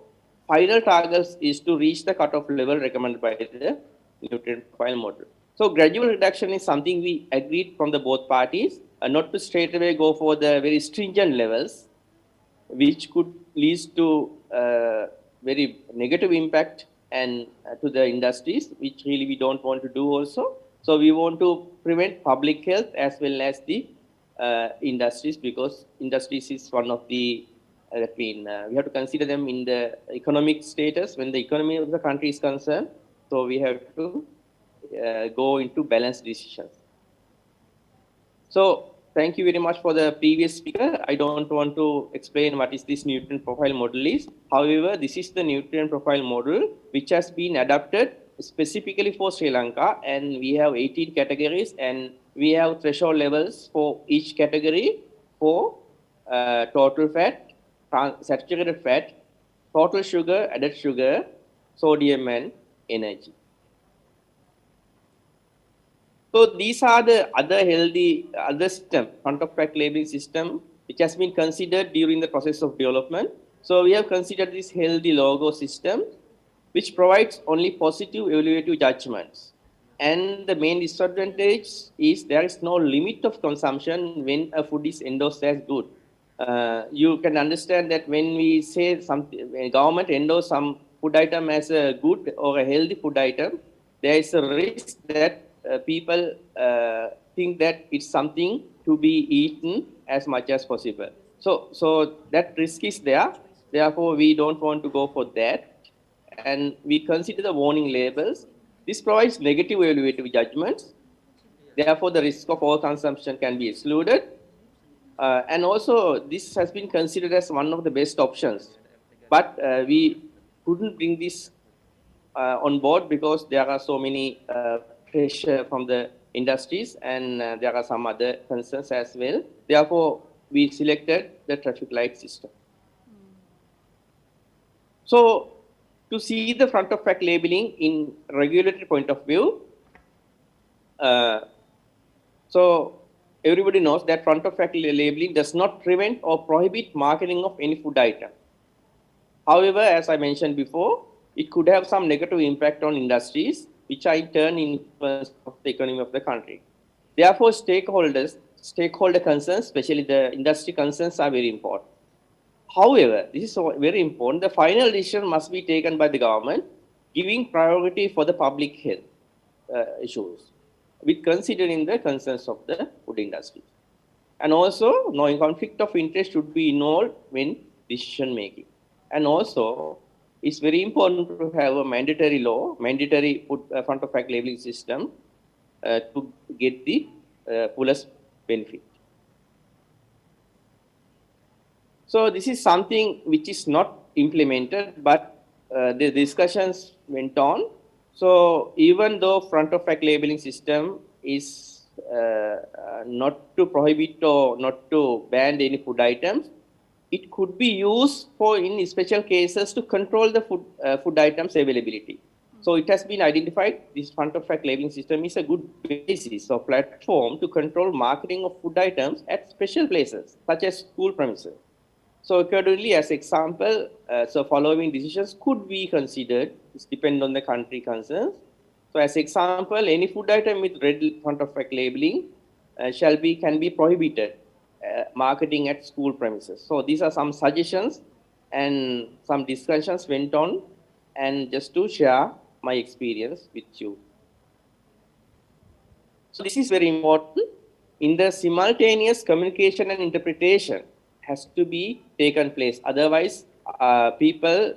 final target is to reach the cutoff level recommended by the nutrient profile model. So gradual reduction is something we agreed from the both parties, not to straight away go for the very stringent levels, which could lead to very negative impact and to the industries, which really we don't want to do also. So we want to prevent public health as well as the industries, because industries is one of the, we have to consider them in the economic status when the economy of the country is concerned. So we have to go into balanced decisions. So thank you very much for the previous speaker. I don't want to explain what is this nutrient profile model is. However, this is the nutrient profile model which has been adapted specifically for Sri Lanka, and we have 18 categories and we have threshold levels for each category for total fat, saturated fat, total sugar, added sugar, sodium and energy. So these are the other system, front of pack labeling system, which has been considered during the process of development. So we have considered this healthy logo system, which provides only positive evaluative judgments. And the main disadvantage is there is no limit of consumption when a food is endorsed as good. You can understand that when we say something, when government endorse some food item as a good or a healthy food item, there is a risk that people think that it's something to be eaten as much as possible. So that risk is there. Therefore, we don't want to go for that. And we consider the warning labels. This provides negative evaluative judgments. Therefore, the risk of overconsumption can be excluded. And also, this has been considered as one of the best options. But we couldn't bring this on board because there are so many pressure from the industries, and there are some other concerns as well. Therefore, we selected the traffic light system. So, to see the front of pack labeling in regulatory point of view, so everybody knows that front of pack labeling does not prevent or prohibit marketing of any food item. However, as I mentioned before, it could have some negative impact on industries, which are in turn influence of the economy of the country. Therefore, stakeholder concerns, especially the industry concerns, are very important. However, this is very important. The final decision must be taken by the government, giving priority for the public health issues, with considering the concerns of the food industry. And also, knowing conflict of interest should be involved when decision making. And also, it's very important to have a mandatory food front of pack labeling system to get the fullest benefit. So this is something which is not implemented, but the discussions went on. So even though front of pack labeling system is not to prohibit or not to ban any food items, it could be used for in special cases to control the food items availability. So it has been identified this front of pack labeling system is a good basis or platform to control marketing of food items at special places such as school premises. So accordingly, as example, so following decisions could be considered. It depends on the country concerns. So as example, any food item with red front of pack labeling can be prohibited marketing at school premises. So these are some suggestions and some discussions went on, and just to share my experience with you. So this is very important. In the simultaneous communication and interpretation has to be taken place. Otherwise, people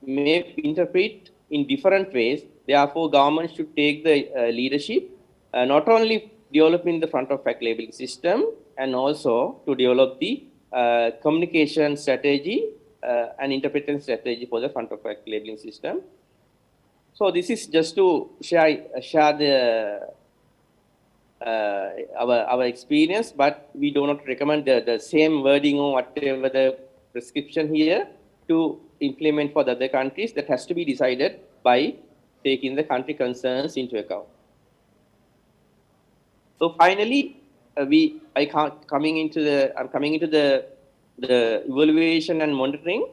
may interpret in different ways. Therefore, government should take the leadership, not only developing the front of pack labeling system, and also to develop the communication strategy and interpretation strategy for the front of pack labeling system. So this is just to share the our experience, but we do not recommend the same wording or whatever the prescription here to implement for the other countries. That has to be decided by taking the country concerns into account. So finally, I'm coming into the evaluation and monitoring.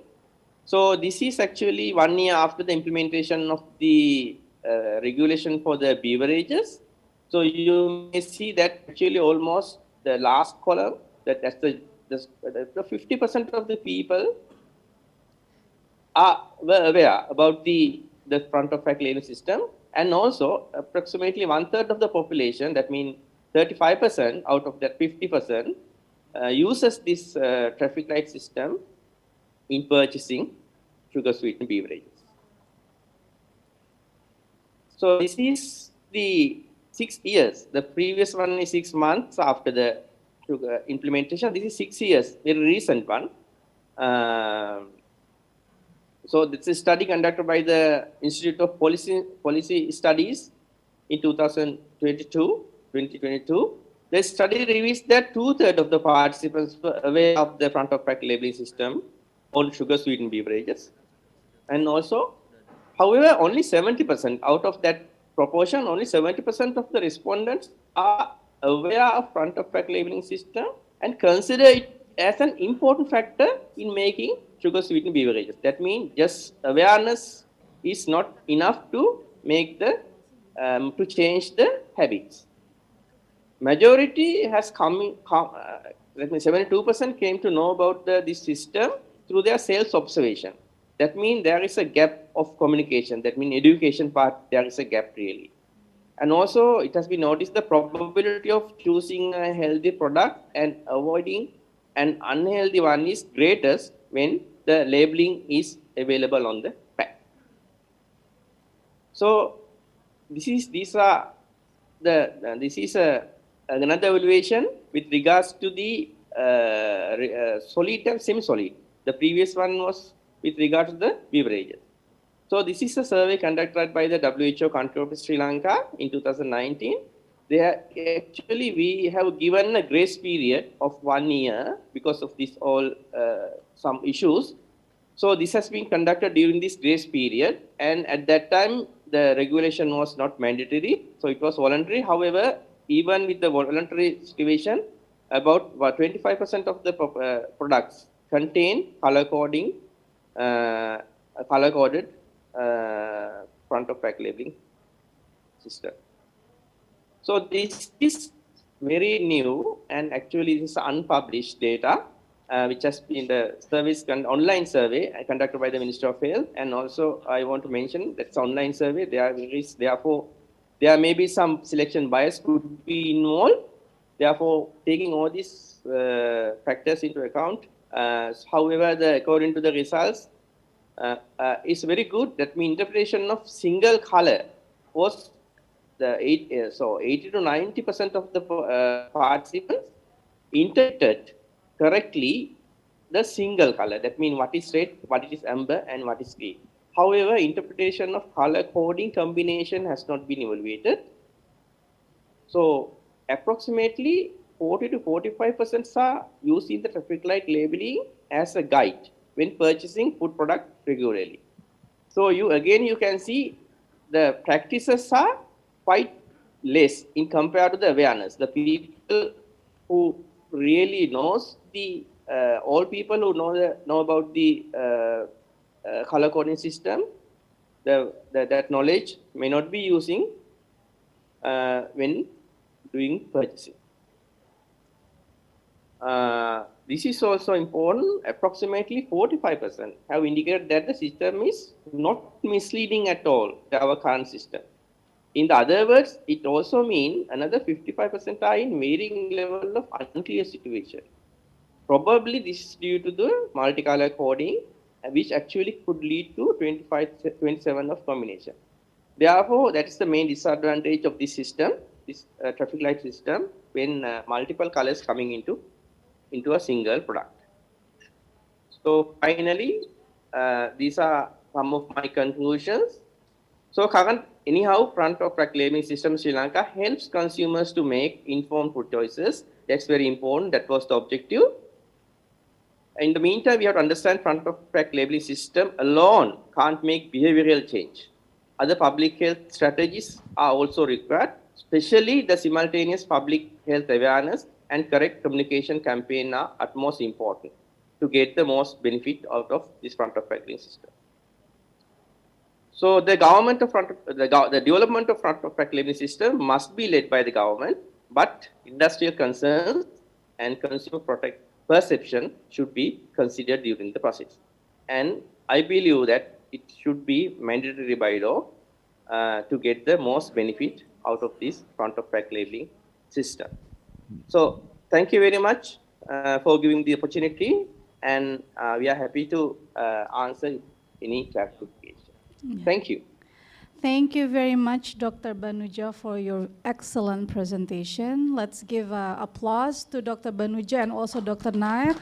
So this is actually 1 year after the implementation of the regulation for the beverages. So you may see that actually almost the last column, that's the 50% of the people were aware about the front of pack labeling system, and also approximately 1/3 of the population, that means 35% out of that 50%, uses this traffic light system in purchasing sugar sweetened beverages. So this is the 6 years. The previous one is 6 months after the sugar implementation. This is 6 years, very recent one. So this is a study conducted by the Institute of Policy Studies in 2022. The study reveals that 2/3 of the participants were aware of the front of pack labeling system on sugar sweetened beverages. And also, however, only 70% out of that proportion, only 70% of the respondents are aware of front of pack labeling system and consider it as an important factor in making sugar sweetened beverages. That means just awareness is not enough to make the to change the habits. Majority has 72% came to know about this system through their self-observation. That means there is a gap of communication. That means education part, there is a gap really. And also it has been noticed the probability of choosing a healthy product and avoiding an unhealthy one is greatest when the labeling is available on the pack. So this is another evaluation with regards to the solid and semi-solid. The previous one was with regard to the beverages. So this is a survey conducted by the WHO country of Sri Lanka in 2019. We have given a grace period of 1 year because of this all some issues. So this has been conducted during this grace period, and at that time the regulation was not mandatory, so it was voluntary. However, even with the voluntary situation, about 25% of the products contain color-coded front of pack labeling system. So this is very new, and actually this is unpublished data, which has been the online survey conducted by the Ministry of Health. And also I want to mention that's online survey. Therefore, there may be some selection bias could be involved. Therefore, taking all these factors into account, however, according to the results, is very good. That means interpretation of single color was 80 to 90% of the participants interpreted correctly the single color. That means what is red, what is amber, and what is green. However, interpretation of color coding combination has not been evaluated. So approximately 40 to 45% are using the traffic light labeling as a guide when purchasing food product regularly. So you can see the practices are quite less in compared to the awareness. The people who really knows all people who know about the color coding system that knowledge may not be using when doing purchasing. This is also important. Approximately 45% have indicated that the system is not misleading at all, our current system. In the other words, it also means another 55% are in varying level of unclear situation. Probably this is due to the multicolor coding, which actually could lead to 27 of combination. Therefore, that is the main disadvantage of this system, this traffic light system, when multiple colors coming into a single product. So finally, these are some of my conclusions. So current, anyhow, front of rack labeling system Sri Lanka helps consumers to make informed food choices. That's very important. That was the objective. In the meantime, we have to understand front of rack labeling system alone can't make behavioral change. Other public health strategies are also required, especially the simultaneous public health awareness and correct communication campaign are utmost important to get the most benefit out of this front of rack labeling system. So the government of the development of front of rack labeling system must be led by the government, but industrial concerns and consumer perception should be considered during the process. And I believe that it should be mandatory by law to get the most benefit out of this front of rack labeling system. So thank you very much for giving the opportunity, and we are happy to answer any clarification. Thank you. Thank you very much, Dr. Banuja, for your excellent presentation. Let's give applause to Dr. Banuja and also Dr. Nair.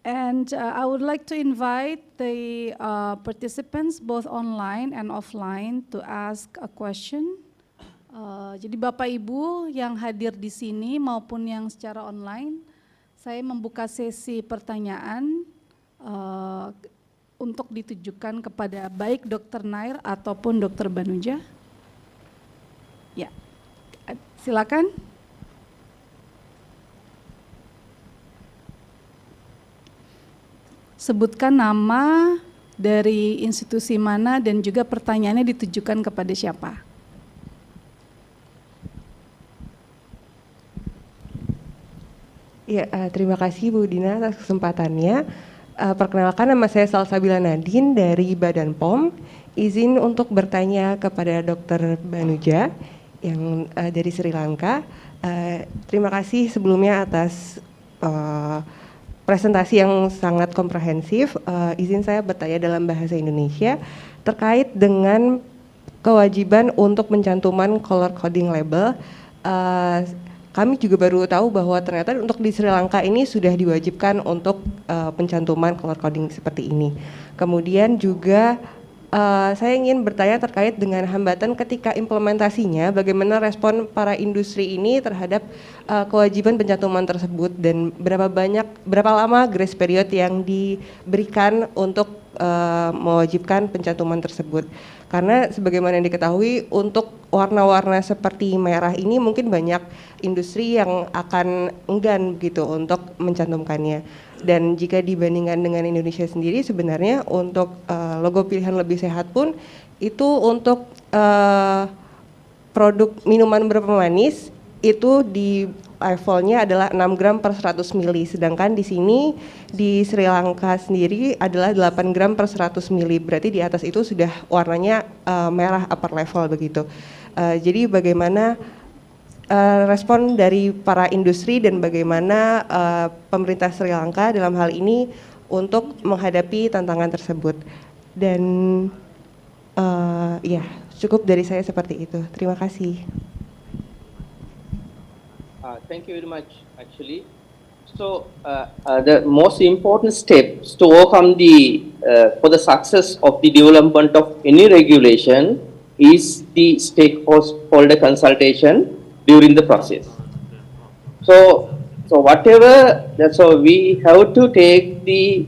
And I would like to invite the participants, both online and offline, to ask a question. Jadi Bapak Ibu yang hadir di sini maupun yang secara online, saya membuka sesi pertanyaan untuk ditujukan kepada baik Dr. Nair ataupun Dr. Banuja. Ya, silakan. Sebutkan nama, dari institusi mana, dan juga pertanyaannya ditujukan kepada siapa. Ya, terima kasih Bu Dina atas kesempatannya. Perkenalkan, nama saya Salsabila Nadine dari Badan POM. Izin untuk bertanya kepada Dr. Banuja yang dari Sri Lanka. Terima kasih sebelumnya atas presentasi yang sangat komprehensif. Izin saya bertanya dalam bahasa Indonesia terkait dengan kewajiban untuk pencantuman color coding label. Kami juga baru tahu bahwa ternyata untuk di Sri Lanka ini sudah diwajibkan untuk pencantuman color coding seperti ini. Kemudian juga saya ingin bertanya terkait dengan hambatan ketika implementasinya, bagaimana respon para industri ini terhadap kewajiban pencantuman tersebut, dan berapa lama grace period yang diberikan untuk mewajibkan pencantuman tersebut. Karena sebagaimana yang diketahui, untuk warna-warna seperti merah ini mungkin banyak industri yang akan enggan begitu untuk mencantumkannya. Dan jika dibandingkan dengan Indonesia sendiri, sebenarnya untuk logo pilihan lebih sehat pun itu untuk produk minuman berpemanis itu di levelnya adalah 6 gram per 100 mili, sedangkan di sini di Sri Lanka sendiri adalah 8 gram per 100 mili, berarti di atas itu sudah warnanya merah upper level begitu. Jadi bagaimana respon dari para industri dan bagaimana pemerintah Sri Lanka dalam hal ini untuk menghadapi tantangan tersebut. Dan ya, cukup dari saya seperti itu. Terima kasih. Thank you very much, actually. So, the most important steps to overcome for the success of the development of any regulation is the stakeholder consultation during the process. So we have to take the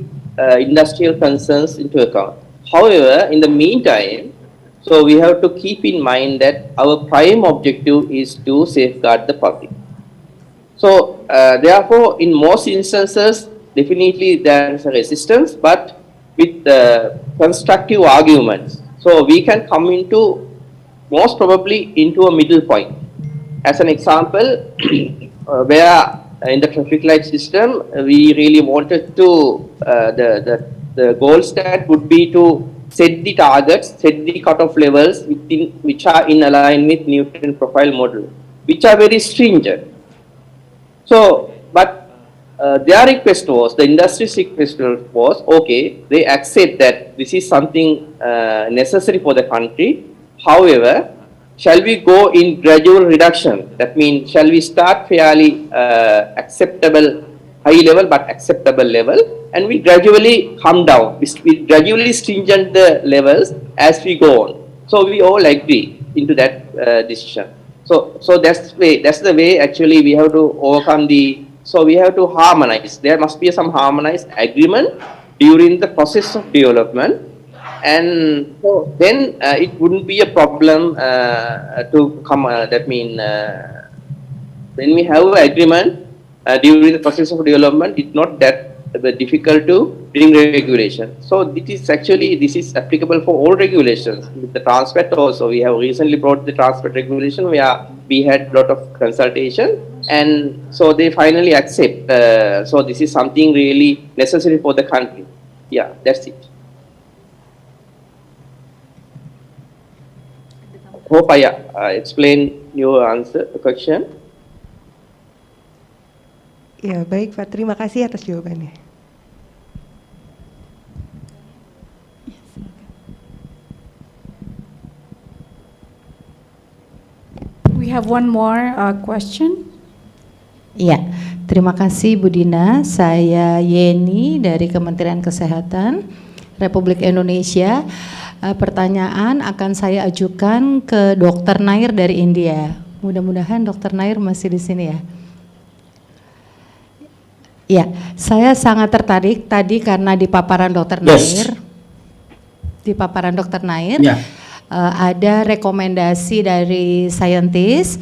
industrial concerns into account. However, in the meantime, so we have to keep in mind that our prime objective is to safeguard the public. Therefore, in most instances, definitely there is a resistance, but with constructive arguments. So we can come into, most probably, into a middle point. As an example, where in the traffic light system, we really wanted to, the goal stat would be to set the targets, set the cutoff levels within, which are in line with nutrient profile model, which are very stringent. So, but their request was, the industry's request was, okay, they accept that this is something necessary for the country. However, shall we go in gradual reduction? That means, shall we start fairly acceptable, high level but acceptable level, and we gradually come down. We gradually stringent the levels as we go on. So we all agree into that decision. So that's the way actually we have to overcome the. So we have to harmonize. There must be some harmonized agreement during the process of development. And so then it wouldn't be a problem to come. That means when we have an agreement during the process of development, it's not that difficult to bring regulation. So this is applicable for all regulations. With the transport also, we have recently brought the transport regulation where we had a lot of consultation, and so they finally accept. So this is something really necessary for the country. Yeah, that's it. Hope I explained your answer, question. Ya, baik Pak. Terima kasih atas jawabannya. We have one more question. Ya, terima kasih Bu Dina. Saya Yeni dari Kementerian Kesehatan Republik Indonesia. Pertanyaan akan saya ajukan ke Dr. Nair dari India. Mudah-mudahan Dr. Nair masih di sini ya. Ya, saya sangat tertarik tadi karena di paparan Dr. Nair, ada rekomendasi dari saintis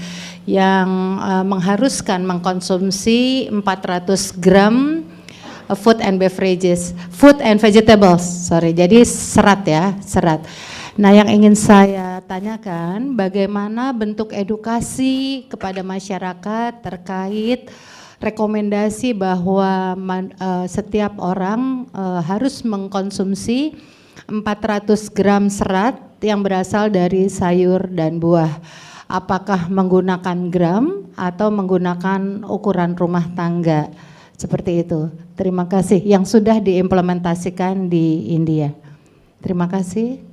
yang mengharuskan mengkonsumsi 400 gram food and vegetables, jadi serat ya, serat. Nah, yang ingin saya tanyakan, bagaimana bentuk edukasi kepada masyarakat terkait rekomendasi bahwa setiap orang harus mengkonsumsi 400 gram serat yang berasal dari sayur dan buah. Apakah menggunakan gram atau menggunakan ukuran rumah tangga? Seperti itu. Terima kasih. Yang sudah diimplementasikan di India. Terima kasih.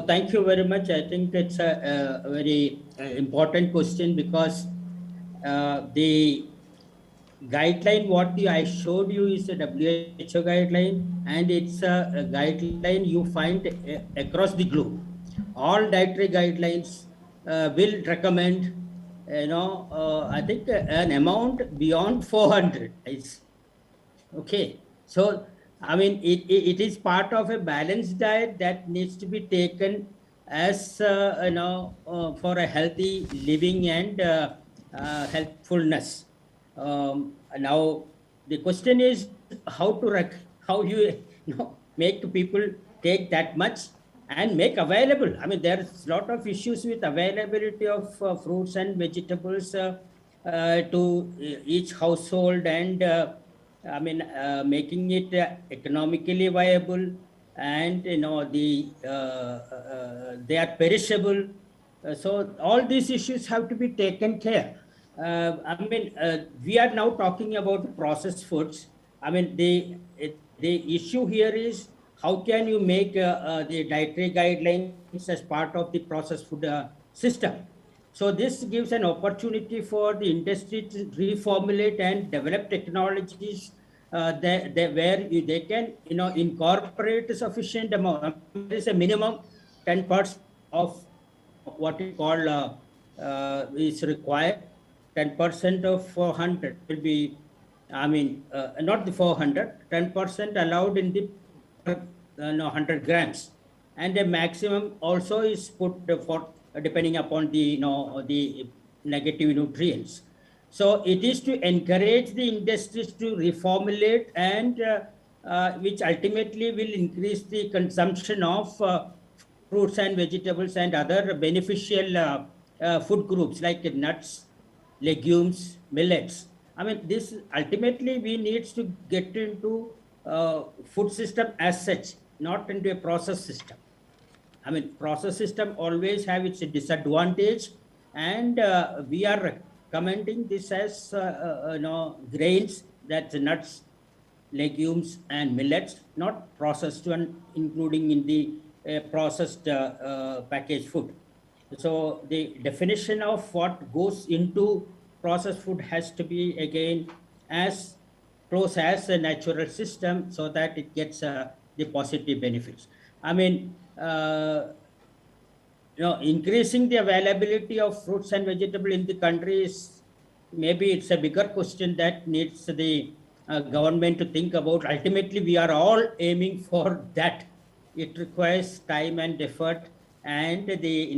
Thank you very much. I think it's a very important question because the guideline what I showed you is a WHO guideline, and it's a guideline you find across the globe. All dietary guidelines will recommend, I think an amount beyond 400. Okay. So, I mean, it is part of a balanced diet that needs to be taken as, for a healthy living and healthfulness. Now, the question is how you make people take that much and make available. I mean, there's a lot of issues with availability of fruits and vegetables to each household, and making it economically viable, and they are perishable. So all these issues have to be taken care. We are now talking about processed foods. I mean, the issue here is how can you make the dietary guidelines as part of the processed food system. So this gives an opportunity for the industry to reformulate and develop technologies where they can incorporate a sufficient amount. There is a minimum 10% of what we call is required. 10% of 400 will be, not the 400, 10% allowed in the 100 grams, and the maximum also is put for depending upon the the negative nutrients. So it is to encourage the industries to reformulate and which ultimately will increase the consumption of fruits and vegetables and other beneficial food groups like nuts, legumes, millets. I mean, this ultimately we need to get into food system as such, not into a process system. I mean, process system always have its disadvantage, and we are commenting this as grains, that's nuts, legumes, and millets, not processed one, including in the processed packaged food. So the definition of what goes into processed food has to be again as close as a natural system so that it gets the positive benefits. I mean, increasing the availability of fruits and vegetables in the country is maybe it's a bigger question that needs the government to think about. Ultimately, we are all aiming for that. It requires time and effort, and the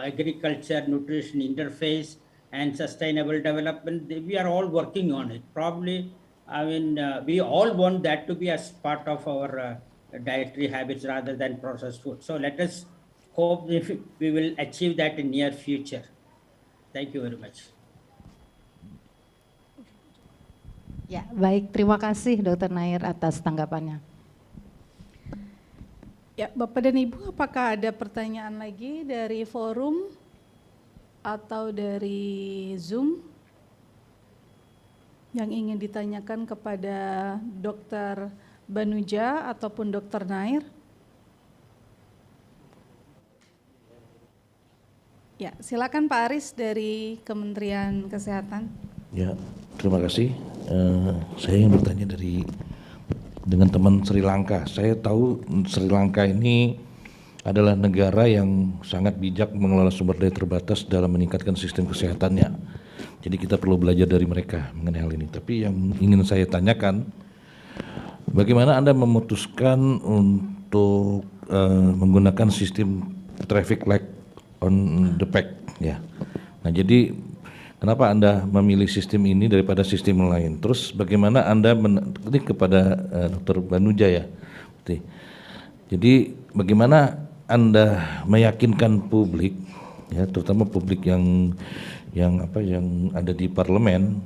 agriculture, nutrition interface, and sustainable development. We are all working on it. Probably, I mean, we all want that to be as part of our dietary habits rather than processed food. So let us hope we will achieve that in near future. Thank you very much. Ya, baik. Terima kasih Dr. Nair atas tanggapannya. Ya, Bapak dan Ibu, apakah ada pertanyaan lagi dari forum atau dari Zoom yang ingin ditanyakan kepada Dr. Banuja ataupun Dr. Nair? Ya, silakan Pak Aris dari Kementerian Kesehatan. Ya, terima kasih. Saya ingin bertanya dengan teman Sri Lanka. Saya tahu Sri Lanka ini adalah negara yang sangat bijak mengelola sumber daya terbatas dalam meningkatkan sistem kesehatannya. Jadi kita perlu belajar dari mereka mengenai hal ini. Tapi yang ingin saya tanyakan, bagaimana Anda memutuskan untuk menggunakan sistem traffic light on the back, ya? Nah, jadi kenapa Anda memilih sistem ini daripada sistem lain? Terus bagaimana Anda ini kepada Dr. Banuja, ya? Jadi bagaimana Anda meyakinkan publik, ya, terutama publik yang ada di parlemen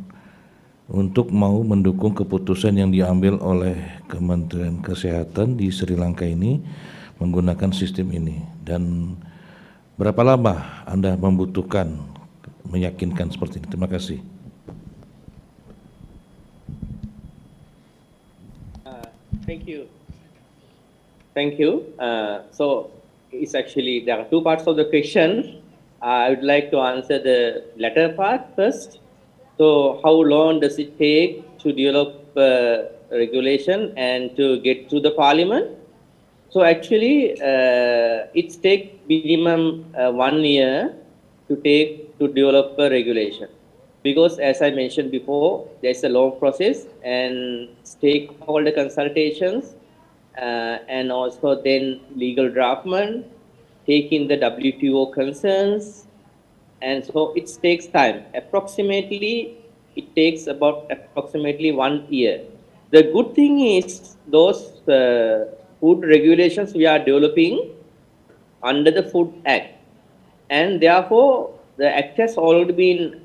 untuk mau mendukung keputusan yang diambil oleh Kementerian Kesehatan di Sri Lanka ini menggunakan sistem ini, dan berapa lama Anda membutuhkan meyakinkan seperti ini? Terima kasih. Thank you. Thank you. So it's actually, there are two parts of the question. I would like to answer the latter part first. So how long does it take to develop regulation and to get to the parliament? So actually, it takes minimum 1 year to develop a regulation, because as I mentioned before, there's a long process and stakeholder consultations, and also then legal draftment, taking the WTO concerns, and so it takes time. Approximately, it takes about approximately 1 year. The good thing is those food regulations we are developing under the Food Act, and therefore the Act has already been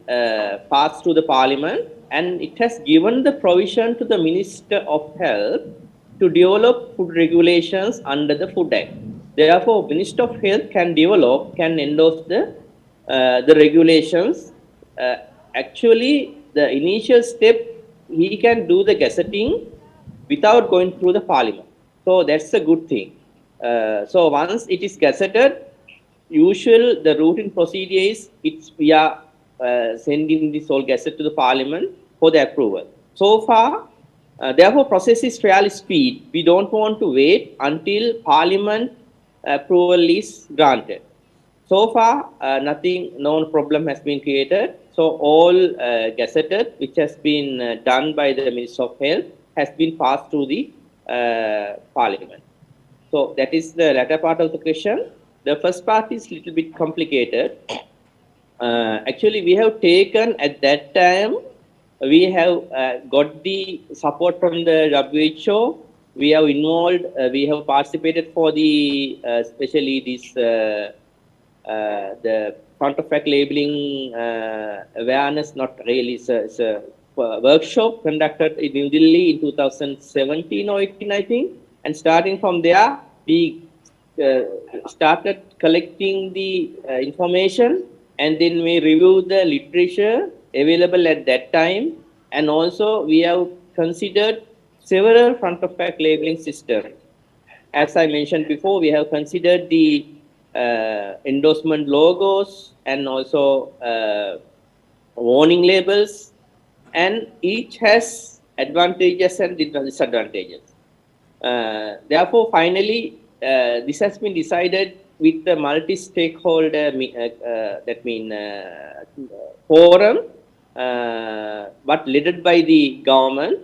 passed to the Parliament, and it has given the provision to the Minister of Health to develop food regulations under the Food Act. Therefore, Minister of Health can endorse the regulations. Actually, the initial step, he can do the gazetting without going through the Parliament. So that's a good thing. So once it is gazetted, the routine procedure is we are sending this whole gazette to the Parliament for the approval. So far, therefore, process is fairly speed. We don't want to wait until Parliament approval is granted. So far, no problem has been created. So all gazetted, which has been done by the Minister of Health, has been passed to the Parliament. So that is the latter part of the question. The first part is a little bit complicated. Actually, we have taken at that time, we have got the support from the WHO. We have involved, we have participated for the, especially this, the front of pack labeling awareness, not really, it's a workshop conducted in New Delhi in 2017 or 18, I think. And starting from there, we started collecting the information, and then we reviewed the literature available at that time. And also we have considered several front of pack labeling systems. As I mentioned before, we have considered the endorsement logos and also warning labels, and each has advantages and disadvantages. Therefore, finally, this has been decided with the multi-stakeholder forum, but led by the government.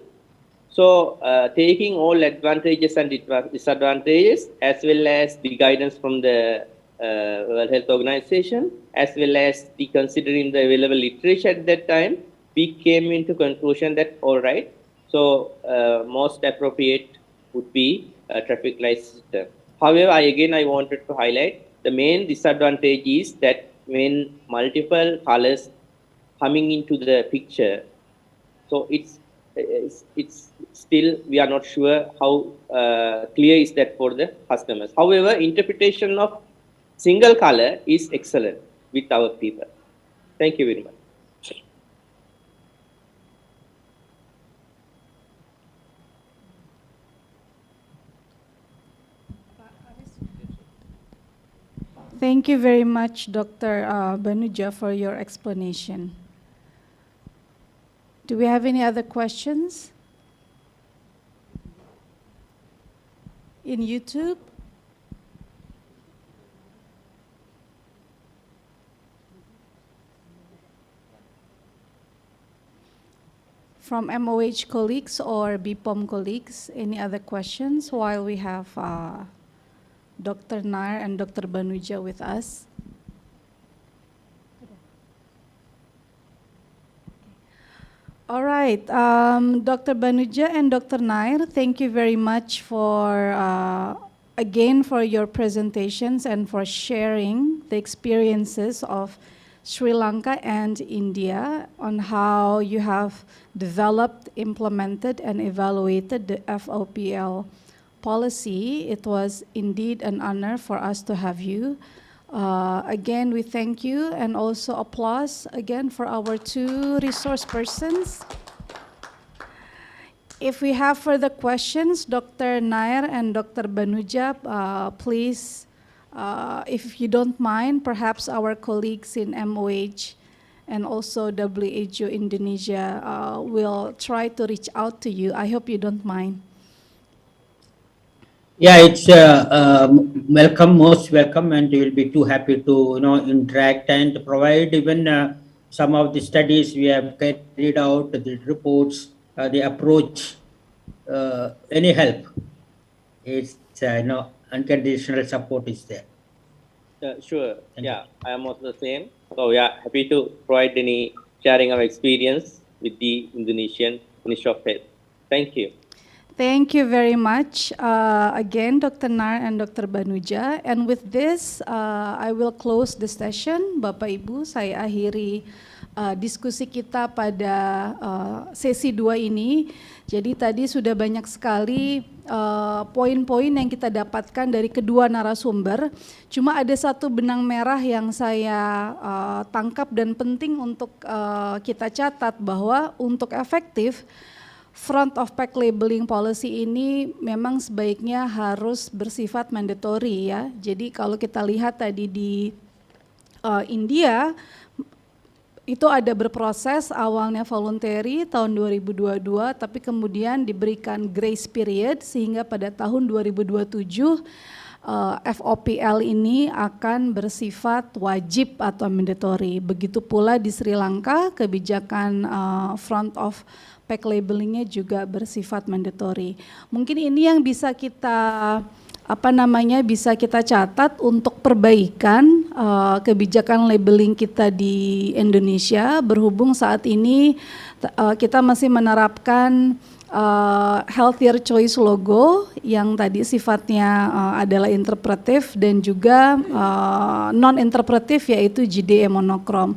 So, taking all advantages and disadvantages, as well as the guidance from the World Health Organization, as well as the considering the available literature at that time, we came into conclusion that all right, so most appropriate would be a traffic light system. However, I wanted to highlight the main disadvantage is that when multiple colors coming into the picture, so it's still we are not sure how clear is that for the customers. However, interpretation of single color is excellent with our people. Thank you very much. Thank you very much, Dr. Banuja, for your explanation. Do we have any other questions? In YouTube? From MOH colleagues or BPOM colleagues, any other questions while we have Dr. Nair and Dr. Banuja with us? All right, Dr. Banuja and Dr. Nair, thank you very much for, again, for your presentations and for sharing the experiences of Sri Lanka and India on how you have developed, implemented, and evaluated the FOPL policy. It was indeed an honor for us to have you. Again, we thank you, and also applause again for our two resource persons. If we have further questions, Dr. Nair and Dr. Banuja, please, if you don't mind, perhaps our colleagues in MOH and also WHO Indonesia will try to reach out to you. I hope you don't mind. Yeah, it's welcome, most welcome, and we will be too happy to interact and provide even some of the studies we have carried out, the reports, the approach, any help. It's unconditional support is there. Sure. Yeah, I am also the same. So yeah, happy to provide any sharing of experience with the Indonesian Ministry of Health. Thank you. Thank you very much again, Dr. Nair and Dr. Banuja. And with this, I will close the session. Bapak Ibu, saya akhiri diskusi kita pada sesi 2 ini. Jadi tadi sudah banyak sekali poin-poin yang kita dapatkan dari kedua narasumber. Cuma ada satu benang merah yang saya tangkap dan penting untuk kita catat, bahwa untuk efektif front of pack labeling policy ini memang sebaiknya harus bersifat mandatory ya. Jadi kalau kita lihat tadi di India itu ada berproses, awalnya voluntary tahun 2022, tapi kemudian diberikan grace period sehingga pada tahun 2027 FOPL ini akan bersifat wajib atau mandatory. Begitu pula di Sri Lanka, kebijakan front of pack labelingnya juga bersifat mandatory. Mungkin ini yang bisa kita bisa kita catat untuk perbaikan kebijakan labeling kita di Indonesia, berhubung saat ini kita masih menerapkan healthier choice logo yang tadi sifatnya adalah interpretif dan juga non-interpretif, yaitu JDE monokrom.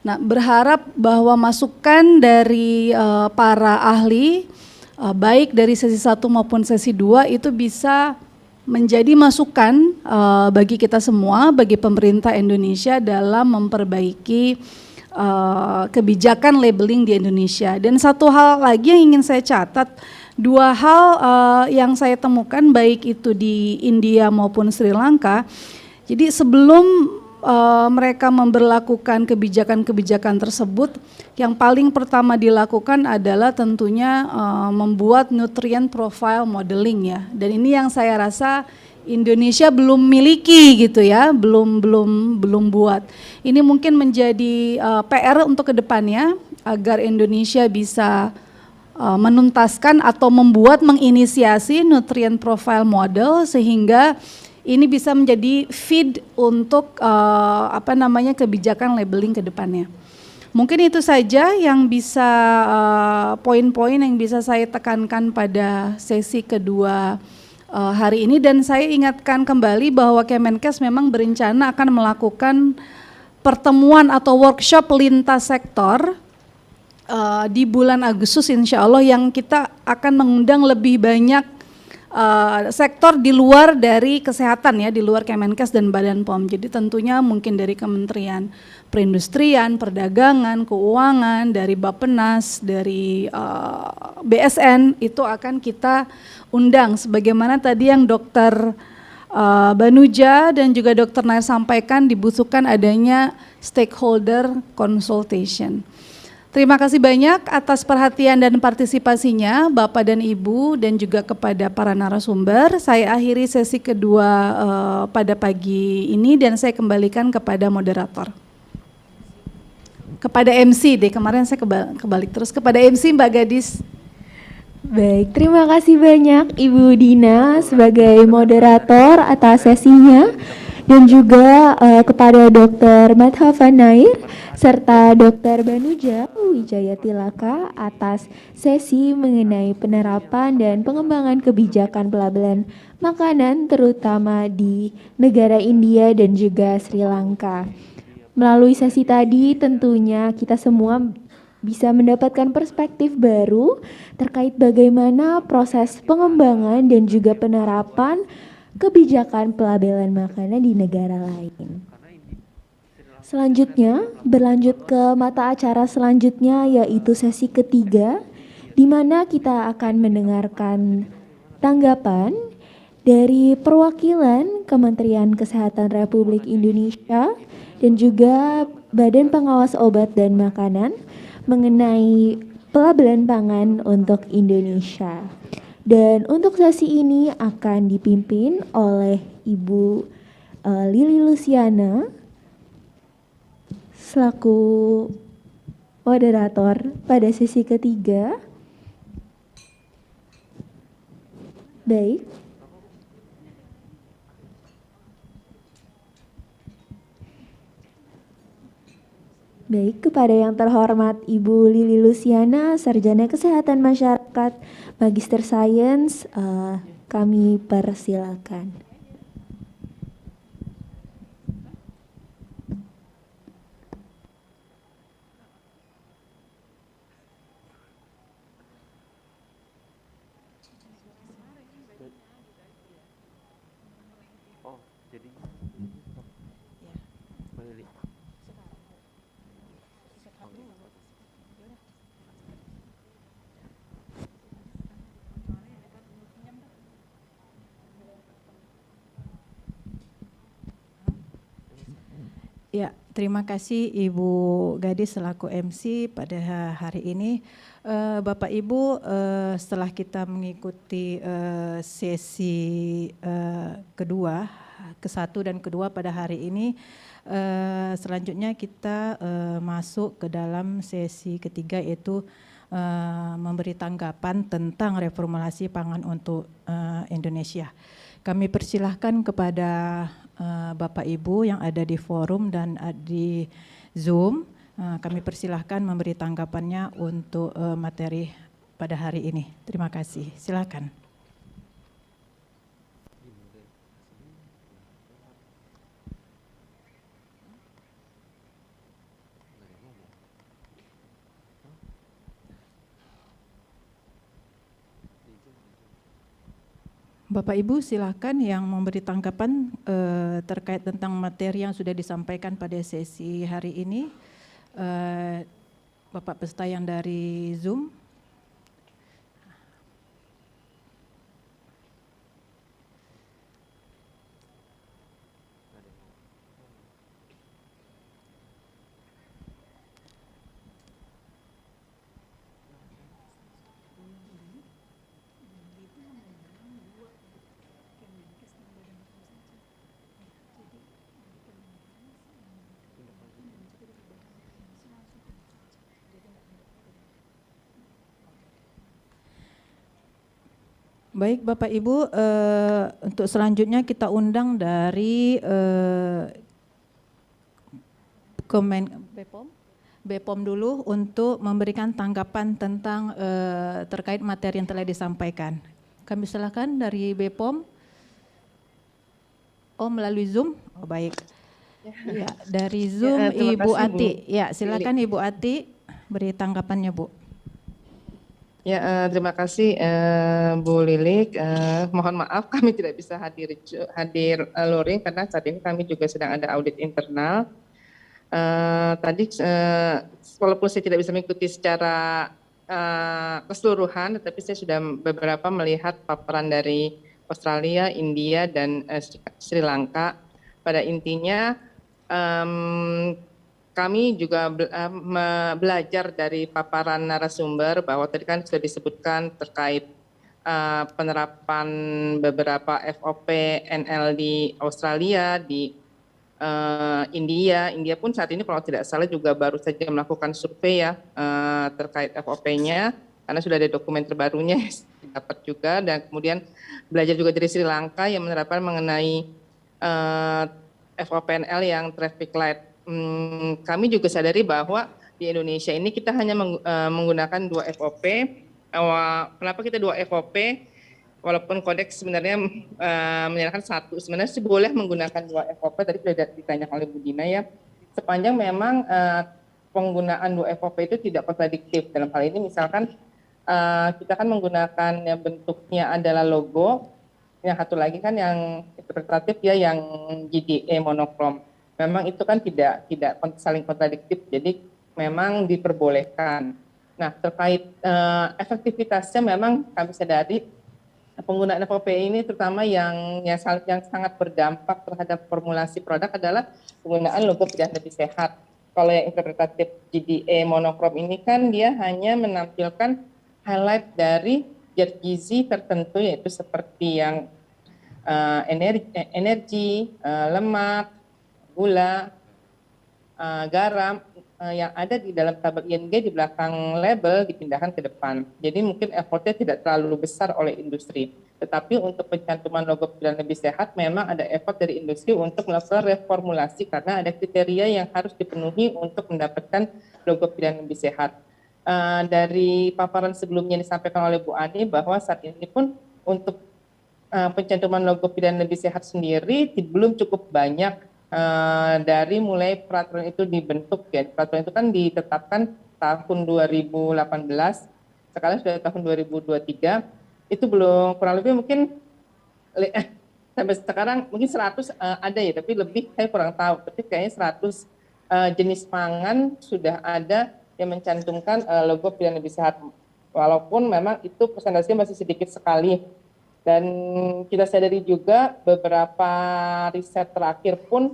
Nah, berharap bahwa masukan dari para ahli, baik dari sesi 1 maupun sesi 2 itu bisa menjadi masukan bagi kita semua, bagi pemerintah Indonesia dalam memperbaiki kebijakan labeling di Indonesia. Dan satu hal lagi yang ingin saya catat, 2 hal yang saya temukan baik itu di India maupun Sri Lanka. Jadi sebelum mereka memberlakukan kebijakan-kebijakan tersebut, yang paling pertama dilakukan adalah tentunya membuat nutrient profile modeling ya. Dan ini yang saya rasa Indonesia belum miliki gitu ya, belum buat. Ini mungkin menjadi PR untuk kedepannya agar Indonesia bisa menuntaskan atau menginisiasi nutrient profile model sehingga ini bisa menjadi feed untuk kebijakan labeling ke depannya. Mungkin itu saja yang bisa poin-poin yang bisa saya tekankan pada sesi kedua hari ini, dan saya ingatkan kembali bahwa Kemenkes memang berencana akan melakukan pertemuan atau workshop lintas sektor di bulan Agustus insya Allah, yang kita akan mengundang lebih banyak sektor di luar dari kesehatan ya, di luar Kemenkes dan Badan POM. Jadi tentunya mungkin dari Kementerian Perindustrian, Perdagangan, Keuangan, dari Bappenas, dari BSN itu akan kita undang. Sebagaimana tadi yang Dokter Banuja dan juga Dokter Nair sampaikan, dibutuhkan adanya stakeholder consultation. Terima kasih banyak atas perhatian dan partisipasinya Bapak dan Ibu, dan juga kepada para narasumber. Saya akhiri sesi kedua pada pagi ini dan saya kembalikan kepada moderator. Kepada MC deh, kemarin saya kebalik terus, kepada MC Mbak Gadis. Baik, terima kasih banyak Ibu Dina sebagai moderator atas sesinya, dan juga kepada Dr. Madhavan Nair serta Dr. Banuja Wijaya Tilaka atas sesi mengenai penerapan dan pengembangan kebijakan pelabelan makanan terutama di negara India dan juga Sri Lanka. Melalui sesi tadi tentunya kita semua bisa mendapatkan perspektif baru terkait bagaimana proses pengembangan dan juga penerapan kebijakan pelabelan makanan di negara lain. Selanjutnya, berlanjut ke mata acara selanjutnya yaitu sesi ketiga, di mana kita akan mendengarkan tanggapan dari perwakilan Kementerian Kesehatan Republik Indonesia dan juga Badan Pengawas Obat dan Makanan mengenai pelabelan pangan untuk Indonesia. Dan untuk sesi ini akan dipimpin oleh Ibu Lili Luciana selaku moderator pada sesi ketiga. Baik. Baik, kepada yang terhormat Ibu Lili Luciana, Sarjana Kesehatan Masyarakat, Magister Sains, kami persilakan. Ya, terima kasih Ibu Gadis selaku MC pada hari ini. Bapak Ibu, setelah kita mengikuti sesi kedua, ke-1 dan ke-2 pada hari ini, selanjutnya kita masuk ke dalam sesi ketiga, yaitu memberi tanggapan tentang reformulasi pangan untuk Indonesia. Kami persilahkan kepada Bapak Ibu yang ada di forum dan di Zoom, kami persilahkan memberi tanggapannya untuk materi pada hari ini. Terima kasih. Silakan. Bapak Ibu silakan yang memberi tanggapan terkait tentang materi yang sudah disampaikan pada sesi hari ini. Bapak peserta yang dari Zoom. Baik Bapak Ibu, untuk selanjutnya kita undang dari BPOM dulu untuk memberikan tanggapan tentang terkait materi yang telah disampaikan. Kami silakan dari BPOM. Oh melalui Zoom? Oh baik. Ya, dari Zoom Ibu kasih, Ati. Bu. Ya silakan Ibu Ati beri tanggapannya Bu. Ya, terima kasih Bu Lilik. Mohon maaf kami tidak bisa hadir luring karena saat ini kami juga sedang ada audit internal. Tadi walaupun saya tidak bisa mengikuti secara keseluruhan, tetapi saya sudah beberapa melihat paparan dari Australia, India, dan Sri Lanka. Pada intinya kami juga belajar dari paparan narasumber bahwa tadi kan sudah disebutkan terkait penerapan beberapa FOP NL di Australia, di India pun saat ini kalau tidak salah juga baru saja melakukan survei ya terkait FOP-nya karena sudah ada dokumen terbarunya dapat juga, dan kemudian belajar juga dari Sri Lanka yang menerapkan mengenai FOP NL yang traffic light. Kami juga sadari bahwa di Indonesia ini kita hanya menggunakan 2 FOP. Kenapa kita 2 FOP? Walaupun kodeks sebenarnya menyatakan 1, sebenarnya sih boleh menggunakan 2 FOP. Tadi sudah ditanyakan oleh Bu Dina ya. Sepanjang memang penggunaan 2 FOP itu tidak kontradiktif. Dalam hal ini misalkan kita kan menggunakan yang bentuknya adalah logo. Yang satu lagi kan yang interpretatif ya, yang GDE monokrom. Memang itu kan tidak saling kontradiktif, jadi memang diperbolehkan. Nah terkait efektivitasnya memang kami sadari penggunaan FOP ini terutama yang sangat berdampak terhadap formulasi produk adalah penggunaan logo pilihan lebih sehat. Kalau yang interpretatif GDE monokrom ini kan dia hanya menampilkan highlight dari zat gizi tertentu, yaitu seperti yang energi, lemak, gula, garam yang ada di dalam tabel ING di belakang label dipindahkan ke depan. Jadi mungkin effortnya tidak terlalu besar oleh industri. Tetapi untuk pencantuman logo pilihan lebih sehat memang ada effort dari industri untuk melakukan reformulasi karena ada kriteria yang harus dipenuhi untuk mendapatkan logo pilihan lebih sehat. Dari paparan sebelumnya disampaikan oleh Bu Ani bahwa saat ini pun untuk pencantuman logo pilihan lebih sehat sendiri belum cukup banyak. Dari mulai peraturan itu dibentuk ya, peraturan itu kan ditetapkan tahun 2018, sekarang sudah tahun 2023, itu belum, kurang lebih mungkin sampai sekarang mungkin 100 ada ya, tapi lebih saya kurang tahu, tapi kayaknya 100 jenis pangan sudah ada yang mencantumkan logo pilihan lebih sehat, walaupun memang itu persentasenya masih sedikit sekali. Dan kita sadari juga beberapa riset terakhir pun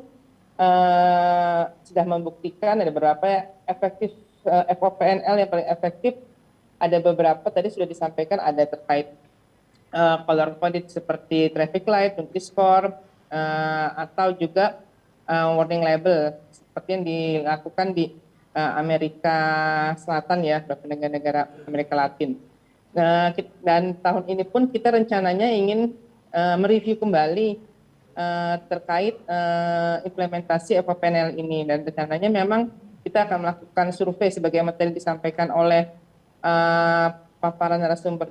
sudah membuktikan ada beberapa efektif FOPNL yang paling efektif. Ada beberapa tadi sudah disampaikan, ada terkait color coded seperti traffic light, Nutri-Score, atau juga warning label seperti yang dilakukan di Amerika Selatan ya, beberapa negara-negara Amerika Latin. Dan tahun ini pun kita rencananya ingin mereview kembali terkait implementasi FOPNL ini, dan rencananya memang kita akan melakukan survei sebagai materi disampaikan oleh paparan narasumber.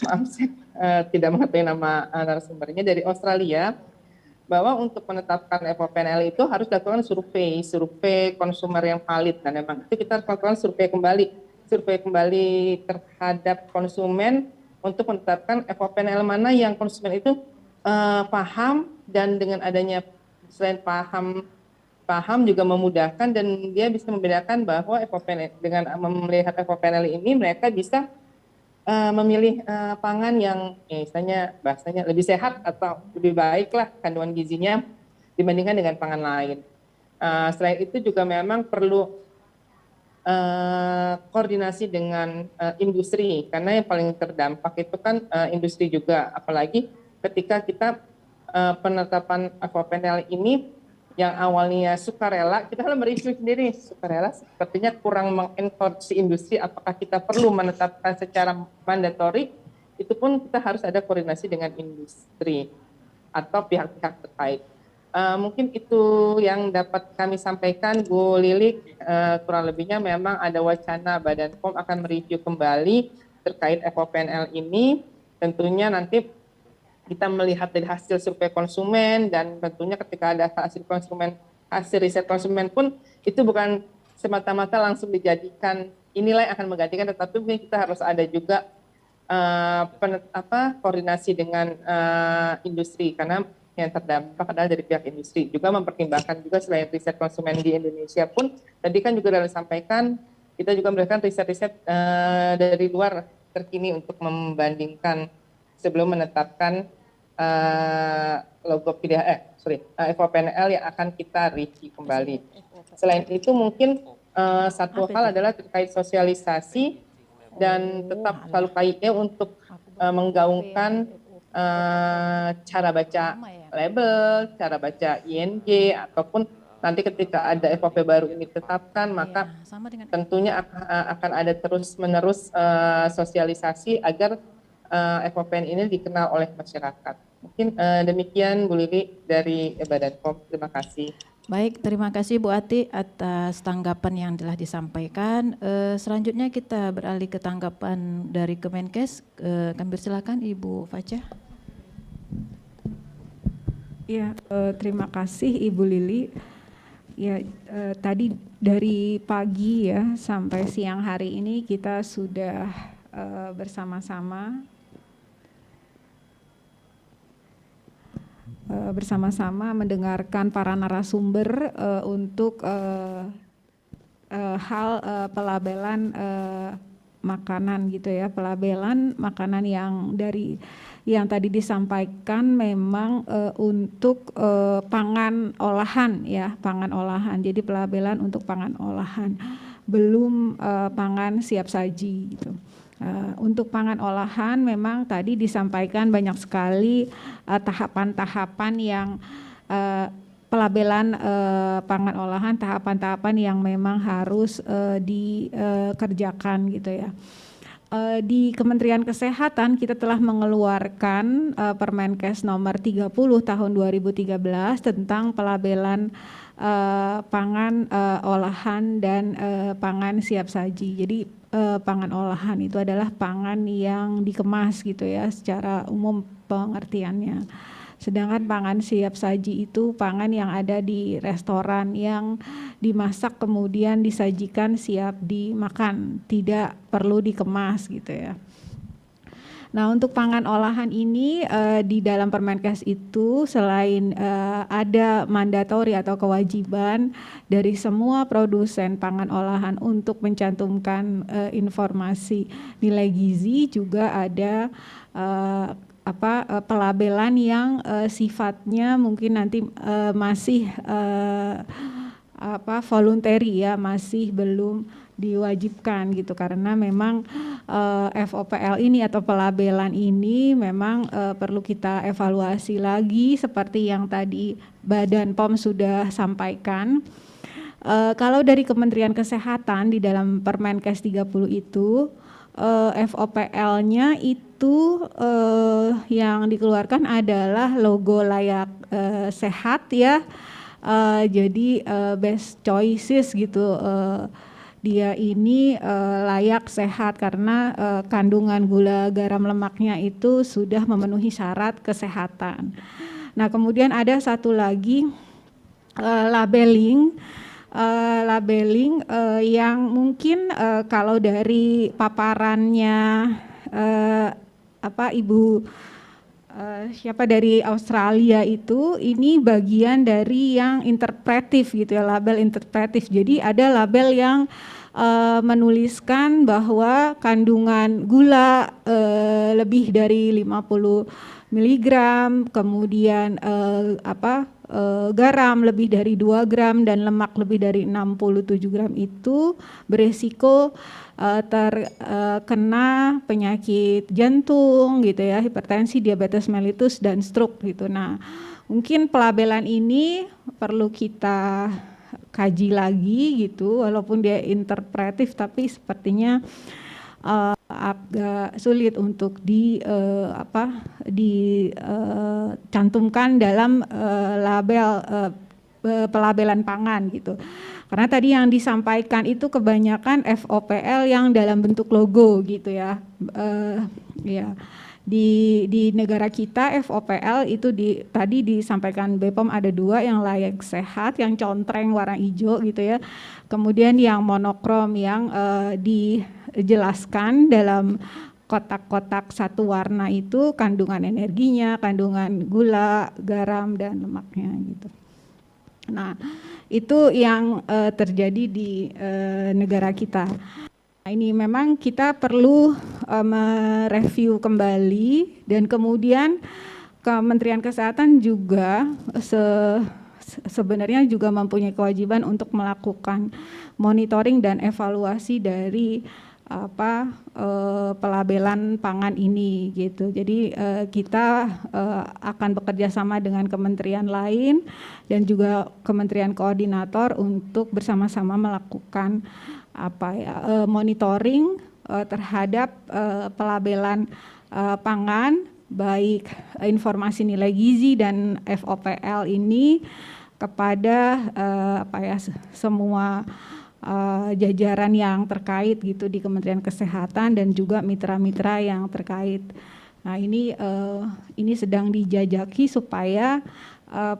Maaf, saya tidak mengetahui nama narasumbernya, dari Australia, bahwa untuk menetapkan FOPNL itu harus dilakukan survei konsumer yang valid, dan memang itu kita harus melakukan survei kembali terhadap konsumen untuk menetapkan FOPNL mana yang konsumen itu paham, dan dengan adanya selain paham juga memudahkan, dan dia bisa membedakan bahwa FOPNL, dengan melihat FOPNL ini mereka bisa memilih pangan yang misalnya bahasanya lebih sehat atau lebih baik lah kandungan gizinya dibandingkan dengan pangan lain. Selain itu juga memang perlu koordinasi dengan industri, karena yang paling terdampak itu kan industri juga, apalagi ketika kita penetapan FOPNL ini yang awalnya sukarela, kita harus mereview sendiri. Sukarela sepertinya kurang mengencourage industri, apakah kita perlu menetapkan secara mandatori, itu pun kita harus ada koordinasi dengan industri atau pihak-pihak terkait. Mungkin itu yang dapat kami sampaikan, Bu Lilik. Kurang lebihnya memang ada wacana Badan POM akan mereview kembali terkait FOPNL ini. Tentunya nanti kita melihat dari hasil survei konsumen, dan tentunya ketika ada hasil riset konsumen pun itu bukan semata-mata langsung dijadikan inilah yang akan menggantikan, tetapi mungkin kita harus ada juga koordinasi dengan industri, karena yang terdampak adalah dari pihak industri. Juga mempertimbangkan juga selain riset konsumen di Indonesia pun, tadi kan juga sudah disampaikan, kita juga memberikan riset-riset dari luar terkini untuk membandingkan sebelum menetapkan FOPNL yang akan kita review kembali. Selain itu mungkin satu hal adalah terkait sosialisasi, dan tetap selalu KIE untuk menggaungkan cara baca label, cara baca ING, ataupun nanti ketika ada FOP baru ini ditetapkan, maka tentunya akan ada terus-menerus sosialisasi agar FOPN ini dikenal oleh masyarakat. Mungkin demikian Bu Lili dari Badan POM. Terima kasih. Baik, terima kasih Bu Ati atas tanggapan yang telah disampaikan. Selanjutnya kita beralih ke tanggapan dari Kemenkes. Kami persilakan Ibu Faca. Ya, terima kasih Ibu Lili. Ya, tadi dari pagi ya sampai siang hari ini kita sudah bersama-sama mendengarkan para narasumber untuk hal pelabelan makanan gitu ya, pelabelan makanan yang tadi disampaikan memang untuk pangan olahan ya, pangan olahan. Jadi pelabelan untuk pangan olahan, belum pangan siap saji gitu. Untuk pangan olahan memang tadi disampaikan banyak sekali tahapan-tahapan yang pelabelan pangan olahan, tahapan-tahapan yang memang harus dikerjakan gitu ya. Di Kementerian Kesehatan kita telah mengeluarkan Permenkes nomor 30 tahun 2013 tentang pelabelan pangan olahan dan pangan siap saji. Jadi pangan olahan itu adalah pangan yang dikemas gitu ya secara umum pengertiannya. Sedangkan pangan siap saji itu pangan yang ada di restoran yang dimasak kemudian disajikan siap dimakan, tidak perlu dikemas gitu ya. Nah, untuk pangan olahan ini di dalam Permenkes itu selain ada mandatori atau kewajiban dari semua produsen pangan olahan untuk mencantumkan informasi nilai gizi, juga ada pelabelan yang sifatnya mungkin nanti masih voluntary ya, masih belum diwajibkan gitu, karena memang FOPL ini atau pelabelan ini memang perlu kita evaluasi lagi seperti yang tadi Badan POM sudah sampaikan. Kalau dari Kementerian Kesehatan di dalam Permenkes 30 itu FOPL-nya itu yang dikeluarkan adalah logo layak sehat ya. Jadi best choices gitu. Dia ini layak sehat karena kandungan gula, garam, lemaknya itu sudah memenuhi syarat kesehatan. Nah, kemudian ada satu lagi labeling yang mungkin kalau dari paparannya Ibu siapa dari Australia itu, ini bagian dari yang interpretif gitu ya, label interpretif. Jadi ada label yang menuliskan bahwa kandungan gula lebih dari 50 mg, kemudian garam lebih dari 2 gram dan lemak lebih dari 67 gram itu beresiko terkena penyakit jantung gitu ya, hipertensi, diabetes mellitus dan stroke gitu. Nah, mungkin pelabelan ini perlu kita kaji lagi gitu, walaupun dia interpretif tapi sepertinya agak sulit untuk dicantumkan dalam label pelabelan pangan gitu. Karena tadi yang disampaikan itu kebanyakan FOPL yang dalam bentuk logo gitu ya. Ya. Di negara kita FOPL itu tadi disampaikan BPOM ada 2, yang layak sehat, yang contreng warna hijau gitu ya. Kemudian yang monokrom yang dijelaskan dalam kotak-kotak satu warna itu kandungan energinya, kandungan gula, garam dan lemaknya gitu. Nah, itu yang terjadi di negara kita. Nah, ini memang kita perlu mereview kembali, dan kemudian Kementerian Kesehatan juga sebenarnya juga mempunyai kewajiban untuk melakukan monitoring dan evaluasi dari pelabelan pangan ini gitu. Jadi kita akan bekerja sama dengan kementerian lain dan juga kementerian koordinator untuk bersama-sama melakukan monitoring terhadap pelabelan pangan, baik informasi nilai gizi dan FOPL ini kepada semua jajaran yang terkait gitu di Kementerian Kesehatan dan juga mitra-mitra yang terkait. Nah, ini sedang dijajaki supaya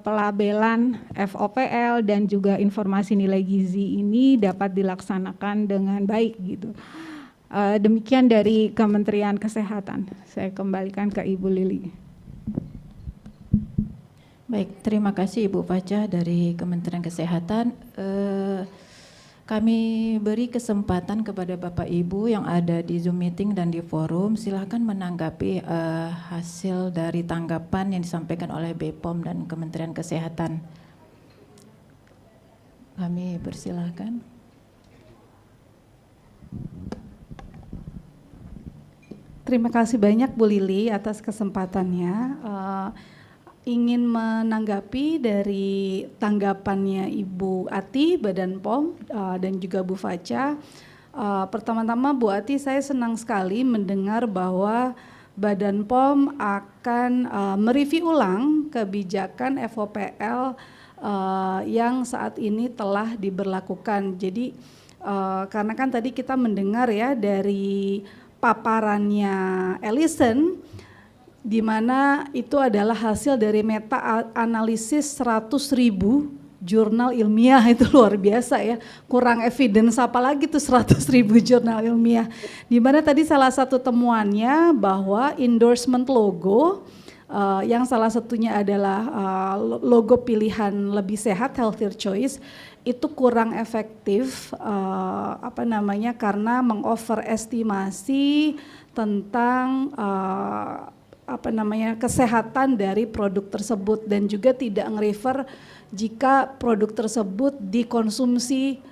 pelabelan FOPL dan juga informasi nilai gizi ini dapat dilaksanakan dengan baik gitu. Demikian dari Kementerian Kesehatan. Saya kembalikan ke Ibu Lili. Baik, terima kasih Ibu Faca dari Kementerian Kesehatan. Kami beri kesempatan kepada Bapak Ibu yang ada di Zoom meeting dan di forum, silakan menanggapi hasil dari tanggapan yang disampaikan oleh BPOM dan Kementerian Kesehatan. Kami persilahkan. Terima kasih banyak Bu Lili atas kesempatannya. Ingin menanggapi dari tanggapannya Ibu Ati, Badan POM, dan juga Bu Faca. Pertama-tama Bu Ati, saya senang sekali mendengar bahwa Badan POM akan mereview ulang kebijakan FOPL yang saat ini telah diberlakukan. Jadi karena kan tadi kita mendengar ya dari paparannya Ichsan, di mana itu adalah hasil dari meta-analisis 100.000 jurnal ilmiah. Itu luar biasa ya, kurang evidence apalagi tuh 100.000 jurnal ilmiah. Di mana tadi salah satu temuannya bahwa endorsement logo yang salah satunya adalah logo pilihan lebih sehat, healthier choice, itu kurang efektif karena mengoverestimasi tentang kesehatan dari produk tersebut, dan juga tidak nge-refer jika produk tersebut dikonsumsi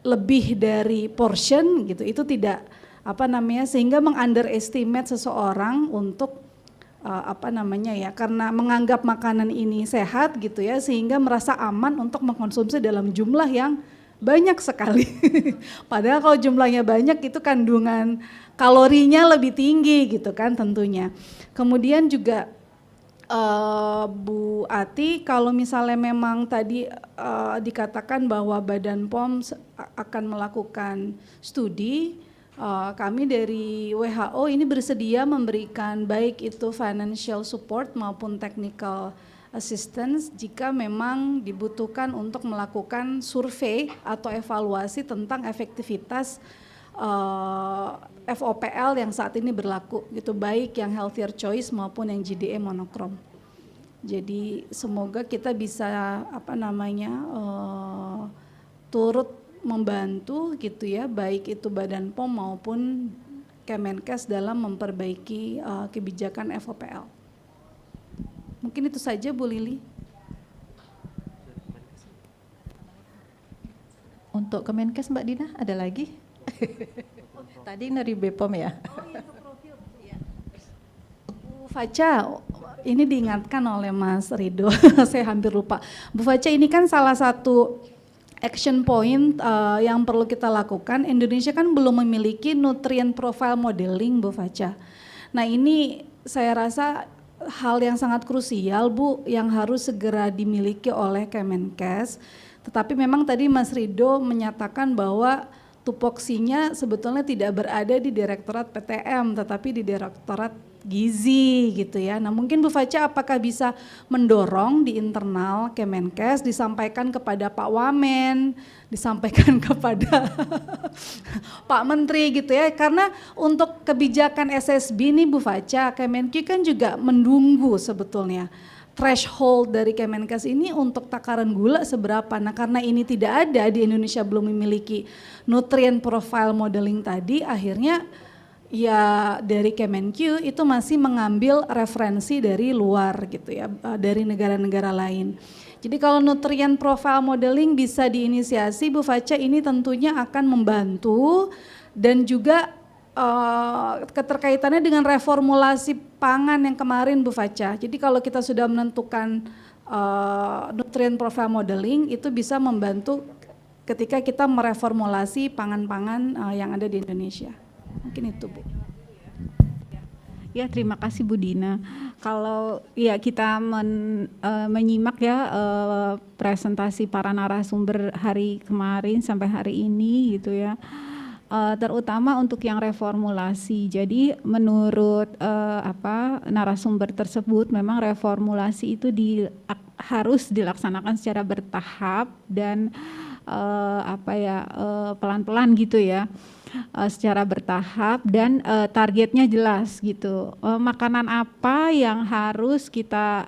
lebih dari portion gitu, itu tidak sehingga meng-underestimate seseorang untuk karena menganggap makanan ini sehat gitu ya, sehingga merasa aman untuk mengkonsumsi dalam jumlah yang banyak sekali. Padahal kalau jumlahnya banyak itu kandungan kalorinya lebih tinggi gitu kan tentunya. Kemudian juga Bu Ati, kalau misalnya memang tadi dikatakan bahwa Badan POM akan melakukan studi, kami dari WHO ini bersedia memberikan baik itu financial support maupun technical assistance jika memang dibutuhkan untuk melakukan survei atau evaluasi tentang efektivitas FOPL yang saat ini berlaku gitu, baik yang healthier choice maupun yang GDE monokrom. Jadi semoga kita bisa turut membantu gitu ya, baik itu Badan POM maupun Kemenkes dalam memperbaiki kebijakan FOPL. Mungkin itu saja Bu Lili. Untuk Kemenkes Mbak Dina ada lagi? Tadi dari BPOM ya. Bu Faca, ini diingatkan oleh Mas Ridho, saya hampir lupa. Bu Faca, ini kan salah satu action point yang perlu kita lakukan. Indonesia kan belum memiliki nutrient profile modeling, Bu Faca. Nah ini saya rasa hal yang sangat krusial Bu, yang harus segera dimiliki oleh Kemenkes. Tetapi memang tadi Mas Ridho menyatakan bahwa tupoksinya sebetulnya tidak berada di Direktorat PTM, tetapi di Direktorat Gizi gitu ya. Nah mungkin Bu Faca apakah bisa mendorong di internal Kemenkes, disampaikan kepada Pak Wamen, disampaikan kepada Pak Menteri gitu ya. Karena untuk kebijakan SSB ini Bu Faca, Kemenkyu kan juga menunggu sebetulnya threshold dari Kemenkes ini untuk takaran gula seberapa. Nah karena ini tidak ada, di Indonesia belum memiliki nutrient profile modeling tadi, akhirnya ya dari Kemenkyu itu masih mengambil referensi dari luar gitu ya, dari negara-negara lain. Jadi kalau nutrient profile modeling bisa diinisiasi, Bu Faca, ini tentunya akan membantu dan juga keterkaitannya dengan reformulasi pangan yang kemarin Bu Faca. Jadi kalau kita sudah menentukan nutrient profile modeling, itu bisa membantu ketika kita mereformulasi pangan-pangan yang ada di Indonesia. Mungkin itu Bu. Ya terima kasih Bu Dina. Kalau ya kita menyimak ya presentasi para narasumber hari kemarin sampai hari ini gitu ya. Terutama untuk yang reformulasi. Jadi menurut narasumber tersebut memang reformulasi itu harus dilaksanakan secara bertahap dan pelan-pelan gitu ya. Secara bertahap dan targetnya jelas gitu. Makanan apa yang harus kita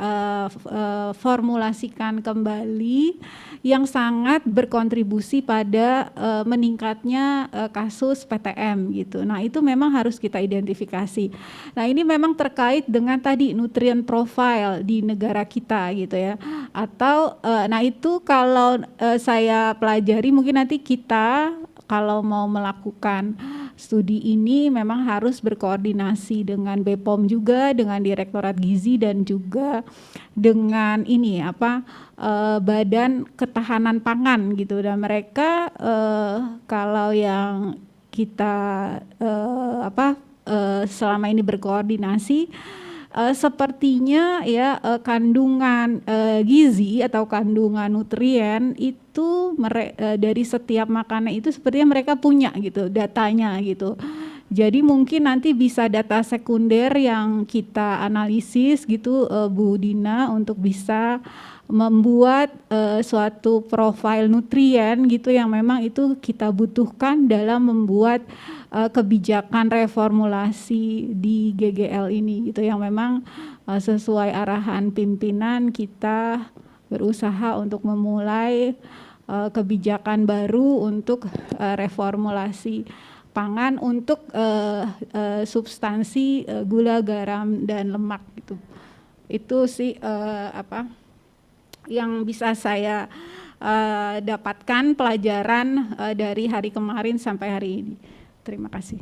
formulasikan kembali yang sangat berkontribusi pada meningkatnya kasus PTM gitu. Nah itu memang harus kita identifikasi. Nah ini memang terkait dengan tadi nutrient profile di negara kita gitu ya. Atau nah itu kalau saya pelajari mungkin nanti kita kalau mau melakukan studi ini memang harus berkoordinasi dengan BPOM juga, dengan Direktorat Gizi dan juga dengan ini Badan Ketahanan Pangan gitu. Dan mereka kalau yang kita selama ini berkoordinasi sepertinya ya kandungan gizi atau kandungan nutrien itu dari setiap makanan itu sepertinya mereka punya gitu datanya gitu. Jadi mungkin nanti bisa data sekunder yang kita analisis gitu Bu Dina untuk bisa membuat suatu profil nutrien gitu yang memang itu kita butuhkan dalam membuat kebijakan reformulasi di GGL ini gitu yang memang sesuai arahan pimpinan kita berusaha untuk memulai kebijakan baru untuk reformulasi pangan untuk substansi gula, garam dan lemak gitu. Itu sih yang bisa saya dapatkan pelajaran dari hari kemarin sampai hari ini. Terima kasih.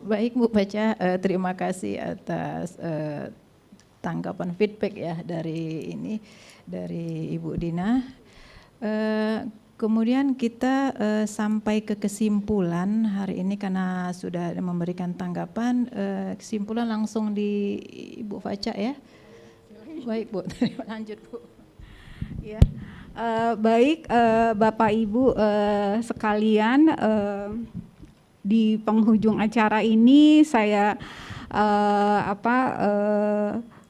Baik Bu Baca, terima kasih atas tanggapan feedback ya dari Ibu Dina. Kemudian kita sampai ke kesimpulan hari ini karena sudah memberikan tanggapan, kesimpulan langsung di Ibu Faca ya. Baik Bu, lanjut Bu. Ya, baik Bapak Ibu sekalian, di penghujung acara ini saya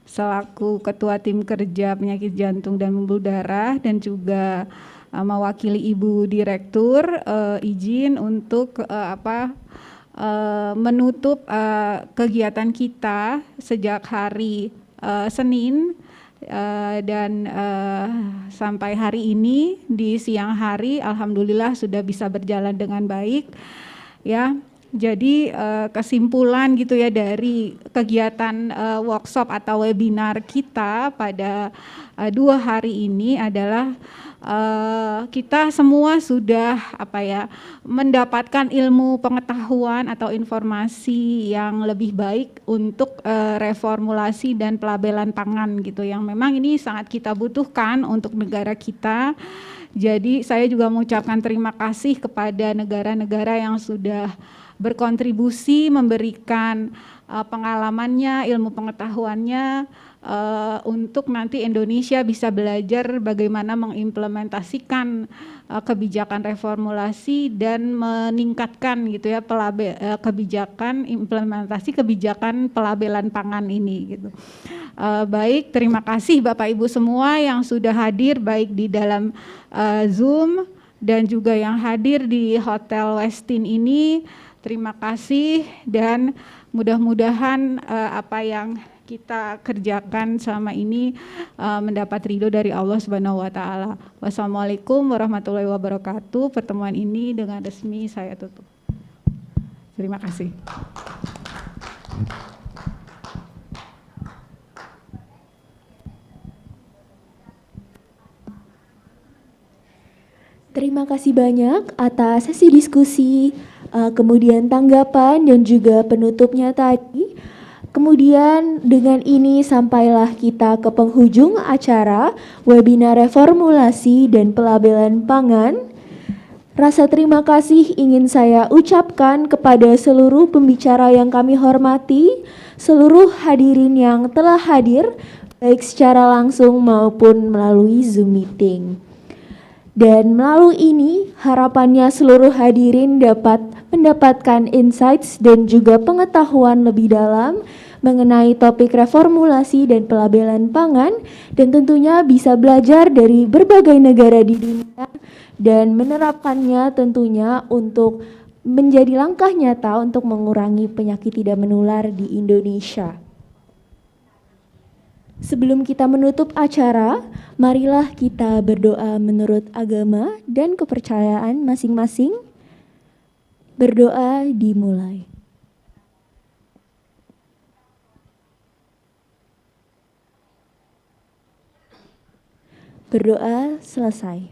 selaku Ketua Tim Kerja Penyakit Jantung dan Pembuluh Darah dan juga mewakili Ibu Direktur izin untuk menutup kegiatan kita sejak hari Senin dan sampai hari ini di siang hari alhamdulillah sudah bisa berjalan dengan baik ya. Jadi kesimpulan gitu ya dari kegiatan workshop atau webinar kita pada 2 hari ini adalah kita semua sudah mendapatkan ilmu pengetahuan atau informasi yang lebih baik untuk reformulasi dan pelabelan pangan gitu yang memang ini sangat kita butuhkan untuk negara kita. Jadi saya juga mengucapkan terima kasih kepada negara-negara yang sudah berkontribusi memberikan pengalamannya, ilmu pengetahuannya untuk nanti Indonesia bisa belajar bagaimana mengimplementasikan kebijakan reformulasi dan meningkatkan gitu ya kebijakan implementasi kebijakan pelabelan pangan ini gitu. Baik, terima kasih Bapak Ibu semua yang sudah hadir baik di dalam Zoom dan juga yang hadir di Hotel Westin ini. Terima kasih dan mudah-mudahan apa yang kita kerjakan selama ini mendapat ridho dari Allah Subhanahu wa taala. Wassalamualaikum warahmatullahi wabarakatuh. Pertemuan ini dengan resmi saya tutup. Terima kasih. Terima kasih banyak atas sesi diskusi, kemudian tanggapan dan juga penutupnya tadi. Kemudian dengan ini sampailah kita ke penghujung acara webinar reformulasi dan pelabelan pangan. Rasa terima kasih ingin saya ucapkan kepada seluruh pembicara yang kami hormati, seluruh hadirin yang telah hadir, baik secara langsung maupun melalui Zoom meeting. Dan melalui ini harapannya seluruh hadirin dapat mendapatkan insights dan juga pengetahuan lebih dalam mengenai topik reformulasi dan pelabelan pangan dan tentunya bisa belajar dari berbagai negara di dunia dan menerapkannya tentunya untuk menjadi langkah nyata untuk mengurangi penyakit tidak menular di Indonesia. Sebelum kita menutup acara, marilah kita berdoa menurut agama dan kepercayaan masing-masing. Berdoa dimulai. Berdoa selesai.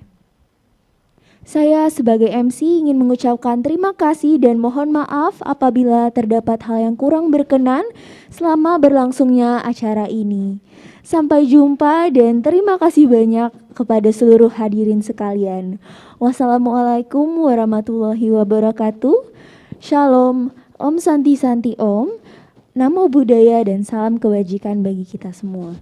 Saya sebagai MC ingin mengucapkan terima kasih dan mohon maaf apabila terdapat hal yang kurang berkenan selama berlangsungnya acara ini. Sampai jumpa dan terima kasih banyak kepada seluruh hadirin sekalian. Wassalamualaikum warahmatullahi wabarakatuh. Shalom, Om Santi Santi Om. Namo Buddhaya dan salam kebajikan bagi kita semua.